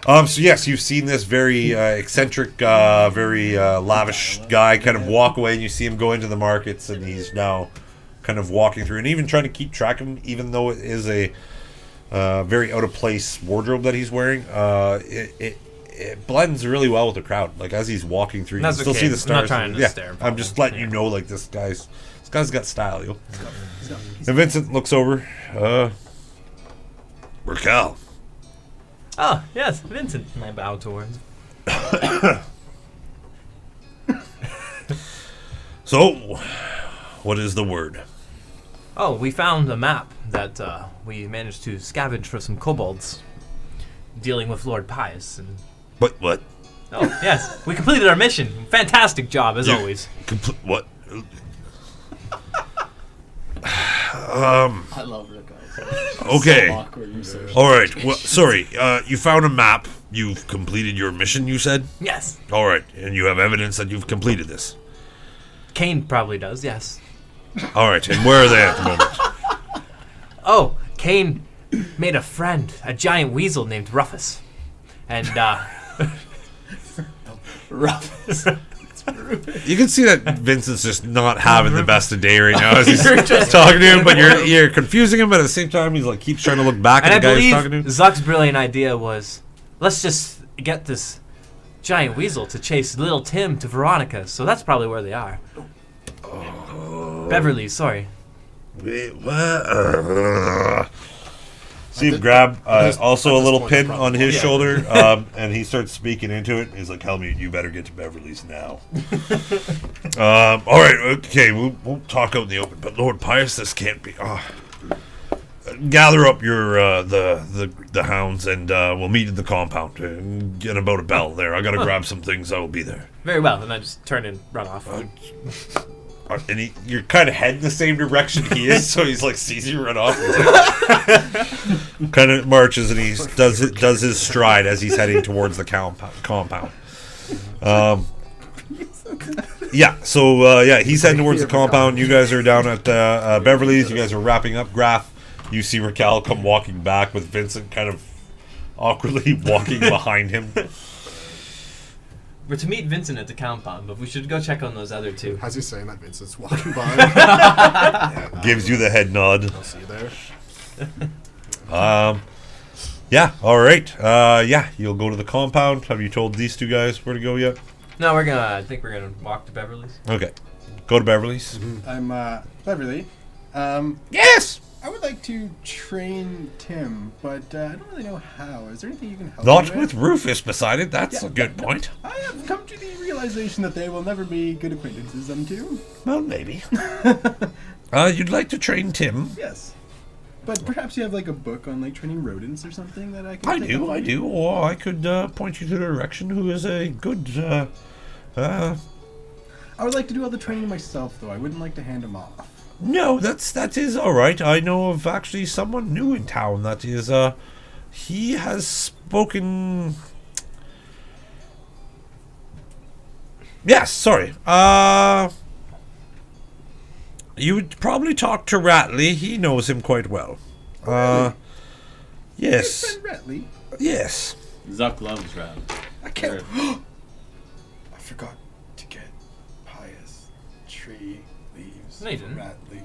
So yes, you've seen this very eccentric, very lavish guy kind of walk away, and you see him go into the markets, and he's now kind of walking through, and even trying to keep track of him, even though it is a very out of place wardrobe that he's wearing. It blends really well with the crowd. Like as he's walking through, you That's can still okay. see the I'm stars. not trying to yeah, stare, I'm just letting you know, like this guy's got style, yo. And Vincent looks over. Raquel. Oh, yes, Vincent. And I bow towards. So, what is the word? Oh, we found a map that we managed to scavenge for some kobolds dealing with Lord Pius. And What? oh, yes, we completed our mission. Fantastic job, as You- always. What? I love Rick. Okay. So awkward and so All right. Well, sorry. You found a map. You've completed your mission, you said? Yes, All right. And you have evidence that you've completed this. Kane probably does, yes. All right. And where are they at the moment? Oh, Kane made a friend, a giant weasel named Rufus. And, Rough. You can see that Vincent's just not having the best of day right now as he's talking to him, but you're confusing him, but at the same time, he's like keeps trying to look back and at I the guy he's believe talking to. Zuck's brilliant idea was, let's just get this giant weasel to chase little Tim to Veronica. So that's probably where they are. Beverly, sorry. Wait, what? See him grab also a little pin on his shoulder, and he starts speaking into it. He's like, "Helmut, you better get to Beverly's now." All right, okay, we'll talk out in the open. But Lord Pius, this can't be. Gather up your the hounds, and we'll meet in the compound. Get about a bell there. I gotta grab some things. I will be there. Very well. And I just turn and run off. And you're kind of heading the same direction he is, so he's like sees you run off. Kind of marches and he does his stride as he's heading towards the compound. Yeah. So he's heading towards the compound. You guys are down at Beverly's. You guys are wrapping up. Graph. You see Raquel come walking back with Vincent kind of awkwardly walking behind him. We're to meet Vincent at the compound, but we should go check on those other two. As he's saying that, Vincent's walking by. Gives you the head nod. I'll see you there. Yeah, all right. You'll go to the compound. Have you told these two guys where to go yet? No, I think we're gonna walk to Beverly's. Okay. Go to Beverly's. I'm Beverly. Yes! I would like to train Tim, but I don't really know how. Is there anything you can help Not me with Rufus beside it. That's Yeah, a good point. I have come to the realization that they will never be good acquaintances, them two. Well, maybe. You'd like to train Tim? Yes. But perhaps you have like a book on like training rodents or something that I can I take do. up. I do. Or I could point you to the direction who is a good. I would like to do all the training myself, though. I wouldn't like to hand him off. No, that is all right. I know of actually someone new in town that is. He has spoken. Yes, sorry. You would probably talk to Ratley. He knows him quite well. Really? Yes. Friend Ratley. Yes. Zuck loves rap. I can't. I forgot to get Pius tree leaves. No, you didn't. Rattly.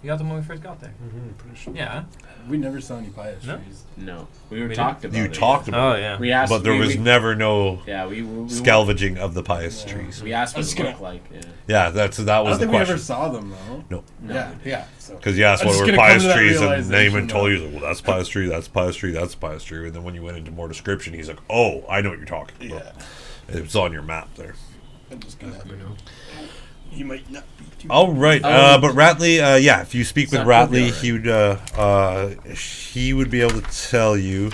You got them when we first got there. Pretty sure. Yeah. We never saw any Pius No? trees. No, we were We talking about You it. talked about Oh, yeah. We asked, but there we, was we, never no yeah, we salvaging of the Pius trees. We asked what Let's it get looked it. like. Yeah. Yeah, that was I the don't think we ever question. saw them though. No. Yeah, yeah. So. Because you asked I'm what just were gonna come Pius to that trees, and realization Naaman told now. you, well, that's Pius tree, that's Pius tree, that's Pius tree. And then when you went into more description, he's like, oh, I know what you're talking about. Yeah. It was on your map there. I'm just gonna. You might not be too. All right, but Ratley, yeah, if you speak with Zach will be Ratley, all he would be able to tell you.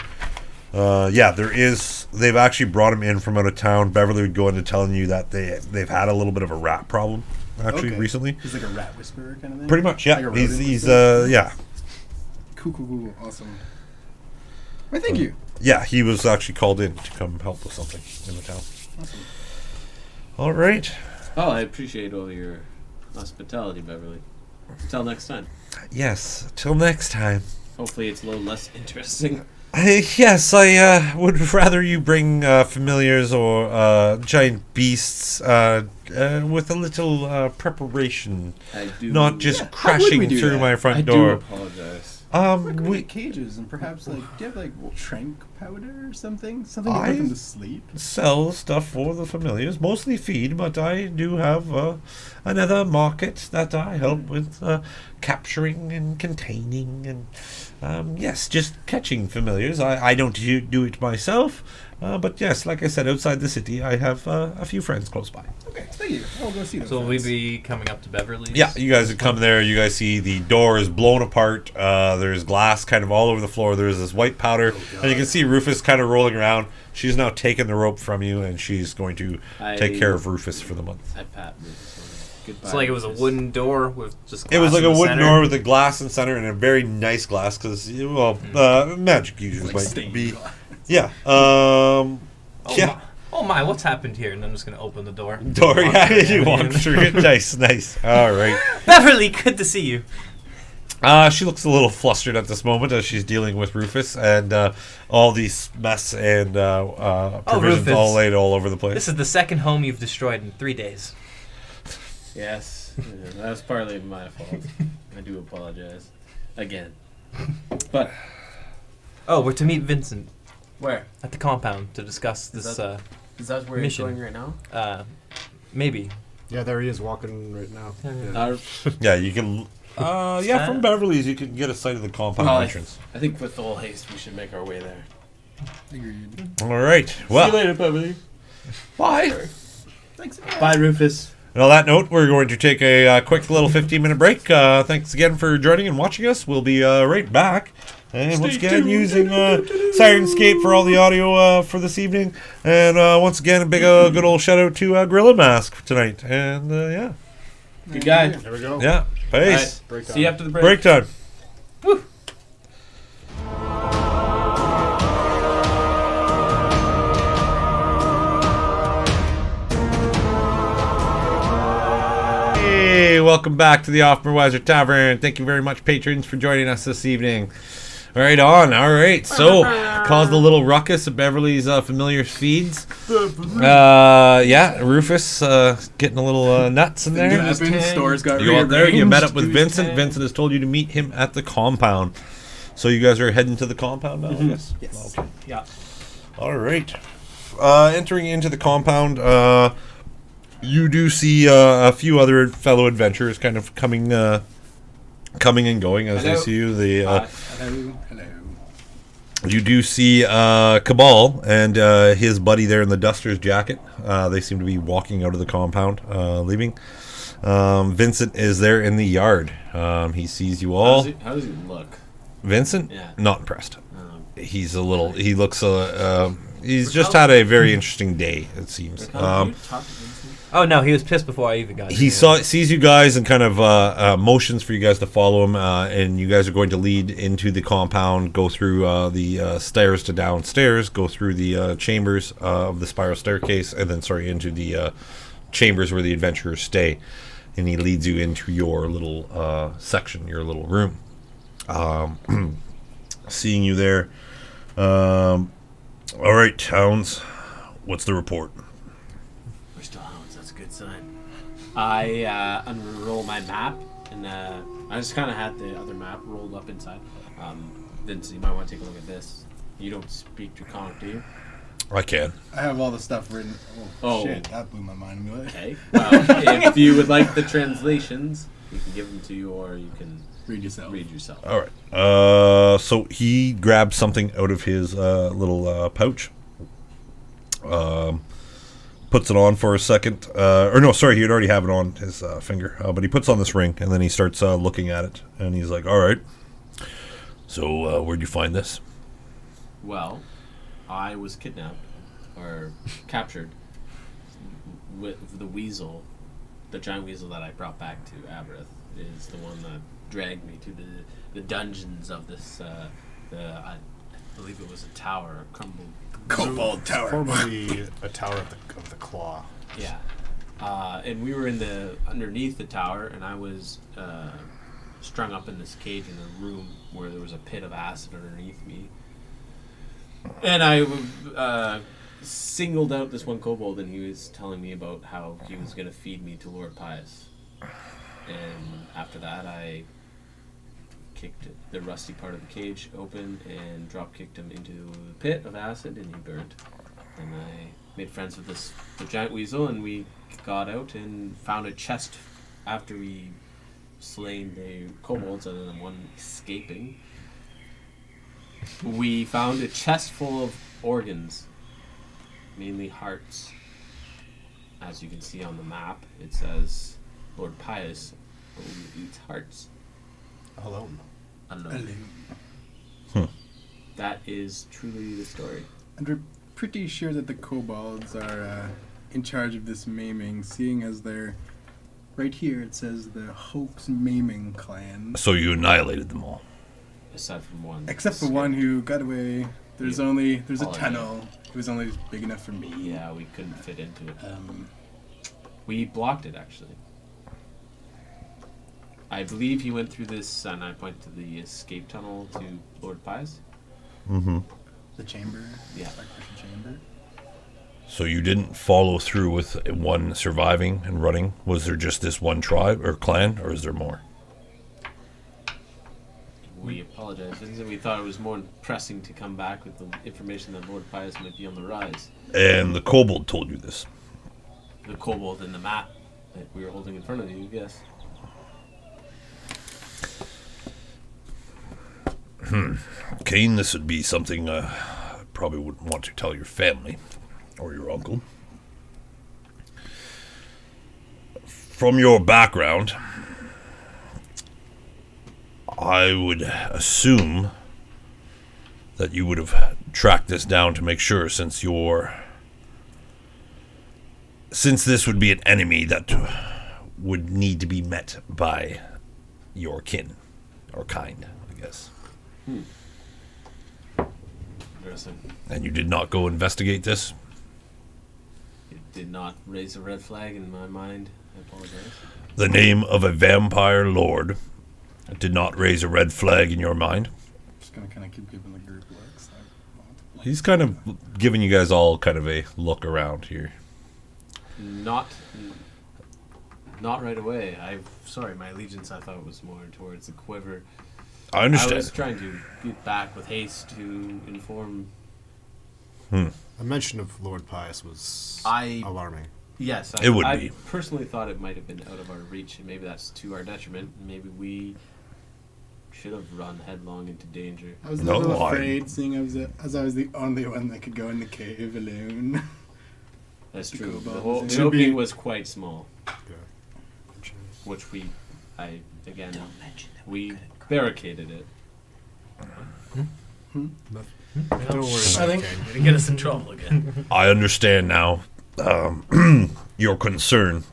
Yeah, there is. They've actually brought him in from out of town. Beverly would go into telling you that they've had a little bit of a rat problem actually Okay. recently. He's like a rat whisperer kind of thing. Pretty much, yeah. Like a he's rodent yeah, Cool. Awesome. Why, thank you. yeah. He was actually called in to come help with something in the town. Awesome. All right. Oh, I appreciate all your hospitality, Beverly. Until next time. Yes. Till next time. Hopefully, it's a little less interesting. Yes, I would rather you bring familiars or giant beasts with a little preparation, I do. not just Yeah, how would crashing we do through that? my front I do door. apologize. We're gonna We get cages and perhaps like, do you have like trank powder or something? Something to put them to sleep. sell stuff for the familiars, mostly feed, but I do have another market that I help with capturing and containing and yes, just catching familiars. I don't do it myself, but yes, like I said, outside the city, I have a few friends close by. Okay, thank you. I'll go see them. So will we be coming up to Beverly's? Yeah, you guys would come there. You guys see the door is blown apart. There's glass kind of all over the floor. There's this white powder, and you can see Rufus kind of rolling around. She's now taken the rope from you, and she's going to take care of Rufus for the month. I pat Rufus on it. Goodbye. It's like it was a Rufus. wooden door with just glass It was like in a the wooden center. door with a glass in the center and a very nice glass because, well, magic users Like might stained be. glass. Yeah. Yeah. Oh my, what's happened here? And I'm just going to open the door. Door, Walk yeah, right you in. walk through it. Nice. All right. Beverly, good to see you. She looks a little flustered at this moment as she's dealing with Rufus and all these mess and provisions Rufus. all laid all over the place. This is the second home you've destroyed in 3 days. Yes, yeah, that was partly my fault. I do apologize again. But Oh, we're to meet Vincent where? at the compound to discuss this, Is that where Mission. you're going right now? maybe. Yeah, there he is walking right now. Yeah. Yeah, you can. Yeah, from Beverly's, you can get a sight of the compound Well, entrance. I think with all haste, we should make our way there. Agreed. All right. See you Well, later, Beverly. bye. Thanks. Bye, Rufus. And on that note, we're going to take a quick little 15-minute break. Thanks again for joining and watching us. We'll be right back. And once again, using Sirenscape for all the audio for this evening. And once again, a big good old shout out to Gorilla Mask tonight. And yeah. Good guy. There we go. Yeah. All Peace. right. Break See you time. after the break. Break time. Hey, welcome back to the Othmerweizen Tavern. Thank you very much, patrons, for joining us this evening. Right on. All right. So, caused a little ruckus at Beverly's familiar feeds. Yeah, Rufus getting a little nuts in there. Stores got You go out there, you rearranged. met up with Vincent. Vincent has told you to meet him at the compound. So you guys are heading to the compound now, I guess? Yes. Okay. Yeah. All right. Entering into the compound, you do see a few other fellow adventurers kind of coming and going as they Hello. see you. Hello. You do see Cabal and his buddy there in the Duster's jacket. They seem to be walking out of the compound, leaving. Vincent is there in the yard. He sees you all. How does he look? Vincent? Yeah. Not impressed. He's a little. Really? He looks. He's just had a very interesting day. It seems. How do you talk to Vincent? Oh, no, he was pissed before I even got He here. sees you guys and kind of motions for you guys to follow him, and you guys are going to lead into the compound, go through the stairs to downstairs, go through the chambers of the spiral staircase, and then into the chambers where the adventurers stay. And he leads you into your little section, your little room. Seeing you there, All right, hounds. What's the report? We're still hounds. That's a good sign. I unroll my map, and I just kind of had the other map rolled up inside. Vince, you might want to take a look at this. You don't speak Draconic, do you? I can. I have all the stuff written. Oh. Shit, that blew my mind. Okay. Well, if you would like the translations, we can give them to you, or you can Read yourself. All right. So he grabs something out of his little pouch. Puts it on for a second. Or no, sorry, he'd already have it on his finger. But he puts on this ring, and then he starts looking at it. And he's like, all right. So where'd you find this? Well, I was kidnapped, or captured, with the weasel. The giant weasel that I brought back to Aberth is the one that dragged me to the dungeons of this, I believe it was a tower, a crumbled Kobold Tower. Formerly a tower of the claw. Yeah. And we were underneath the tower, and I was strung up in this cage in a room where there was a pit of acid underneath me. And I singled out this one kobold, and he was telling me about how he was going to feed me to Lord Pius. And after that, I kicked the rusty part of the cage open and drop-kicked him into the pit of acid, and he burned. And I made friends with the giant weasel, and we got out and found a chest after we slain the kobolds, other than one escaping. We found a chest full of organs, mainly hearts. As you can see on the map, it says Lord Pius only eats hearts. Alone. That is truly the story. And we're pretty sure that the kobolds are in charge of this maiming, seeing as they're right here. It says the Hoax Maiming Clan. So you annihilated them all. Aside from one. Except for one who got away. There's a Oh, tunnel. It was only big enough for me. Yeah, we couldn't fit into it. We blocked it, actually. I believe he went through this, and I point to the escape tunnel to Lord Pius. Mm-hmm. The chamber. Yeah. Sacrificial chamber. So you didn't follow through with one surviving and running? Was there just this one tribe or clan, or is there more? We apologize, and we thought it was more pressing to come back with the information that Lord Pius might be on the rise. And the kobold told you this? The kobold in the map that we were holding in front of you, yes. Kane, this would be something I probably wouldn't want to tell your family or your uncle. From your background, I would assume that you would have tracked this down to make sure, since this would be an enemy that would need to be met by your kin or kind, I guess. Interesting. And you did not go investigate this? It did not raise a red flag in my mind. I apologize. The name of a vampire lord did not raise a red flag in your mind? Just gonna kind of keep giving the group looks. He's kind of giving you guys all kind of a look around here. Not right away. Sorry, my allegiance I thought was more towards the quiver. I understand. I was trying to get back with haste to inform. A mention of Lord Pius was alarming. Yes, It would I be. personally thought it might have been out of our reach, and maybe that's to our detriment. Maybe we should have run headlong into danger. I was a No, little I- afraid, seeing as I was the only one that could go in the cave alone. That's The true. kobold The whole was the in. opening was quite small, Yeah. which we barricaded it. Don't worry I about think- it, Kane. Gonna get us in trouble again. I understand now your concern.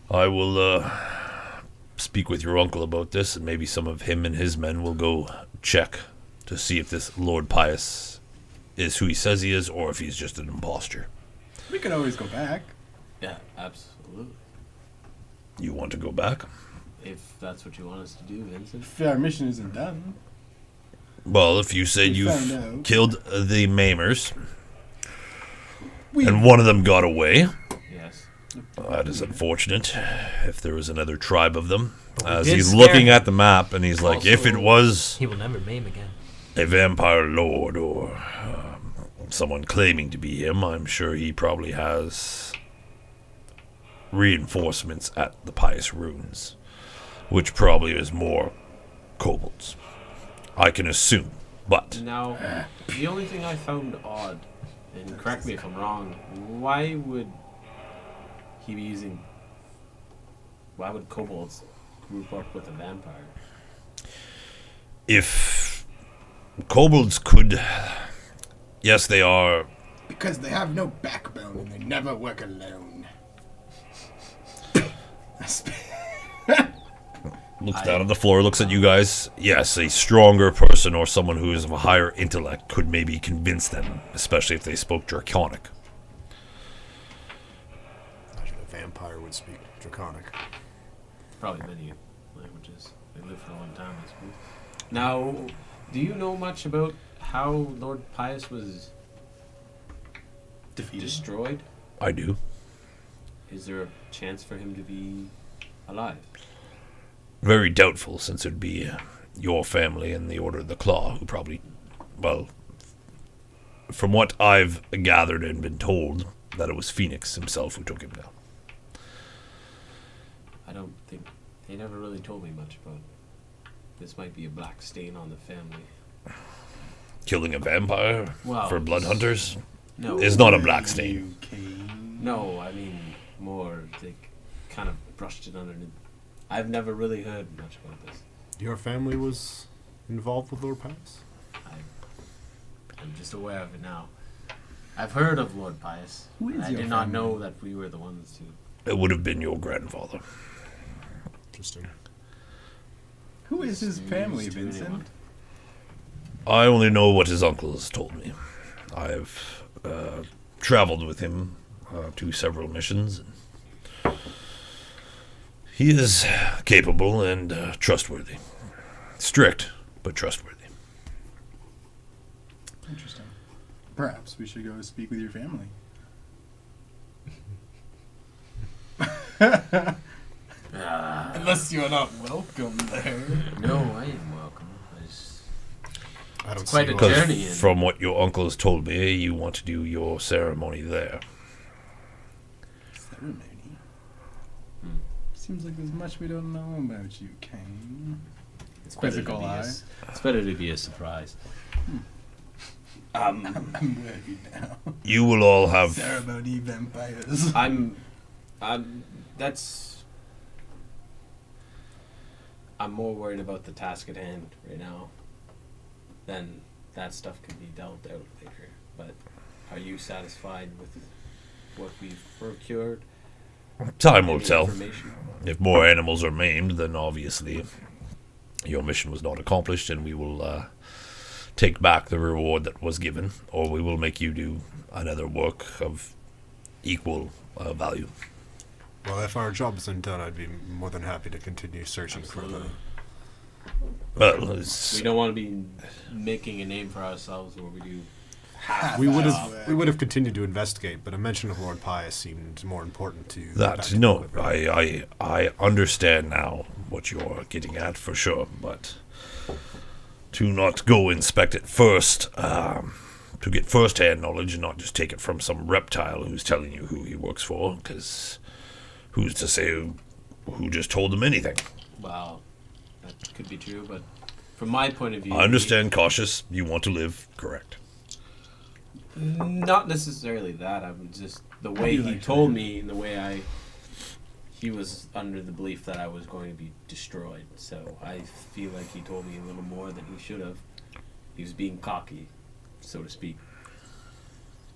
I will speak with your uncle about this, and maybe some of him and his men will go check to see if this Lord Pius is who he says he is, or if he's just an imposter. We can always go back. Yeah, absolutely. You want to go back? If that's what you want us to do, Vincent. If our mission isn't done. Well, if you said We found you've out. killed the Maimers, We and one of them got away, Yes. that is unfortunate. If there was another tribe of them. But we As did he's scare looking him. at the map, and he's like, if it Also- was He will never maim again. a vampire lord or someone claiming to be him, I'm sure he probably has reinforcements at the Pius Ruins, which probably is more kobolds. I can assume, but Now, the only thing I found odd, and correct me if I'm wrong, why would he be using? Why would kobolds group up with a vampire? if kobolds could, yes, they are. Because they have no backbone and they never work alone. Looks down at the floor, looks at you guys. Yes, a stronger person or someone who is of a higher intellect could maybe convince them, especially if they spoke Draconic. Imagine a vampire would speak Draconic. Probably many languages. They live for a long time, I suppose. Now, do you know much about how Lord Pius was destroyed? I do. Is there a chance for him to be alive? Very doubtful, since it'd be your family and the Order of the Claw who probably, well, from what I've gathered and been told, that it was Phoenix himself who took him down. I don't think they never really told me much about. This might be a black stain on the family. Killing a vampire Wow. for blood hunters No, is not a black stain. You came. no. I mean, more they kind of brushed it underneath. I've never really heard much about this. Your family was involved with Lord Pius? I'm just aware of it now. I've heard of Lord Pius. Who is I your did not family? know that we were the ones to. It would have been your grandfather. Interesting. Who is his family, Used to Vincent? anyone. I only know what his uncle has told me. I've traveled with him to several missions. He is capable and trustworthy. Strict, but trustworthy. Interesting. Perhaps we should go speak with your family. Unless you're not welcome there. No, I am welcome. I don't quite see a why- journey. Because from what your uncle has told me, you want to do your ceremony there. Ceremony. Seems like there's much we don't know about you, Kane. It's Quizzical better to be eye. it's better to be a surprise. I'm worried now. You will all have... Ceremony vampires. I'm more worried about the task at hand right now. Then that stuff can be dealt out later. But are you satisfied with what we've procured? Time will Any tell. information? If more animals are maimed, then obviously your mission was not accomplished, and we will take back the reward that was given, or we will make you do another work of equal value. Well, if our job isn't done, I'd be more than happy to continue searching for Absolutely. them. Well, it's, We don't want to be making a name for ourselves where we do half. We would job. have continued to investigate, but a mention of Lord Pius seemed more important to that back no, to the- I understand now what you're getting at for sure, but to not go inspect it first, to get first-hand knowledge and not just take it from some reptile who's telling you who he works for, because who's to say who just told him anything? Well, that could be true, but from my point of view, I understand cautious, you want to live, correct. Not necessarily that. I'm just the How way do you he like told that? me and the way he was under the belief that I was going to be destroyed. So I feel like he told me a little more than he should have. He was being cocky, so to speak.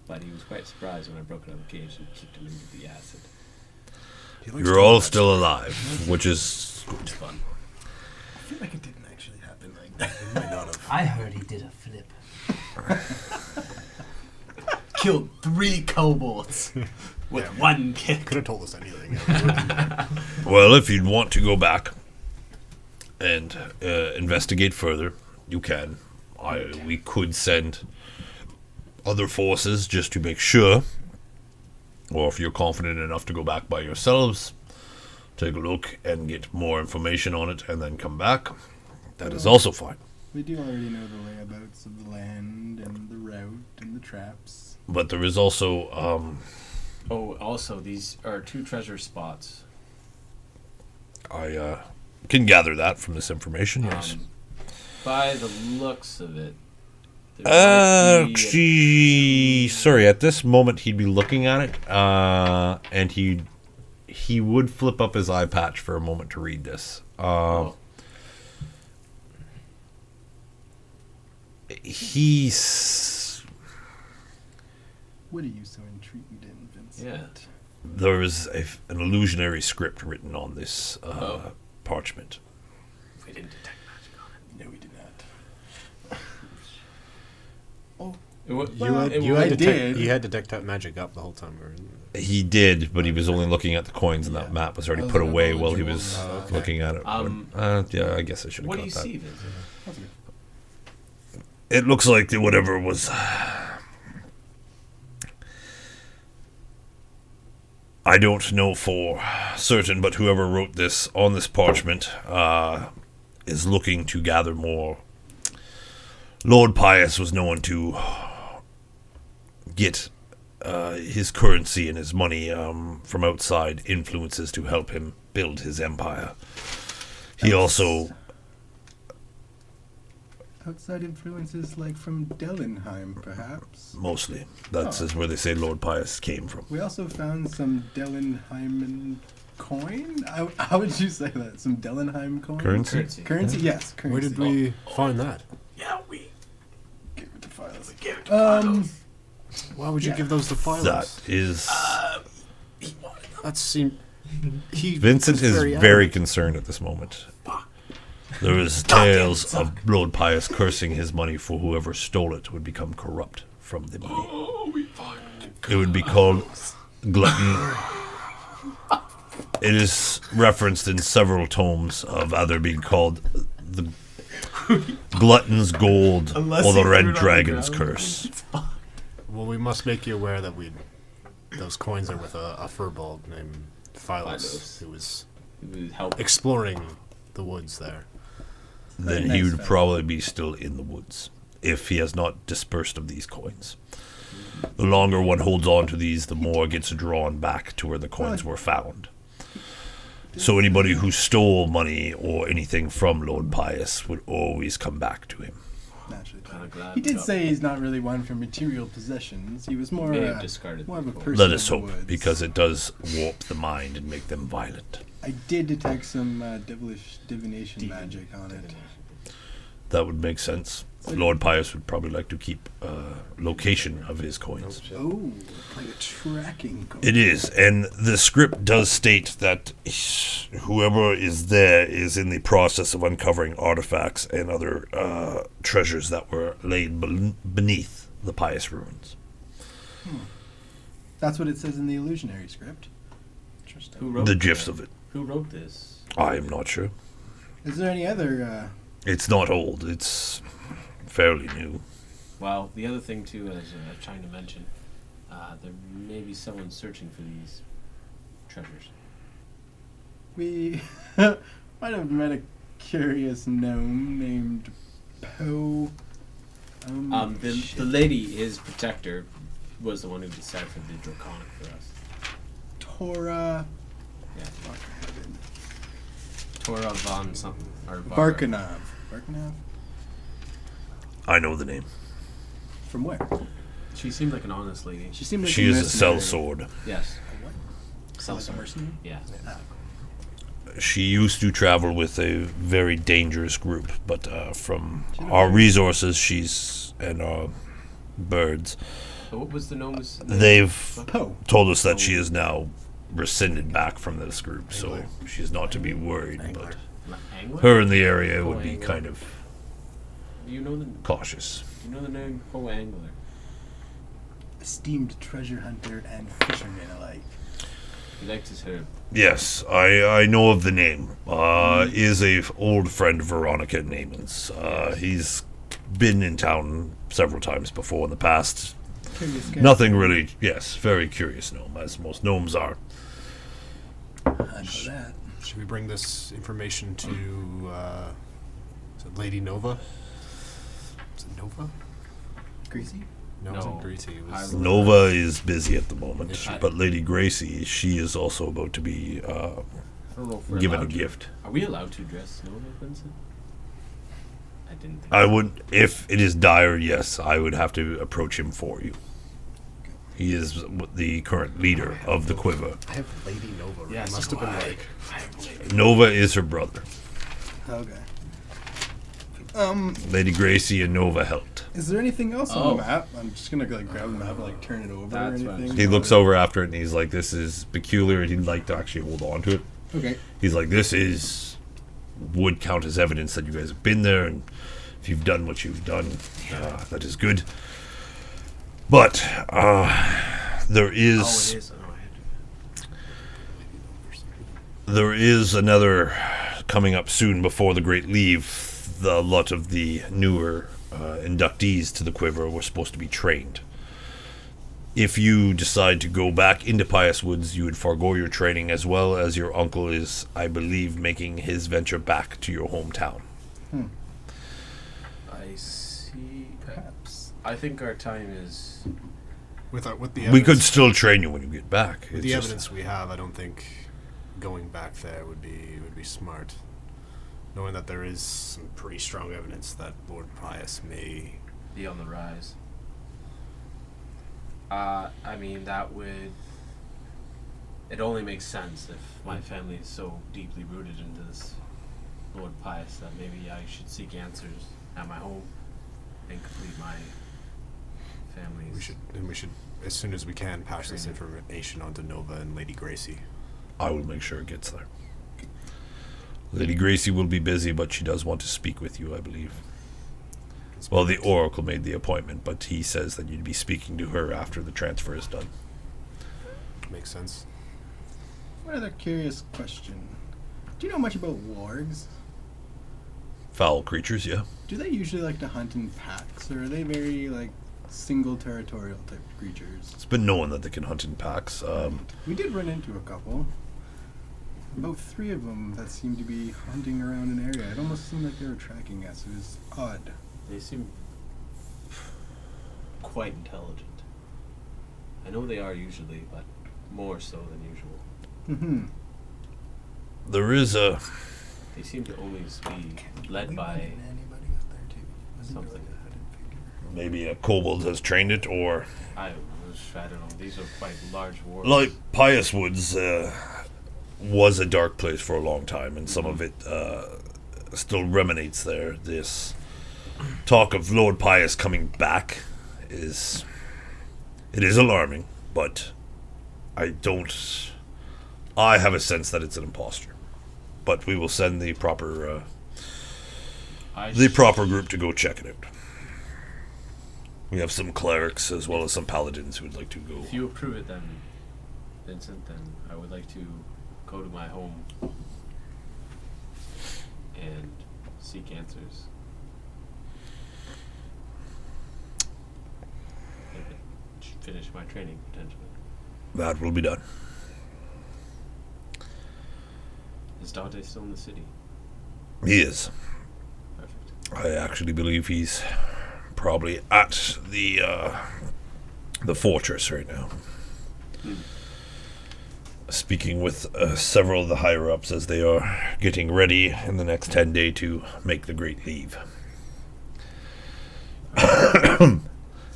But he was quite surprised when I broke it out of the cage and kicked him into the acid. He likes You're to all watch. still alive, which is It's fun. I feel like it didn't actually happen like that. He might not have. I heard he did a flip. Killed 3 kobolds with Yeah. 1 kick. Could have told us anything. well. If you'd want to go back and investigate further, you can. We could send other forces just to make sure, or if you're confident enough to go back by yourselves, take a look and get more information on it and then come back. That is also fine. We do already know the layabouts of the land and the route and the traps. But there is also, also, these are 2 treasure spots. I can gather that from this information, yes. By the looks of it, there might be Sorry, at this moment he'd be looking at it, and he would flip up his eye patch for a moment to read this. He's... What are you so intrigued in, Vincent? Yeah. There is an illusionary script written on this parchment. We didn't detect magic on it. No, we did not. You had detect magic up the whole time. He did, but he was only looking at the coins, and that map was already put away while he was looking at it. Yeah, I guess I should have What got do you that. see, Vincent? It looks like whatever was... I don't know for certain, but whoever wrote this on this parchment is looking to gather more. Lord Pius was known to get his currency and his money from outside influences to help him build his empire. He also... Outside influences like from Dellenheim, perhaps? Mostly. That's where they say Lord Pius came from. We also found some Dellenheimen coin? How would you say that? Some Dellenheim coin? Currency? Currency, yes. Currency. Where did we find that? Yeah, we Give it to Philos. gave it to Philos. Why would you give those to Philos? That is... That seemed... Vincent is very adamant. concerned at this moment. There is tales of Lord Pius cursing his money for whoever stole it would become corrupt from the money. It would be called glutton. It is referenced in several tomes of either being called the Glutton's Gold or the Red Dragon's Curse. Well, we must make you aware that those coins are with a furball named Philos, who was It would help. exploring the woods there. Then Nice he would fellow. probably be still in the woods if he has not dispersed of these coins. The longer one holds on to these, the more gets drawn back to where the coins were found. So anybody who stole money or anything from Lord Pius would always come back to him. Naturally. Kinda glad He we did got- say he's not really one for material possessions. He was more, May have discarded more of a before. person Let of us the hope, woods. because it does warp the mind and make them violent. I did detect some devilish divination magic on it. That would make sense. Lord Pius would probably like to keep location of his coins. Oh, like a tracking code. It is, and the script does state that whoever is there is in the process of uncovering artifacts and other treasures that were laid beneath the Pius ruins. That's what it says in the illusionary script. Interesting. Who wrote The that? gifs of it. Who wrote this? I am not sure. Is there any other? It's not old. It's fairly new. Well, the other thing too, as I was trying to mention, there may be someone searching for these treasures. We might have met a curious gnome named Poe. The lady, his protector, was the one who deciphered the Draconic for us. Tora Yeah, fuck heaven. Tora von something or Barkanov. Barkanov? I know the name. From where? She seemed like an honest lady. She seemed like She is a mercenary. sellsword. Yes. A what? Cell Like a mercenary? Yeah. She used to travel with a very dangerous group, but from our resources, she's and our birds, So what was the gnome's name? they've Poe. told us that she is now rescinded back from this group, so she's not to be worried. But Angler? her in the area would be kind of You know the cautious. name Poe Angler. Esteemed treasure hunter and fisherman alike. He liked his hair. Yes, I know of the name. Is a old friend of Veronica Naaman's. He's been in town several times before in the past. Curious guy. Nothing really, yes, very curious gnome, as most gnomes are. I know that. Should we bring this information to is it Lady Nova? Is it Nova? Greasy? No, it No. wasn't Greasy. It was Nova is busy at the moment, Is she? but Lady Gracie, she is also about to be I don't know if we're given a allowed to. gift. Are we allowed to dress Nova, Vincent? I didn't think I so. would, if it is dire, yes, I would have to approach him for you. He is the current leader of the Quiver. I have Lady Nova. Right? Yeah, It must so have been do I. like Nova is her brother. Okay. Lady Gracie and Nova helped. Is there anything else on Oh. the map? I'm just gonna grab the map and turn it over That's or what I anything. He looks over after it and he's like, "This is peculiar." He'd like to actually hold on to it. Okay. He's like, "This would count as evidence that you guys have been there, and if you've done what you've done, that is good." But there is. Oh, it is. Oh, I had to. There is another coming up soon before the Great Leave. A lot of the newer inductees to the Quiver were supposed to be trained. If you decide to go back into Pius Woods, you would forego your training, as well as your uncle is, I believe, making his venture back to your hometown. I see. Perhaps. I think our time is. with the We evidence, could still train you when you get back. with It's the just- evidence we have. I don't think going back there would be smart. Knowing that there is some pretty strong evidence that Lord Pius may. Be on the rise. I mean, that would. It only makes sense if my family is so deeply rooted into this Lord Pius that maybe I should seek answers at my home and complete my family's. We should as soon as we can pass this Training. information on to Nova and Lady Gracie. I will make sure it gets there. Lady Gracie will be busy, but she does want to speak with you, I believe. Well, the Oracle made the appointment, but he says that you'd be speaking to her after the transfer is done. Makes sense. One other curious question. Do you know much about wargs? Foul creatures, yeah. Do they usually like to hunt in packs, or are they very like single territorial type creatures? It's been known that they can hunt in packs. We did run into a couple. About 3 of them that seemed to be hunting around an area. It almost seemed like they were tracking us. It was odd. They seem quite intelligent. I know they are usually, but more so than usual. Mm-hmm. There is a... They seem to always be led by something. Maybe a kobold has trained it, or... I don't know. These are quite large wars. Like Pius Woods was a dark place for a long time, and some of it still remanates there. This talk of Lord Pius coming back is... It is alarming, but I have a sense that it's an imposture. But we will send the proper group to go check it out. We have some clerics as well as some paladins who would like to go. If you approve it, then, Vincent, then I would like to go to my home and seek answers. And finish my training, potentially. That will be done. Is Dante still in the city? He is. Perfect. I actually believe he's probably at the fortress right now. Speaking with several of the higher ups as they are getting ready in the next 10 days to make the Great Leave.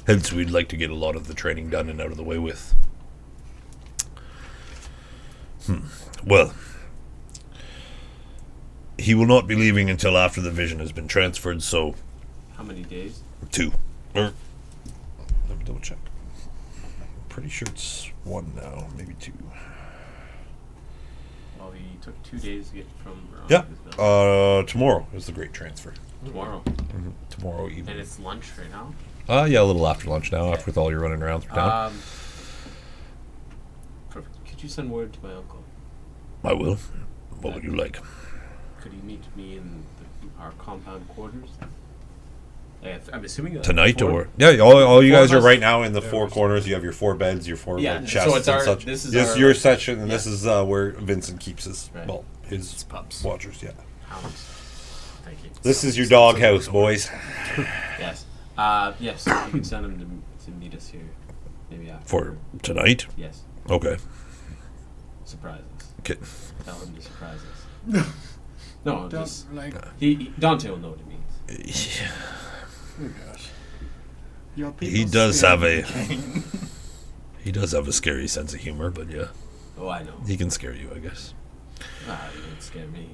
Hence, we'd like to get a lot of the training done and out of the way with. Well, he will not be leaving until after the vision has been transferred, so How many days? 2. Let me double check. I'm pretty sure it's 1 now, maybe 2. Well, he took 2 days to get from Yeah, his village. tomorrow is the great transfer. Tomorrow. Tomorrow And evening. it's lunch right now? Yeah, a little after lunch now, after with all your running around through town. Perfect. Could you send word to my uncle? I will. What would you like? Could he meet me in our compound quarters? I'm assuming Tonight four? or yeah, all you Four guys of are us? right now in the four corners. You have your 4 beds, your 4 Yeah, like, so chests it's and our- such. this is This our, your like- section, and yeah. this is where Vincent keeps his Right. his pups. watchers. Yeah, Hounds. Thank you. this is your dog house, boys. Yes. Yes. You can send him to meet us here. Maybe after. For tonight. Yes. Okay. Surprise us. Okay. Tell him to surprise us. No, Don't just like. Dante will know what it means. Oh gosh. Your He people does scare have me, a Kane. he does have a scary sense of humor, but yeah, Oh, I know. he can scare you, I guess. You don't scare me.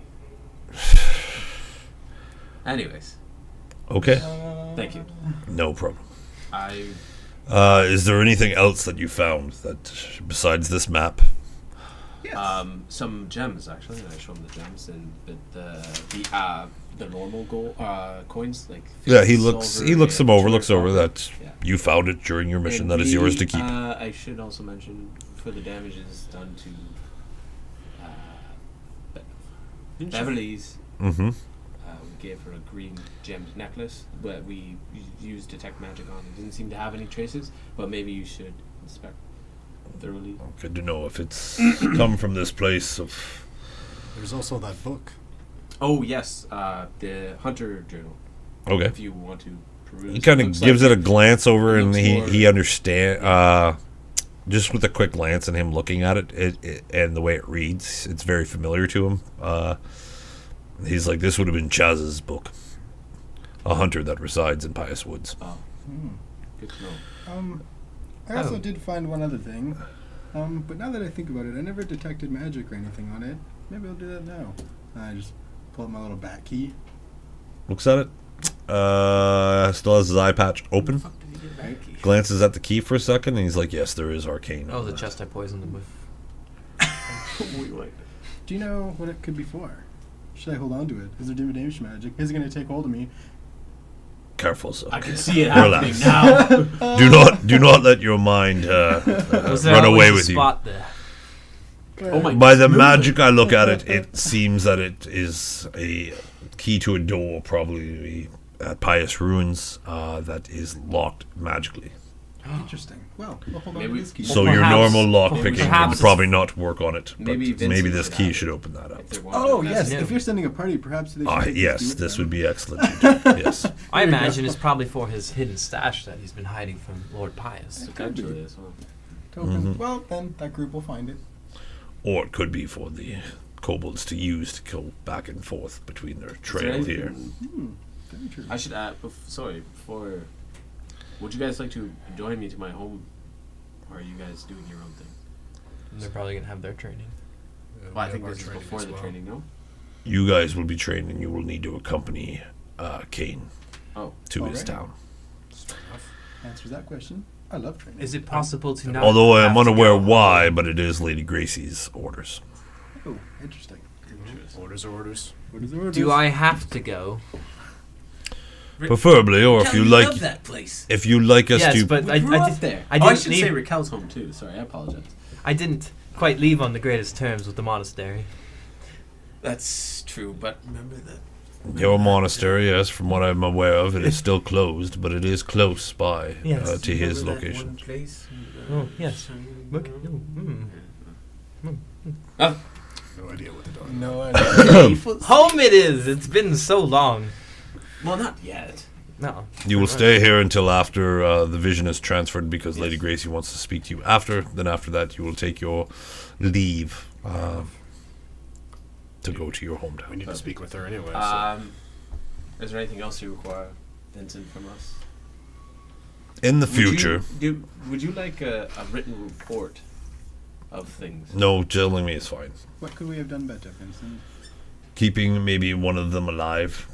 Anyways, Okay. thank you. No problem. I Is there anything else that you found that besides this map? some gems actually. I showed him the gems and the normal gold coins like. Yeah, he silver looks and them over, sugar over copper. that Yeah. you found it during your mission. And That is yours to keep. I should also mention for the damages done to Beverly's. Mm-hmm. We gave her a green gemmed necklace, but we used detect magic on it. Didn't seem to have any traces, but maybe you should inspect thoroughly. Good to know if it's come from this place of. There's also that book. Oh yes, the Hunter Journal. Okay. If you want to peruse, He kind of looks gives like it a glance over, it and looks he more- understand. Just with a quick glance and him looking at it, and the way it reads, it's very familiar to him. He's like, this would have been Chaz's book, a hunter that resides in Pius Woods. Oh, good to know. I also Oh. did find one other thing. But now that I think about it, I never detected magic or anything on it. Maybe I'll do that now. I just pull out my little bat key. Looks at it. Still has his eye patch open. Glances at the key for a second, and he's like, "Yes, there is arcane." Oh, on the that." chest I poisoned him with. Do you know what it could be for? Should I hold on to it? Is there divination magic? Is it going to take hold of me? Careful, son. I can see it happening Relax. now. Do not let your mind Was there run always away a with you. spot there? Oh my! By the magic I look at it, it seems that it is a key to a door, probably at Pious Ruins, that is locked magically. Interesting. Well, we'll hold on Maybe- to this key. So Well, your perhaps- normal lock picking perhaps would probably not work on it. But Maybe maybe, Vincent this should key have should it. open that up. If they want Oh, to yes. mess Yeah. If you're sending a party, perhaps they should Ah, take yes, key with this them. would be excellent. Yes. I imagine it's probably for his hidden stash that he's been hiding from Lord Pius. Potentially as well. Token. Mhm. Well, then that group will find it. Or it could be for the kobolds to use to go back and forth between their trail here. Very true. I should add. Before. Would you guys like to join me to my home, or are you guys doing your own thing? And they're probably gonna have their training. Well, I think this is before the training, no? You guys will be trained, and you will need to accompany Kane Oh, to his Alright. town. Answers that question. I love training. Is it possible to not? Although I am have to unaware go- why, but it is Lady Gracie's orders. Oh, interesting. Orders are orders. What is the order? Do I have to go? Preferably, or if you love like, that place. if you like us Yes, to. but we I grew up did- there. I I didn't should leave- say Raquel's home too. Sorry, I apologize. I didn't quite leave on the greatest terms with the monastery. That's true, but remember that. Your monastery, yes, from what I'm aware of, it is still closed, but it is close by Yes. to his Remember that location. one place? Oh, yes. Look. Ah, No idea what they're talking No idea. Home it is. It's been so long. well, not yet. No. You will stay here until after the vision is transferred, because Lady Gracie wants to speak to you after. Then after that, you will take your leave to go to your We hometown. need to speak with her anyway. Is there anything else you require, Vincent, from us? In the Would you- future, would you like a written report of things? no, telling me is fine. What could we have done better, Vincent? Keeping maybe one of them alive,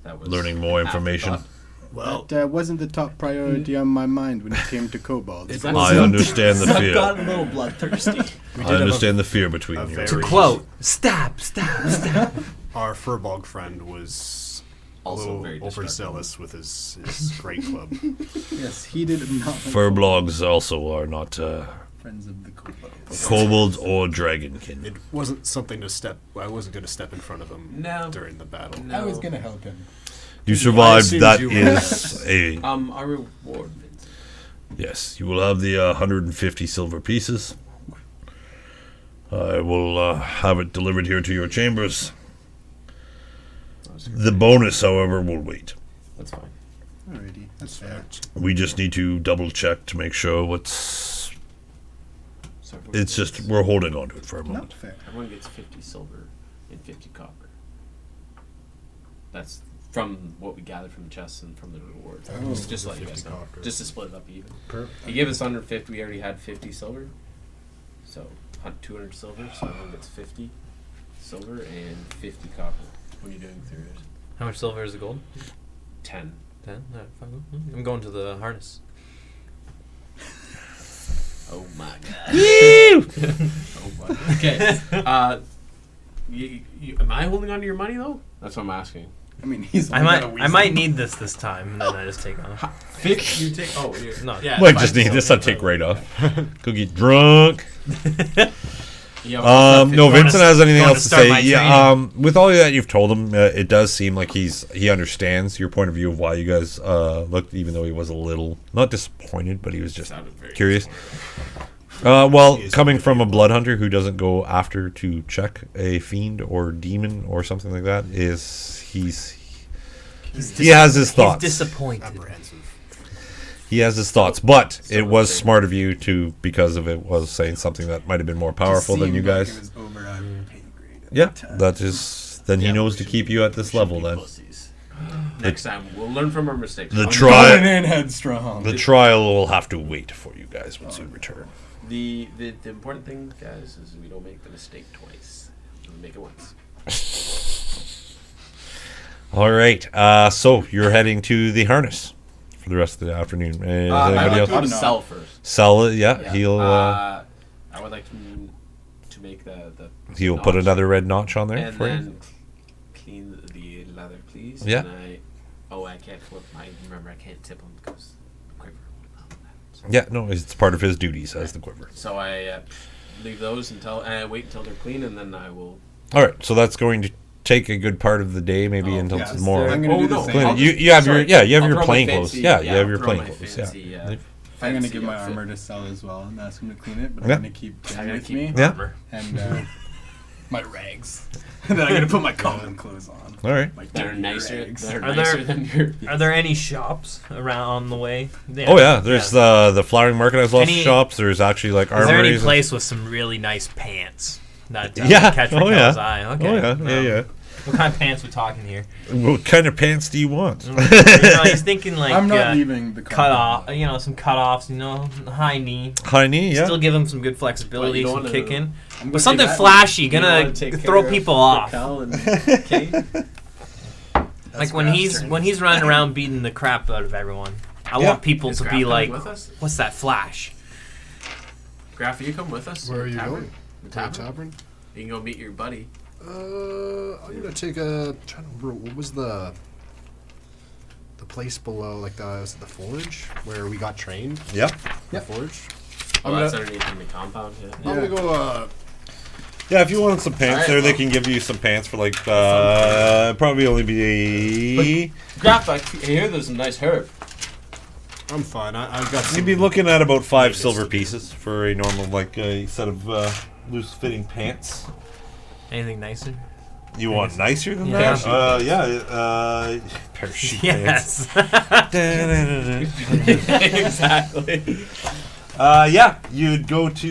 That was learning more information. afterthought. Well, That wasn't the top priority on my mind when it came to kobolds. Is that I so? understand the I've fear. gotten a little bloodthirsty. we I did have understand the fear between a you. very- To quote, stab, stab, stab. our Furbolg friend was Also a little very overzealous with his great club. Yes, he did not. like Furblogs also are not friends of the kobolds. kobolds or dragonkin. It wasn't something to step. I wasn't going to step in front of him No. during the battle. No. I was gonna help him. You survived. assumed That you were. is a Our reward. yes. You will have the 150 silver pieces. I will have it delivered here to your chambers. The bonus, however, will wait. That's fine. Alrighty, that's fair. We just need to double check to make sure what's. So It's just we're holding on to it for a moment. Not fair. everyone gets 50 silver and 50 copper. That's from what we gathered from the chests and from the reward. Oh. Just to let you guys 50 know. copper. Just to split it up even. Perfect. He gave us 150. We already had 50 silver. So 200 silver. So everyone gets 50 silver and 50 copper. What are you doing through it? How much silver is the gold? 10. 10? I'm going to the harness. Oh my god. Oh my. Okay. Am I holding on to your money though? That's what I'm asking. I mean, he's. I only might got a I might weasel. need this time, and then I just take off. 50. You take. Oh, you're, No, yeah. Might fine, just need so- this. I'll take right off. Go get drunk. Yeah, No, Vincent has anything going else to to start say. my Yeah, with all that you've told him, it does seem like he understands your point of view of why you guys looked, even though he was a little not disappointed, but he was just Sounded very curious. Well, coming from a blood hunter who doesn't go after to check a fiend or demon or something like that, he has his thoughts. He's disappointed. Apprehensive. He has his thoughts, but it was smart of you to, because of it was saying something that might have been more powerful than you Seemed like guys. it was over our pay grade at Yeah, the time. that is. Then he knows to keep you at this level. Then Next time we'll learn from our mistakes. the I'm trial, Going in headstrong. the trial will have to wait for you guys once you return. The important thing, guys, is we don't make the mistake twice. We make it once. All right. So you're heading to the harness for the rest of the afternoon. Is I'd anybody like to else? go to No. sell first. Sell it. Yeah, Yeah. he'll I would like to make the he'll put notch another red notch on there and for you. then clean the leather, please. Yeah. And I can't flip. Remember, I can't tip him because quiver. Yeah, no, it's part of his duties as the quiver. So I leave those until and I wait until they're clean, and then I will. All right, so that's going to take a good part of the day, maybe Oh, until yes, tomorrow. I'm gonna do the same. Clean it. I'll You just- have sorry, your I'll throw my plain clothes. fancy- Yeah, you have I'll your throw plain my clothes. fancy, Yeah. I'm gonna fancy give my outfit. armor to Sel as well and ask him to clean it, but Yeah. I'm gonna keep I Jen gotta with keep me Yeah. Armor. and my rags. And then I'm gonna put my common clothes on. All right. My They're dirty nicer. rags. They're Are nicer there- than your. Are there any shops around on the way? Oh yeah, there's the flowering market has lots of Any- shops. There's actually like Is there any armories. place with some really nice pants that Yeah. catch Oh, Raquel's yeah. eye? Okay. Oh yeah, yeah. What kind of pants we talking here? What kind of pants do you want? He's thinking like I'm not leaving the cut off, compound. some cut offs, high knee. High knee, yeah. Still give him some good flexibility, Well, you some don't kick wanna- in. I'm But gonna something do that. flashy, You don't gonna wanna take throw care people of off. Raquel and Kate? Like when he's running around beating the crap out of everyone. I Yeah. want people Is to Graf be coming like, with us? what's that flash? Graf, you come with us? Where to are the you tavern? going? The To the tavern? tavern? You can go meet your buddy. I'm gonna take a. Trying to remember what was the place below, like was it the forge where we got trained. Yeah. The forge. Oh, I'm that's gonna- underneath in the compound. Yeah. I'm gonna go. Yeah, if you want some pants Alright, there, they well. can give you some pants for like probably only be. Graf, I hear there's some nice herb. I'm fine. I've got. You'd be looking at about 5 silver pieces for a normal like set of loose fitting pants. Anything nicer? You want nicer than Yeah. that? Parachute pants. Yes. Exactly. Yeah, you'd go to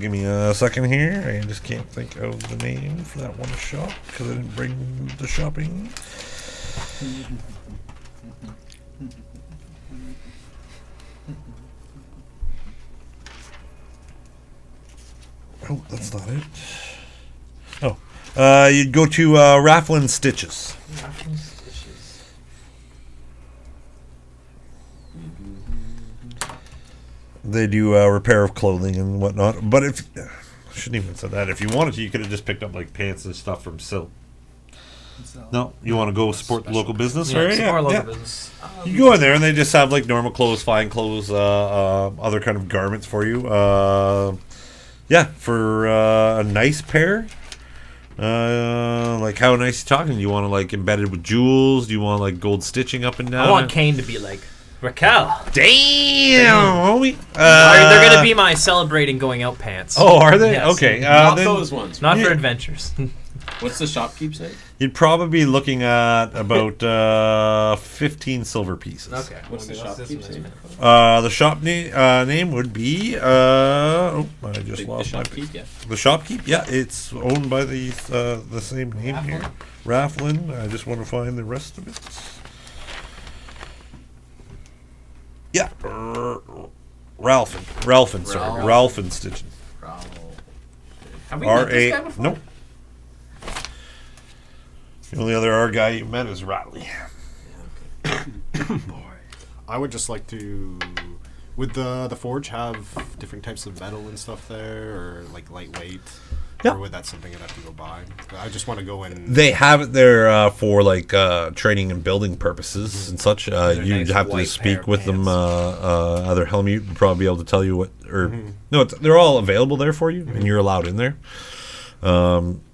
give me a second here. I just can't think of the name for that one shop because I didn't bring the shopping. Oh, that's not it. Oh, you'd go to Rafflin Stitches. They do repair of clothing and whatnot. But if I shouldn't even have said that. If you wanted to, you could have just picked up like pants and stuff from Sil. No, you want to go support the local business, Yeah, right? support local Yeah. business. You go in there and they just have like normal clothes, fine clothes, other kind of garments for you. Yeah, for a nice pair, like like how nice you talking? Do you want to like embedded with jewels? Do you want like gold stitching up and down? I want Kane to be like, Raquel. Damn, homie. They're gonna be my celebrating going out pants. Oh, are they? Yes. Okay. Not then those ones. Not for adventures. What's the shopkeep say? you'd probably be looking at about 15 silver pieces. Okay. What's the shopkeep say? The shop name would be. I just The lost my. shopkeep, yeah. The shopkeep, yeah, it's owned by the same name here, Rafflin. I just want to find the rest of it. Yeah, Ralphin, sorry, Ralphin Stitching. Have we met this guy R.A. before? Nope. The only other R guy you met is Ratley. I would just like to. Would the forge have different types of metal and stuff there, or like lightweight? Yeah. Or would that something I'd have to go buy? I just want to go in. They have it there for like training and building purposes and such. You'd nice have to white pair speak of with them. pants. Either Helmut would probably be able to tell you what, or no, they're all available there for you, and you're allowed in there.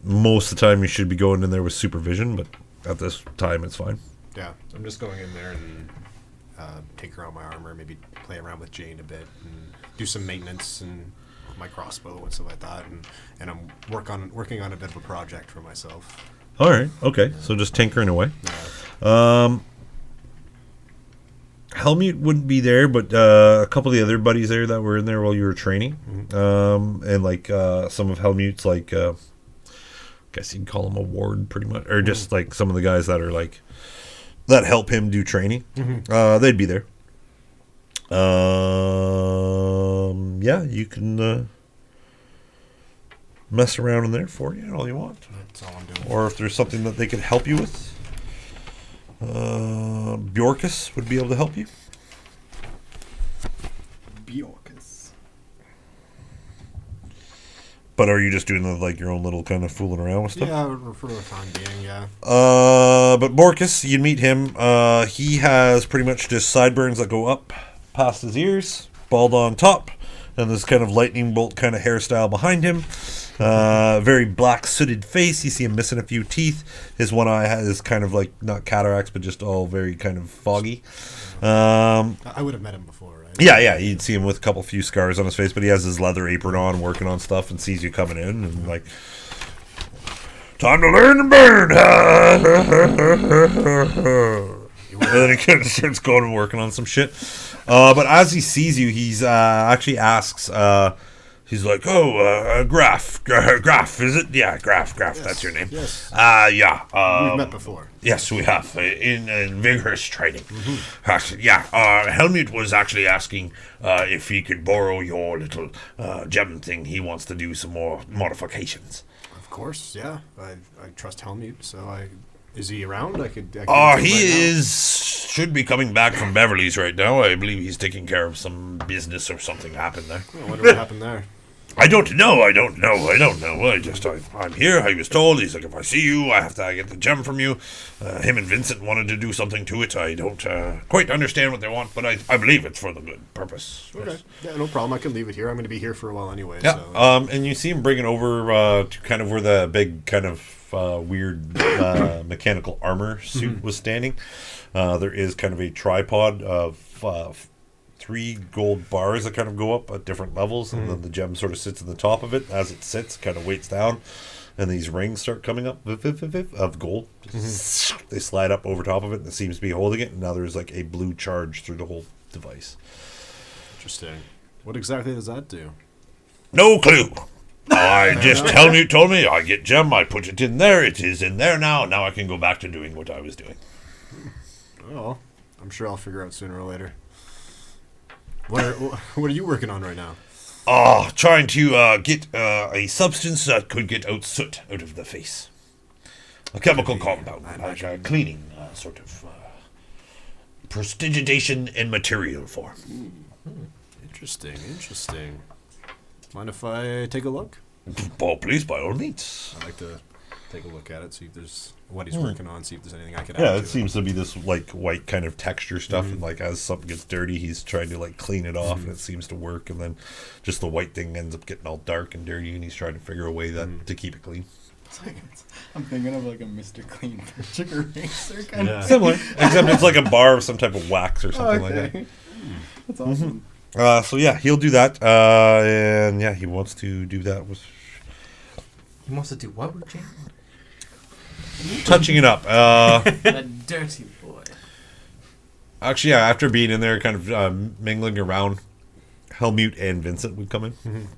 Most of the time, you should be going in there with supervision, but at this time, it's fine. Yeah, I'm just going in there and take around my armor, maybe play around with Jane a bit, and do some maintenance and my crossbow and stuff like that, and I'm working on a bit of a project for myself. All right, okay, so just tinkering away. Helmut wouldn't be there, but a couple of the other buddies there that were in there while you were training, and like some of Helmut's like, I guess you'd call him a ward, pretty much, or just like some of the guys that are like that help him do training. They'd be there. Yeah, you can mess around in there for you all you want, That's all I'm doing. or if there's something that they could help you with. Bjorkus would be able to help you. Bjorkus. But are you just doing like your own little kind of fooling around with stuff? Yeah, for the time being, yeah. But Borkus, you'd meet him. He has pretty much just sideburns that go up past his ears, bald on top, and this kind of lightning bolt kind of hairstyle behind him. Very black sooted face. You see him missing a few teeth. His one eye is kind of like not cataracts, but just all very kind of foggy. I would have met him before, right? Yeah, you'd see him with a couple few scars on his face, but he has his leather apron on, working on stuff, and sees you coming in, and like, time to learn and burn. And then he kind of starts going and working on some shit. But as he sees you, he's actually asks. He's like, Graf, is it? Yeah, Graf, Yes, that's your name. yes. Yeah. We've met before. Yes, we have, in vigorous training. Helmut was actually asking if he could borrow your little gem thing. He wants to do some more modifications. Of course, yeah. I trust Helmut, so is he around? I could He should be coming back from Beverly's right now. I believe he's taking care of some business or something happened there. I wonder what happened there. I don't know. I'm here. I was told. He's like, if I see you, I have to get the gem from you. Him and Vincent wanted to do something to it. I don't quite understand what they want, but I believe it's for the good purpose. Okay. Yes. Yeah, no problem. I can leave it here. I'm going to be here for a while anyway. Yeah. So. And you see him bring it over to kind of where the big kind of weird mechanical armor suit was standing. There is kind of a tripod of 3 gold bars that kind of go up at different levels, and then the gem sort of sits in the top of it. As it sits, kind of weights down, and these rings start coming up of gold. They slide up over top of it, and it seems to be holding it, and now there's like a blue charge through the whole device. Interesting. What exactly does that do? No clue. I just Helmut told me I get gem, I put it in there, it is in there now. Now I can go back to doing what I was doing. Oh, I'm sure I'll figure out sooner or later. What are you working on right now? Trying to get a substance that could get soot out of the face. A chemical compound, like a cleaning sort of prestidigitation in material form. Interesting. Mind if I take a look? Oh, please, by all means. I'd like to take a look at it, see if there's what he's working on, see if there's anything I could add Yeah, to it seems to be this like white kind of texture stuff, and like as something gets dirty, he's trying to like clean it off, and it seems to work, and then just the white thing ends up getting all dark and dirty, and he's trying to figure a way that to keep it clean. I'm thinking of like a Mr. Clean Magic Eraser kind of thing. Similar, except it's like a bar of some type of wax or something like that. Okay. That's awesome. So yeah, he'll do that, and yeah, he wants to do that with He wants to do what with Jane? touching it up. That dirty boy. Actually, yeah, after being in there, kind of mingling around, Helmut and Vincent would come in.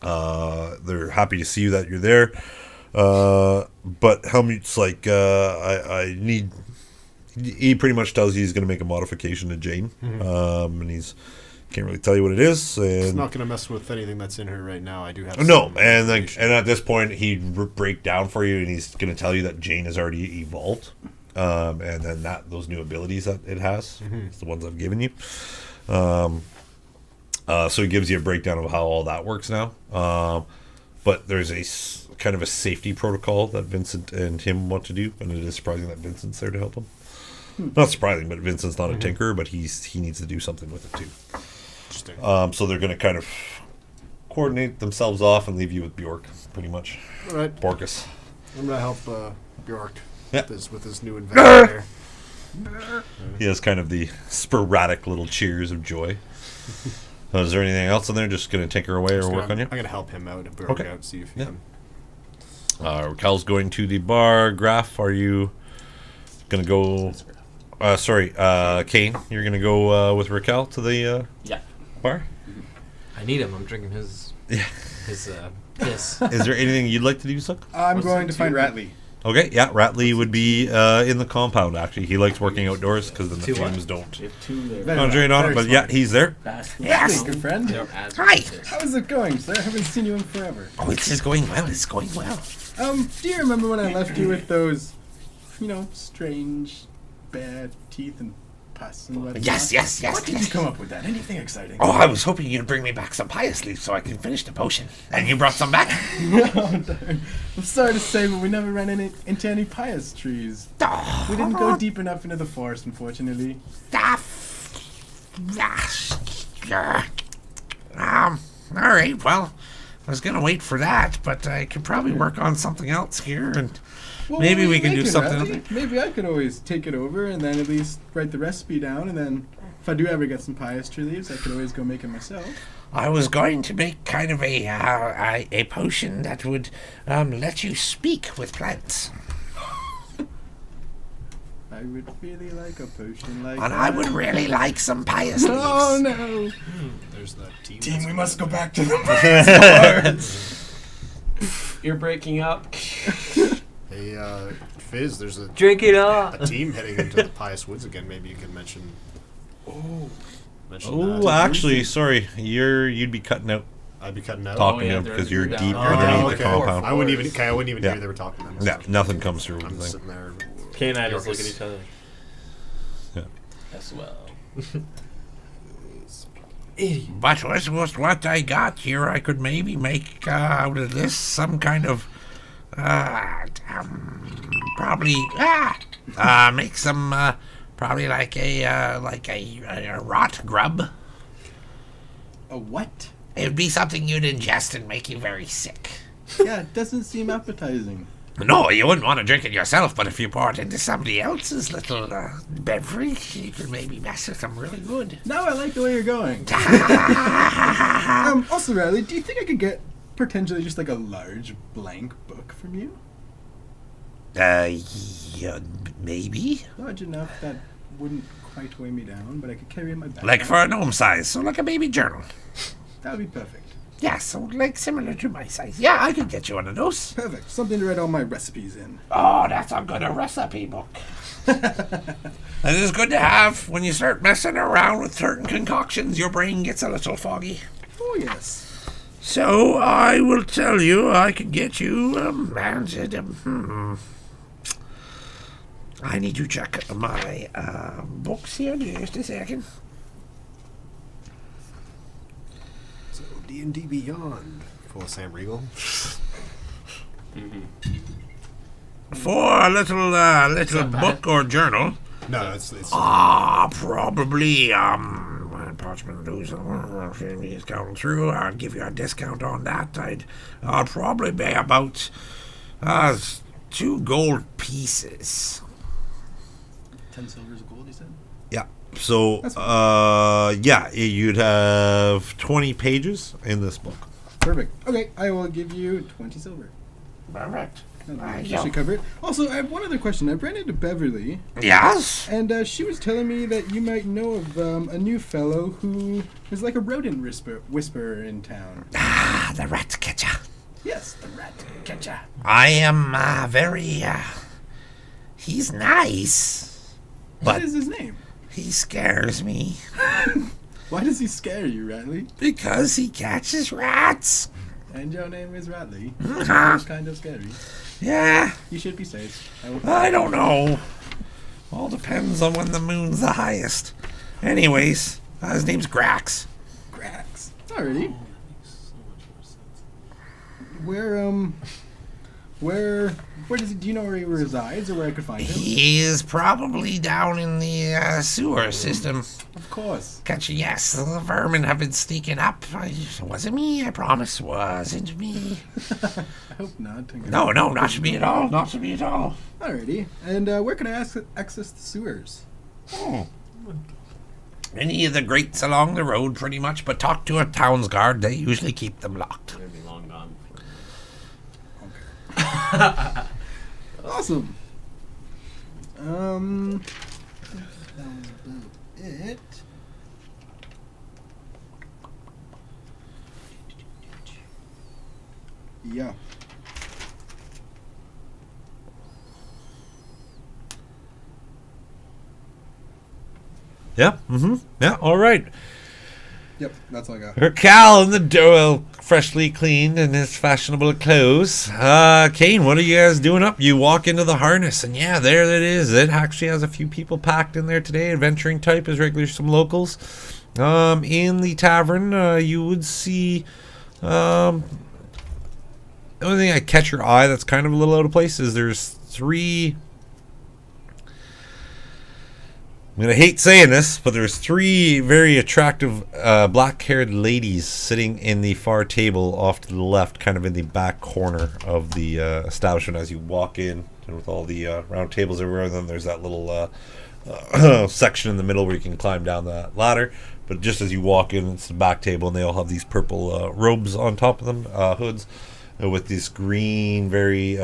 They're happy to see you that you're there, but Helmut's like, I need. He pretty much tells you he's going to make a modification to Jane, and he's can't really tell you what it is. And It's not going to mess with anything that's in her right now. I do have no, some and like, information. and at this point, he'd break down for you, and he's going to tell you that Jane has already evolved, and then those new abilities that it has, it's the ones I've given you. So he gives you a breakdown of how all that works now. But there's a kind of a safety protocol that Vincent and him want to do, and it is surprising that Vincent's there to help him. Not surprising, but Vincent's not a tinkerer, but he needs to do something with it too. Interesting. So they're going to kind of coordinate themselves off and leave you with Bjork, pretty much. All right. Borkus. I'm going to help Bjork Yeah. with his new invention there. He has kind of the sporadic little cheers of joy. Is there anything else in there? Just going to tinker away or work on you? I'm going to help him out and Bjork Okay. out, see if he Yeah. can. Raquel's going to the bar. Graf, are you going to go... Kane, you're going to go with Raquel to the Yeah. bar? I need him. I'm drinking his piss. Is there anything you'd like to do, Suck? I'm going to find Ratley. Okay, yeah, Ratley would be in the compound, actually. He likes working outdoors because then the Two what? fumes don't We have two there. Very concentrate on it, very but yeah, smart. he's there. Yes, good friend. Hi. How's it going, sir? I haven't seen you in forever. Oh, it's going well. It's going well. Do you remember when I left you with those, strange, bad teeth and pus and whatnot? Yes, yes, yes. What did you come up with that? Anything exciting? Oh, I was hoping you'd bring me back some Pius leaves so I can finish the potion. And you brought some back? Oh, darn. I'm sorry to say, but we never ran into any Pius trees. Oh, We didn't go deep enough into the forest, unfortunately. All right, well, I was going to wait for that, but I could probably work on something else here, and Well, maybe what were we you can do making, something. Ratley? Maybe I could always take it over and then at least write the recipe down, and then if I do ever get some Pius tree leaves, I could always go make it myself. I was going to make kind of a potion that would let you speak with plants. I would really like a potion like And that. I would really like some Pius leaves. Oh no! There's that team. Team, we must go back to the You're breaking up. Hey, Fizz, there's a Drink it up. team heading into the Pius Woods again. Maybe you can mention. Mention Oh, that. actually, sorry, you'd be cutting out I'd be cutting out. talking yeah, to him they're- because you're they're deep down. underneath Oh, the okay. compound. I wouldn't even Yeah. hear they were talking. Yeah, nothing comes through. I'm the thing. sitting there. Kay and I just Bjork look at is- each other. As well. But with what I got here, I could maybe make out of this some kind of probably make some probably like a rot grub. A what? It would be something you'd ingest and make you very sick. Yeah, it doesn't seem appetizing. No, you wouldn't want to drink it yourself, but if you pour it into somebody else's little beverage, you could maybe mess with them really good. Now I like the way you're going. Also, Riley, do you think I could get potentially just like a large blank book from you? Yeah, maybe. Large enough that wouldn't quite weigh me down, but I could carry in my bag. Like for a gnome size, so like a baby journal. That would be perfect. Yeah, so like similar to my size. Yeah, I could get you one of those. Perfect. Something to write all my recipes in. Oh, that's a good recipe book. That is good to have. When you start messing around with certain concoctions, your brain gets a little foggy. Oh, yes. So I will tell you, I can get you. I need to check my books here. Just a second. So D&D Beyond. Full of Sam Riegel. For a little book or journal. No, it's Probably, parchment loose, going through, I'll give you a discount on that. I'll probably be about It's 2 gold pieces. 10 silvers of gold, you said? Yeah. So, That's you'd have 20 pages in this book. Perfect. Okay, I will give you 20 silver. Perfect. That should cover it. Also, I have one other question. I ran into Beverly, Yes? and she was telling me that you might know of a new fellow who is like a rodent whisperer in town. Ah, the rat catcher. Yes, the rat catcher. I am very, he's nice, What but is his name? he scares me Why does he scare you, Ratley? because he catches rats. And your name is Ratley. Uh-huh. That's kind of scary. Yeah, You should be safe. I don't know. All depends on when the moon's the highest. Anyways, his name's Grax. Cracks. Alrighty. Where does he, do you know where he resides or where I could find him? He is probably down in the sewer system. Of course. Yes, the vermin have been sneaking up. It wasn't me, I promise. Wasn't me. I hope not. No, not to me at all. Not to me at all. Alrighty. And where can I access the sewers? Any of the grates along the road, pretty much, but talk to a town's guard. They usually keep them locked. They'll be long gone. Awesome. That was about it. Yeah. Yeah. Mm-hmm. Yeah. All right. Yep, that's all I got. Her Cal in the door, freshly cleaned in his fashionable clothes. Kane, what are you guys doing up? You walk into the harness, and yeah, there it is. It actually has a few people packed in there today, adventuring type as regular, some locals. In the tavern, you would see. The only thing that catch your eye that's kind of a little out of place is there's 3. I'm going to hate saying this, but there's 3 very attractive black-haired ladies sitting in the far table off to the left, kind of in the back corner of the establishment as you walk in, and with all the round tables everywhere. And then there's that little section in the middle where you can climb down that ladder. But just as you walk in, it's the back table, and they all have these purple robes on top of them, hoods, with this green, very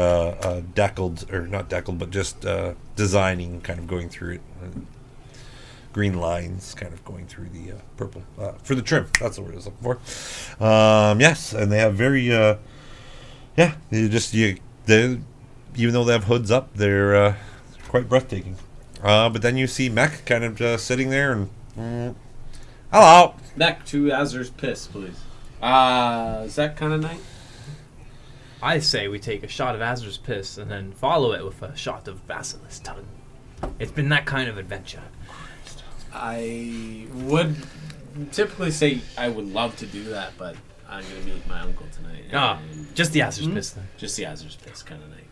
deckled, or not deckled, but just designing kind of going through it. Green lines kind of going through the purple for the trim. That's the word I was looking for. Yes, and they have very even though they have hoods up, they're quite breathtaking. But then you see Mech kind of just sitting there and hello. Back to Azur's piss, please. Is that kind of night? I say we take a shot of Azur's piss and then follow it with a shot of Basilisk tongue. It's been that kind of adventure. I would typically say I would love to do that, but I'm going to meet my uncle tonight. Just the Azur's piss then. Just the Azur's piss kind of night.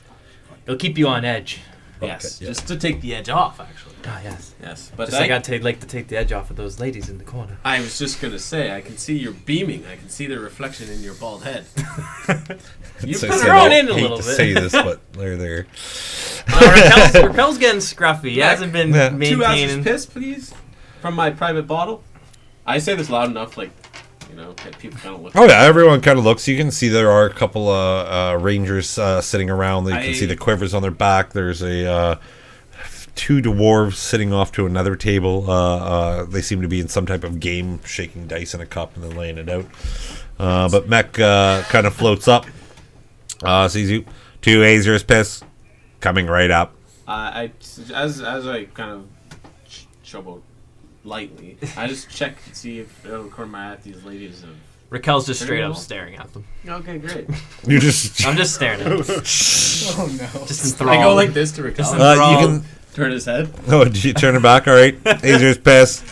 It'll keep you on edge. Yes, yeah. just to take the edge off, actually. Yes. Yes, but Just like I'd like to take the edge off of those ladies in the corner. I was just going to say, I can see you're beaming. I can see the reflection in your bald head. You So put I her on in a hate little to bit. say this, but they're there. Raquel's getting scruffy. He hasn't been 2 Azur's maintaining. piss, please, from my private bottle. I say this loud enough, like, that people kind of look. Oh yeah, everyone kind of looks. You can see there are a couple rangers sitting around. You can see the quivers on their back. There's a 2 dwarves sitting off to another table. They seem to be in some type of game, shaking dice in a cup and then laying it out. But Mech kind of floats up, sees you. 2 Azur's piss, coming right up. As I kind of showboat lightly, I just check to see if out of the corner of my eye these ladies have. Raquel's just straight up staring at them. Okay, great. You just I'm just staring at them. Oh no. Just I go enthralled. like this to Raquel. you can. Turn his head. Oh, did you turn it back? All right. Azur's piss.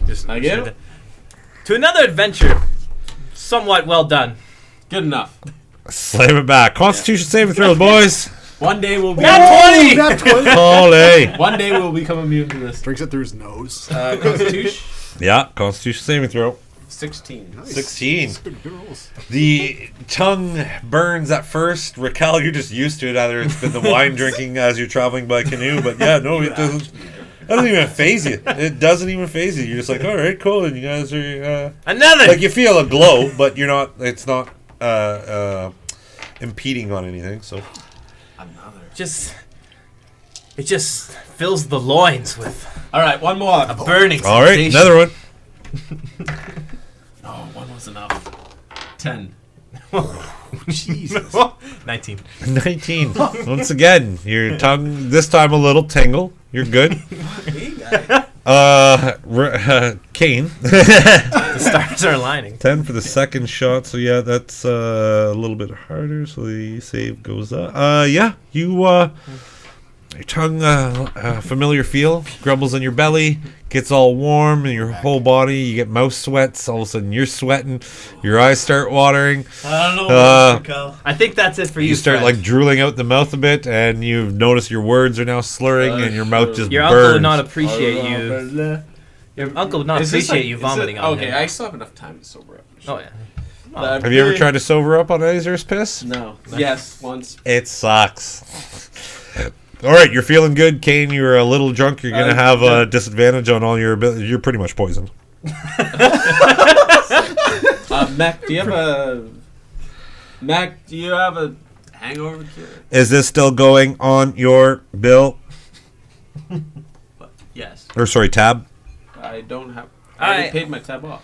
Just I get it. to another adventure. Somewhat well done. Good enough. Slam it back. Constitution saving throw, boys. One day we'll be. Not 20. Holy. One day we'll become immune to this. Drinks it through his nose. Constitution. Yeah, Constitution saving throw. 16. 16. Good rolls. The tongue burns at first. Raquel, you're just used to it. Either it's been the wine drinking as you're traveling by canoe, but yeah, no, it doesn't. That doesn't even phase you. It doesn't even phase you. You're just like, all right, cool. And you guys are Another. like you feel a glow, but you're not. It's not impeding on anything. So Another. It just fills the loins with All right, one more. a burning all right, sensation. another one. No, one was enough. 10. Jesus. 19. 19. Once again, your tongue this time a little tingle. You're good. Kane. The stars are aligning. 10 for the second shot. So yeah, that's a little bit harder. So the save goes up. Yeah, your tongue, familiar feel, grumbles in your belly, gets all warm in your whole body. You get mouth sweats. All of a sudden, you're sweating. Your eyes start watering. I don't know. I think that's it for you. You start friend. like drooling out the mouth a bit, and you've noticed your words are now slurring, and your mouth just Your burns. uncle would not appreciate you. Your uncle would not appreciate you vomiting on okay, him. I still have enough time to sober up. Oh yeah. Have you ever tried to sober up on Azer's piss? No. Yes, once. It sucks. All right, you're feeling good, Kane. You're a little drunk. You're gonna have a disadvantage on all your abilities. You're pretty much poisoned. Mac, do you have a hangover cure? Is this still going on your bill? Yes. Or sorry, tab? I don't have. I already paid my tab off.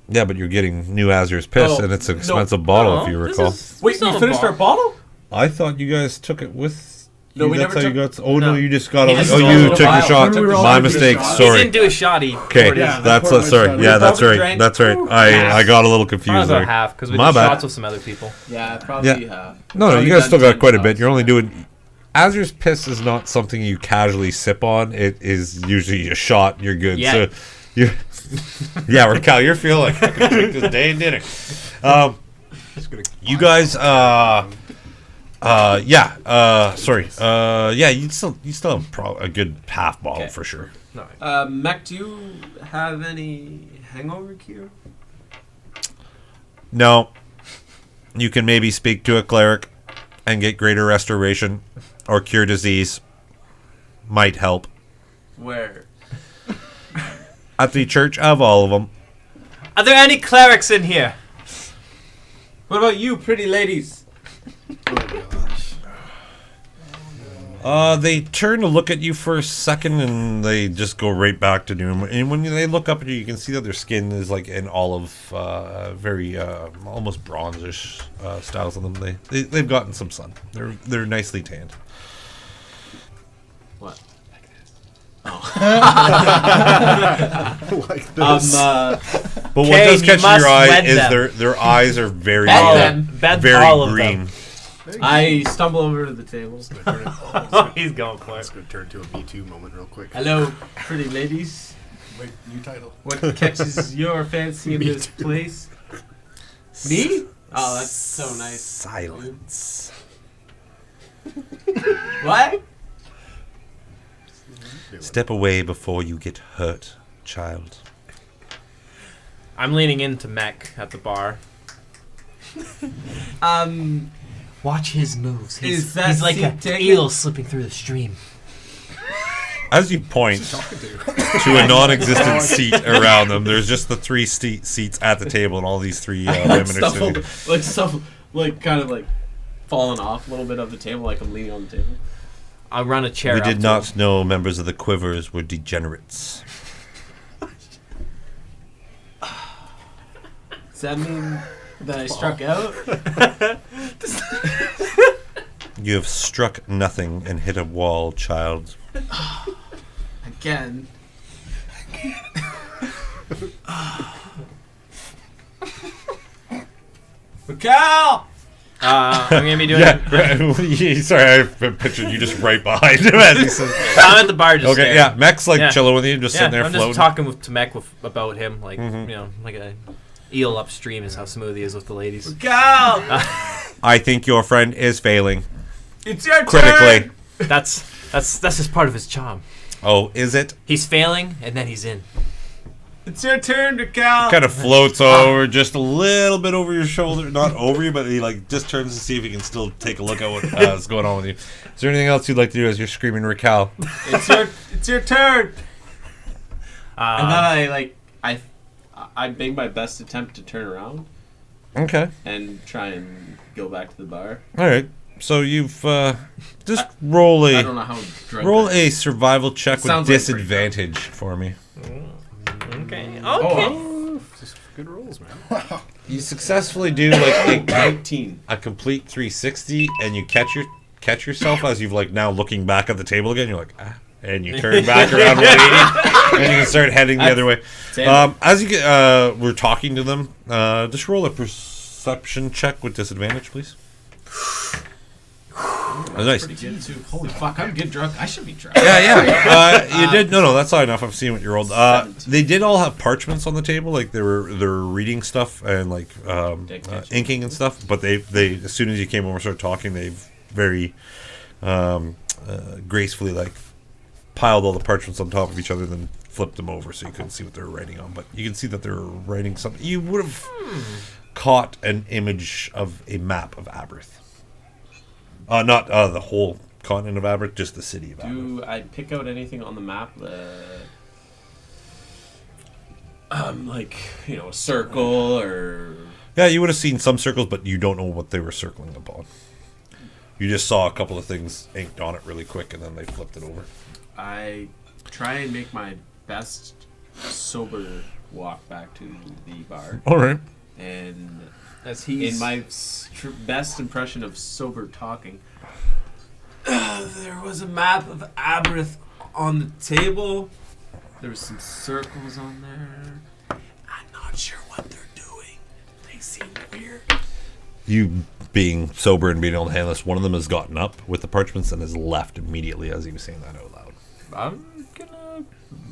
Yeah, but you're getting new Azer's piss, Oh, and it's an no. expensive bottle, Oh, if you this recall. is- Wait, still we a finished bar. our bottle? I thought you guys took it with. No, we that's never how you took- got. Oh no, No. you just got. He A, just oh, stole you a took your vial. shot. We were all My taking mistake. shots. He Sorry. didn't do a shoddy. Okay, poured it Yeah, in. that's poured my sorry. shot. Yeah, We that's probably right. drank That's right. two. I got a little Probably confused about there. half because we My did bad. shots with some other people. Yeah, probably half. No, Probably you guys done still got 10 quite a bit. shots. You're only doing. Azer's piss is not something you casually sip on. It is usually a shot. You're good. Yeah. So, you. Yeah, Raquel, you're feeling like I can drink this day and dinner. You guys. Sorry. Yeah, you still have a good half bottle Okay. for sure. Mac, do you have any hangover cure? No. You can maybe speak to a cleric and get greater restoration or cure disease. Might help. Where? At the Church of all of them. Are there any clerics in here? What about you, pretty ladies? They turn to look at you for a second and they just go right back to doom. And when they look up at you, you can see that their skin is like an olive, very almost bronzish styles on them. They've gotten some sun. They're nicely tanned. What? Like this. But what Kane, does you catch must your eye wed is them. their eyes are very Bed them. Bed very all of green. them. I stumble over to the table. Oh, he's going for It's it. going to turn to a Me Too moment real quick. Hello, pretty ladies. Wait, new title. What catches your fancy in this place? Me? Oh, that's so nice. Silence. What? Step away before you get hurt, child. I'm leaning into Mech at the bar. Watch his moves. Is that He's like seat an taken? eel slipping through the stream. As you point to a non-existent seat around them, there's just the three seats at the table, and all these three women are sitting. Kind of like falling off a little bit of the table, like I'm leaning on the table. I'll run a chair We up did to not him. know members of the Quivers were degenerates. Does that mean that I struck out? You have struck nothing and hit a wall, child. Again. Raquel! I'm gonna be doing. Sorry, I pictured you just right behind him as he said. I'm at the bar just Okay, staring. yeah, Mech's like Yeah. chilling with you, just sitting there I'm floating. just talking to Mech about him, like you know, like a eel upstream is how smooth he is with the ladies. Raquel! I think your friend is failing It's your critically. turn! That's just part of his charm. Oh, is it? He's failing and then he's in. It's your turn, Raquel. Kind of floats over just a little bit over your shoulder. Not over you, but he like just turns to see if he can still take a look at what's going on with you. Is there anything else you'd like to do as you're screaming Raquel? It's your turn. And then I make my best attempt to turn around. Okay. And try and go back to the bar. All right. So you've just roll I don't know how drunk roll I am. a survival check with Sounds like disadvantage for me. Okay. Just good rolls, man. You successfully do like 19. a complete 360, and you catch yourself as you've like now looking back at the table again. You're like, and you turn back around 180, and you can start heading the other way. As you get, we're talking to them. Just roll a perception check with disadvantage, please. Nice. Pretty good too. Holy fuck, I'm getting drunk. I should be drunk. Yeah. You did. No, that's not enough. I've seen what you rolled. They did all have parchments on the table, like they were reading stuff and like inking and stuff. But they as soon as you came over and started talking, they very gracefully like piled all the parchments on top of each other, then flipped them over so you couldn't see what they were writing on. But you can see that they were writing something. You would have caught an image of a map of Aberth. Not the whole continent of Aberth, just the city of Aberth. Do I pick out anything on the map? Like, a circle or... Yeah, you would have seen some circles, but you don't know what they were circling upon. You just saw a couple of things inked on it really quick, and then they flipped it over. I try and make my best sober walk back to the bar. All right. And As he's in my best impression of sober talking, there was a map of Aberth on the table. There was some circles on there. I'm not sure what they're doing. They seem weird. You being sober and being able to handle this, one of them has gotten up with the parchments and has left immediately as he was saying that out loud. I'm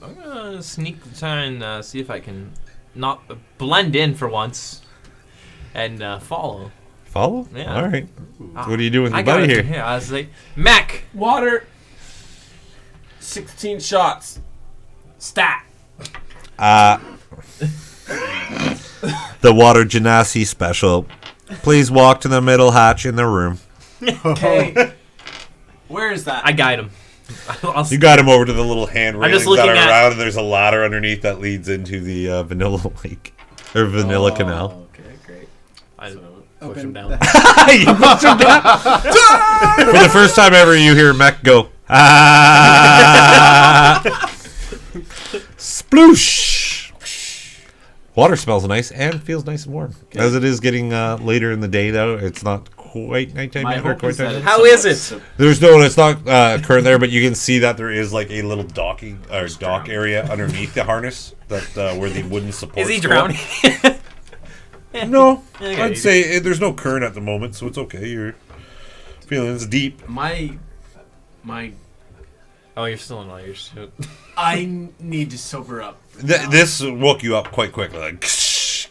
gonna sneak try and see if I can not blend in for once and follow. Follow? Yeah. All right. So what are you doing with I your got buddy it. here? Yeah, I was like, Mac. Water. 16 shots. Stat. The water genasi special. Please walk to the middle hatch in the room. Okay. Where is that? I guide him. You got him over to the little hand I'm railings just that are looking at- around, and there's a ladder underneath that leads into the vanilla lake or vanilla canal. Okay, great. I So, push Open him down. the- You pushed him down. For the first time ever, you hear Mech go, ah! Sploosh! Water smells nice and feels nice and warm. Okay. As it is getting later in the day, though, it's not quite nighttime my yet. Or hope quite is that time. it's How is it? somewhat It's not current there, but you can see that there is like a little dock area underneath the harness that where the wooden supports. Is he go up. drowning? No, Okay. I'd say there's no current at the moment, so it's okay. You're feeling it's deep. My Oh, you're still in all your shit. I need to sober up. This woke you up quite quickly, like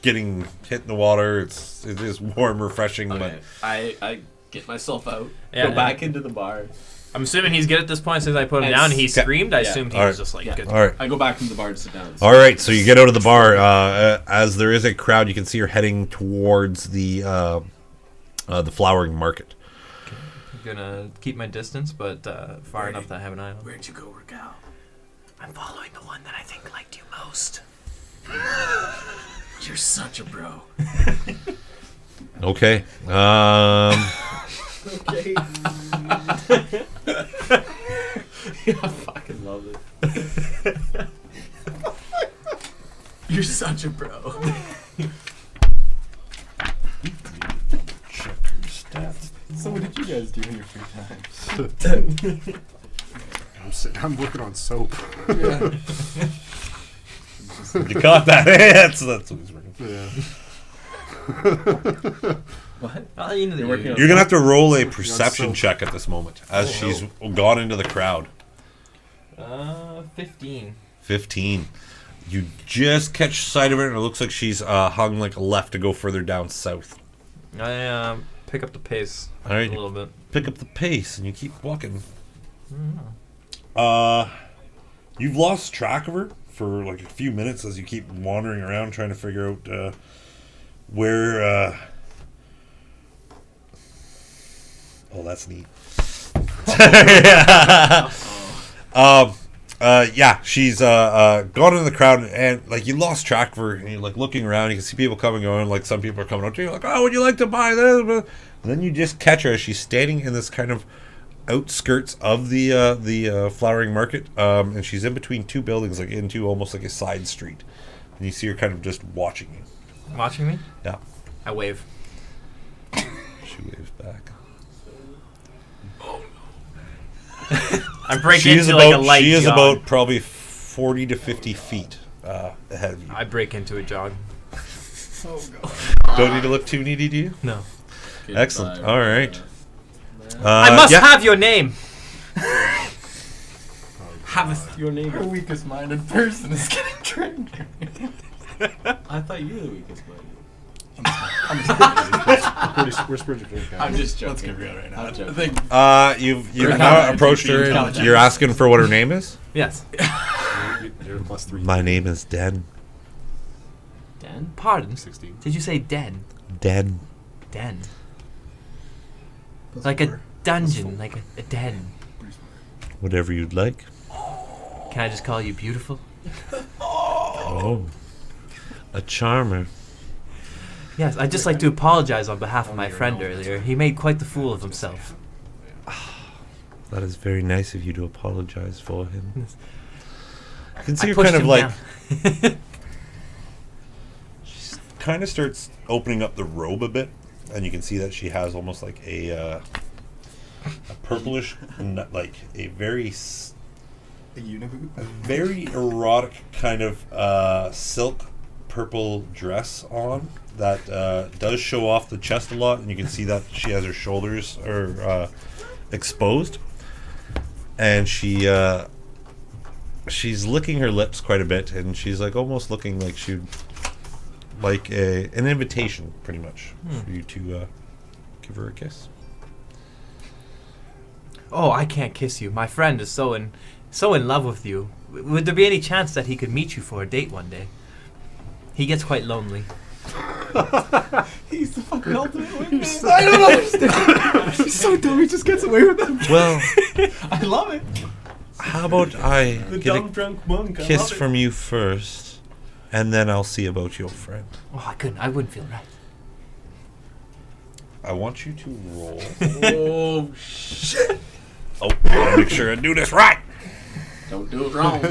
getting hit in the water. It is warm, refreshing, Okay. I get myself out, Yeah, go back into the bar. I'm assuming he's good at this point since I put him And down. He s- screamed. I yeah. assumed he All was right. just like, Yeah. good. But all right, I go back into the bar to sit down. all right. So you get out of the bar. As there is a crowd, you can see you're heading towards the flowering market. I'm gonna keep my distance, but far enough that I have an eye on. Where'd you go, Raquel? I'm following the one that I think liked you most. You're such a bro. Okay. Okay. I fucking love it. You're such a bro. So what did you guys do in your free time? I'm working on soap. You caught that? that's what he's working. Yeah. What? You're working on- You're gonna have to roll a perception soap. check at this moment as she's gone into the crowd. 15. 15. You just catch sight of her, and it looks like she's hung like a left to go further down south. I pick up the pace All right, a little bit. pick up the pace, and you keep walking. You've lost track of her, for like a few minutes as you keep wandering around trying to figure out where. Oh, that's neat. Yeah, she's gone in the crowd, and like you lost track of her, and you're like looking around. You can see people coming and going. Like some people are coming up to you, like, "Oh, would you like to buy this?" And then you just catch her as she's standing in this kind of outskirts of the flowering market, and she's in between two buildings, like into almost like a side street. And you see her kind of just watching you. Watching me? Yeah, I wave. she waves back. I break into like a light She is jog. about probably 40 to 50 feet ahead of you. I break into a jog. Oh god. Don't need to look too needy, do you? No. Excellent. All right. I must yeah. have your name. Haveth your name. Our weakest minded person is getting trained. I thought you were the weakest one. We're spiritual. I'm just joking. Let's get real right now. I'm joking. I think You've now approached her. And you're asking for what her name is. Yes. You're +3. My name is Den. Dan? Pardon? 16. Did you say den? Den. Den. plus Like a 4. dungeon, like a den. Whatever you'd like. Can I just call you beautiful? Oh. A charmer. Yes, I'd just like to apologize on behalf of my friend earlier. He made quite the fool of himself. That is very nice of you to apologize for him. I can see I her pushed kind of him like. down. She kind of starts opening up the robe a bit, and you can see that she has almost like a purplish, like a very A uniboot. very erotic kind of silk purple dress on that does show off the chest a lot, and you can see that she has her shoulders are exposed, and she's licking her lips quite a bit, and she's like almost looking like she'd like an invitation pretty much for you to give her a kiss. Oh, I can't kiss you. My friend is so in love with you. Would there be any chance that he could meet you for a date one day? He gets quite lonely. He's the fucking ultimate wingman. I don't understand. He's so dumb. He just gets away with it. Well, I love it. how about I The get dumb a drunk monk. I kiss love it. from you first, and then I'll see about your friend. Oh, I wouldn't feel right. I want you to roll. Oh, shit. Oh, I gotta make sure I do this right. Don't do it wrong.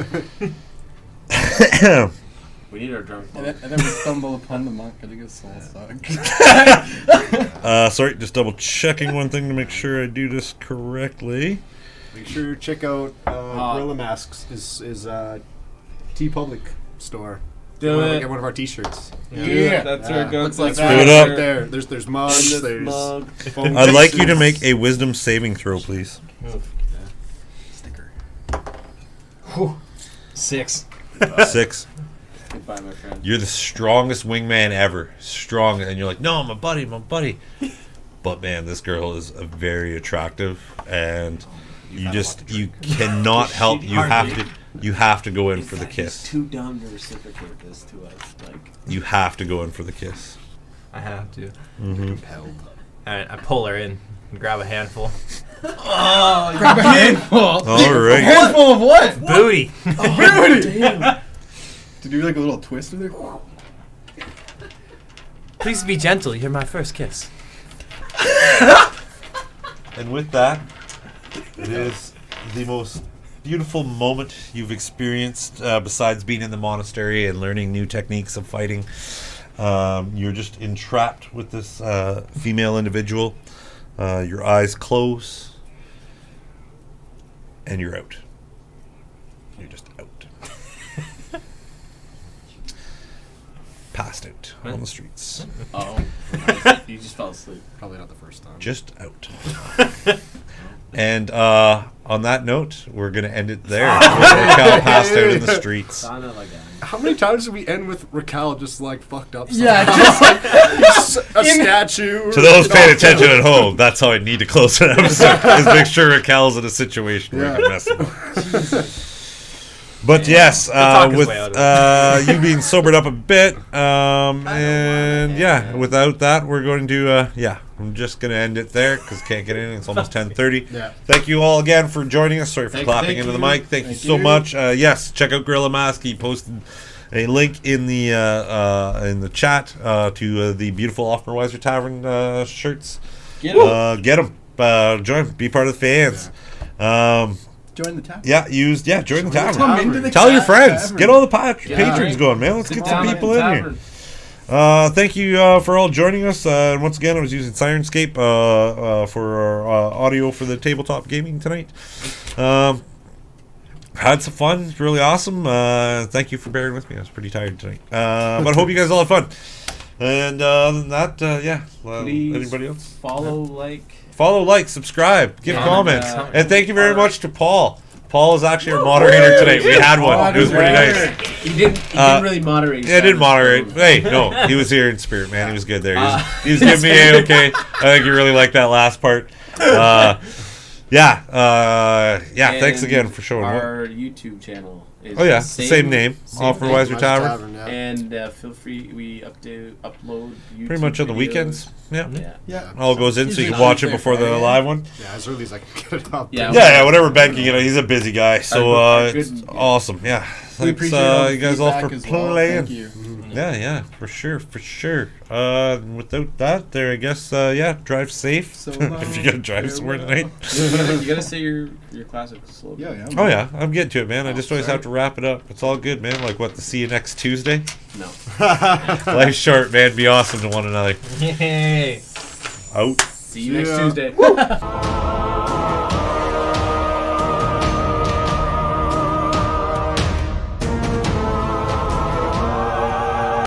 We need our drunk And monk. then we stumble upon the monk getting his soul sucked. Sorry, just double checking one thing to make sure I do this correctly. Make sure you check out Gorilla Masks is T Public store. Do it. Get one of our T-shirts. Yeah. That's Yeah. our go. Looks like that's that. Do it our- up. Right there. There's mugs. There's mug. foam I'd like you to fixes. make a wisdom saving throw, please. Sticker. 6. 6. Goodbye, my friend. You're the strongest wingman ever. Strong, and you're like, no, my buddy. But man, this girl is very attractive, and you cannot help. You have to go in for the He's kiss. too dumb to reciprocate this to us. Like, You have to go in for the kiss. I have to. Mm-hmm. Alright, I pull her in and grab a handful. Grab a handful. All right. Handful of what? Booty! Booty. To do like a little twist with it. Please be gentle, you're my first kiss. And with that, it is the most beautiful moment you've experienced besides being in the monastery and learning new techniques of fighting. You're just entrapped with this female individual. Your eyes close, and you're out. You're just out. Passed out on the streets. oh, you just fell asleep. Probably not the first time. Just out. And on that note, we're going to end it there. Raquel passed out in the streets. Kinda like that. How many times did we end with Raquel just like fucked up? Yeah, somehow? Just a statue. To those paying attention at home, that's how I need to close an episode, is make sure Raquel's in a situation where you can mess him up. But yes, talk his with way out of you being sobered up a bit, and yeah, without that, we're going to I'm just going to end it there because can't get in. It's almost 10:30. Yeah. Thank you all again for joining us. Sorry for clapping thank into the you. mic. Thank you so much. Yes, check out Gorilla Mask. He posted a link in the chat to the beautiful Othmerweizen Tavern shirts. Get 'em. Get them. Join. Be part of the fans. Join the tavern. Join the tavern. Come into the Tell your friends. tavern. Get all the patrons drink. going, man. Let's Sit get some down people at in the here. tavern. Thank you for all joining us. And once again, I was using Sirenscape for our audio for the tabletop gaming tonight. Had some fun. It's really awesome. Thank you for bearing with me. I was pretty tired tonight. But I hope you guys all had fun. And other than that, Please anybody else? Follow, like, subscribe, give Yeah. comments. And, And thank you very much to Paul. Paul is actually our moderator tonight. We had one. It was pretty nice. He didn't really moderate. Yeah, I did moderate. Hey, no, he was here in spirit, man. He was good there. He was giving me a okay. I think you really liked that last part. Thanks again for showing up. Our YouTube channel is Oh yeah, the same name. Othmerweizen Othmerweizen Tavern. yeah. And feel free, we upload YouTube Pretty much on the videos. weekends. Yeah. Yeah. Yeah. All goes in so you Usually can watch it Tuesday, before the Friday. live one. Yeah, as early as I can get it up. Yeah. Yeah, whatever Ben can, he's a busy guy. So Good- it's awesome. Yeah. We Thanks appreciate all the you guys all for feedback as well. playing. Thank you. Yeah, for sure. Without that, there, I guess, drive safe. So if you gotta drive somewhere tonight. You gotta say your classic slogan. Yeah. Oh yeah, I'm getting to it, man. I just always have to wrap it up. It's all good, man. Like what? To see you next Tuesday. No. Life's short, man. Be awesome to one another. Yay. Out. See you next Yeah. Tuesday.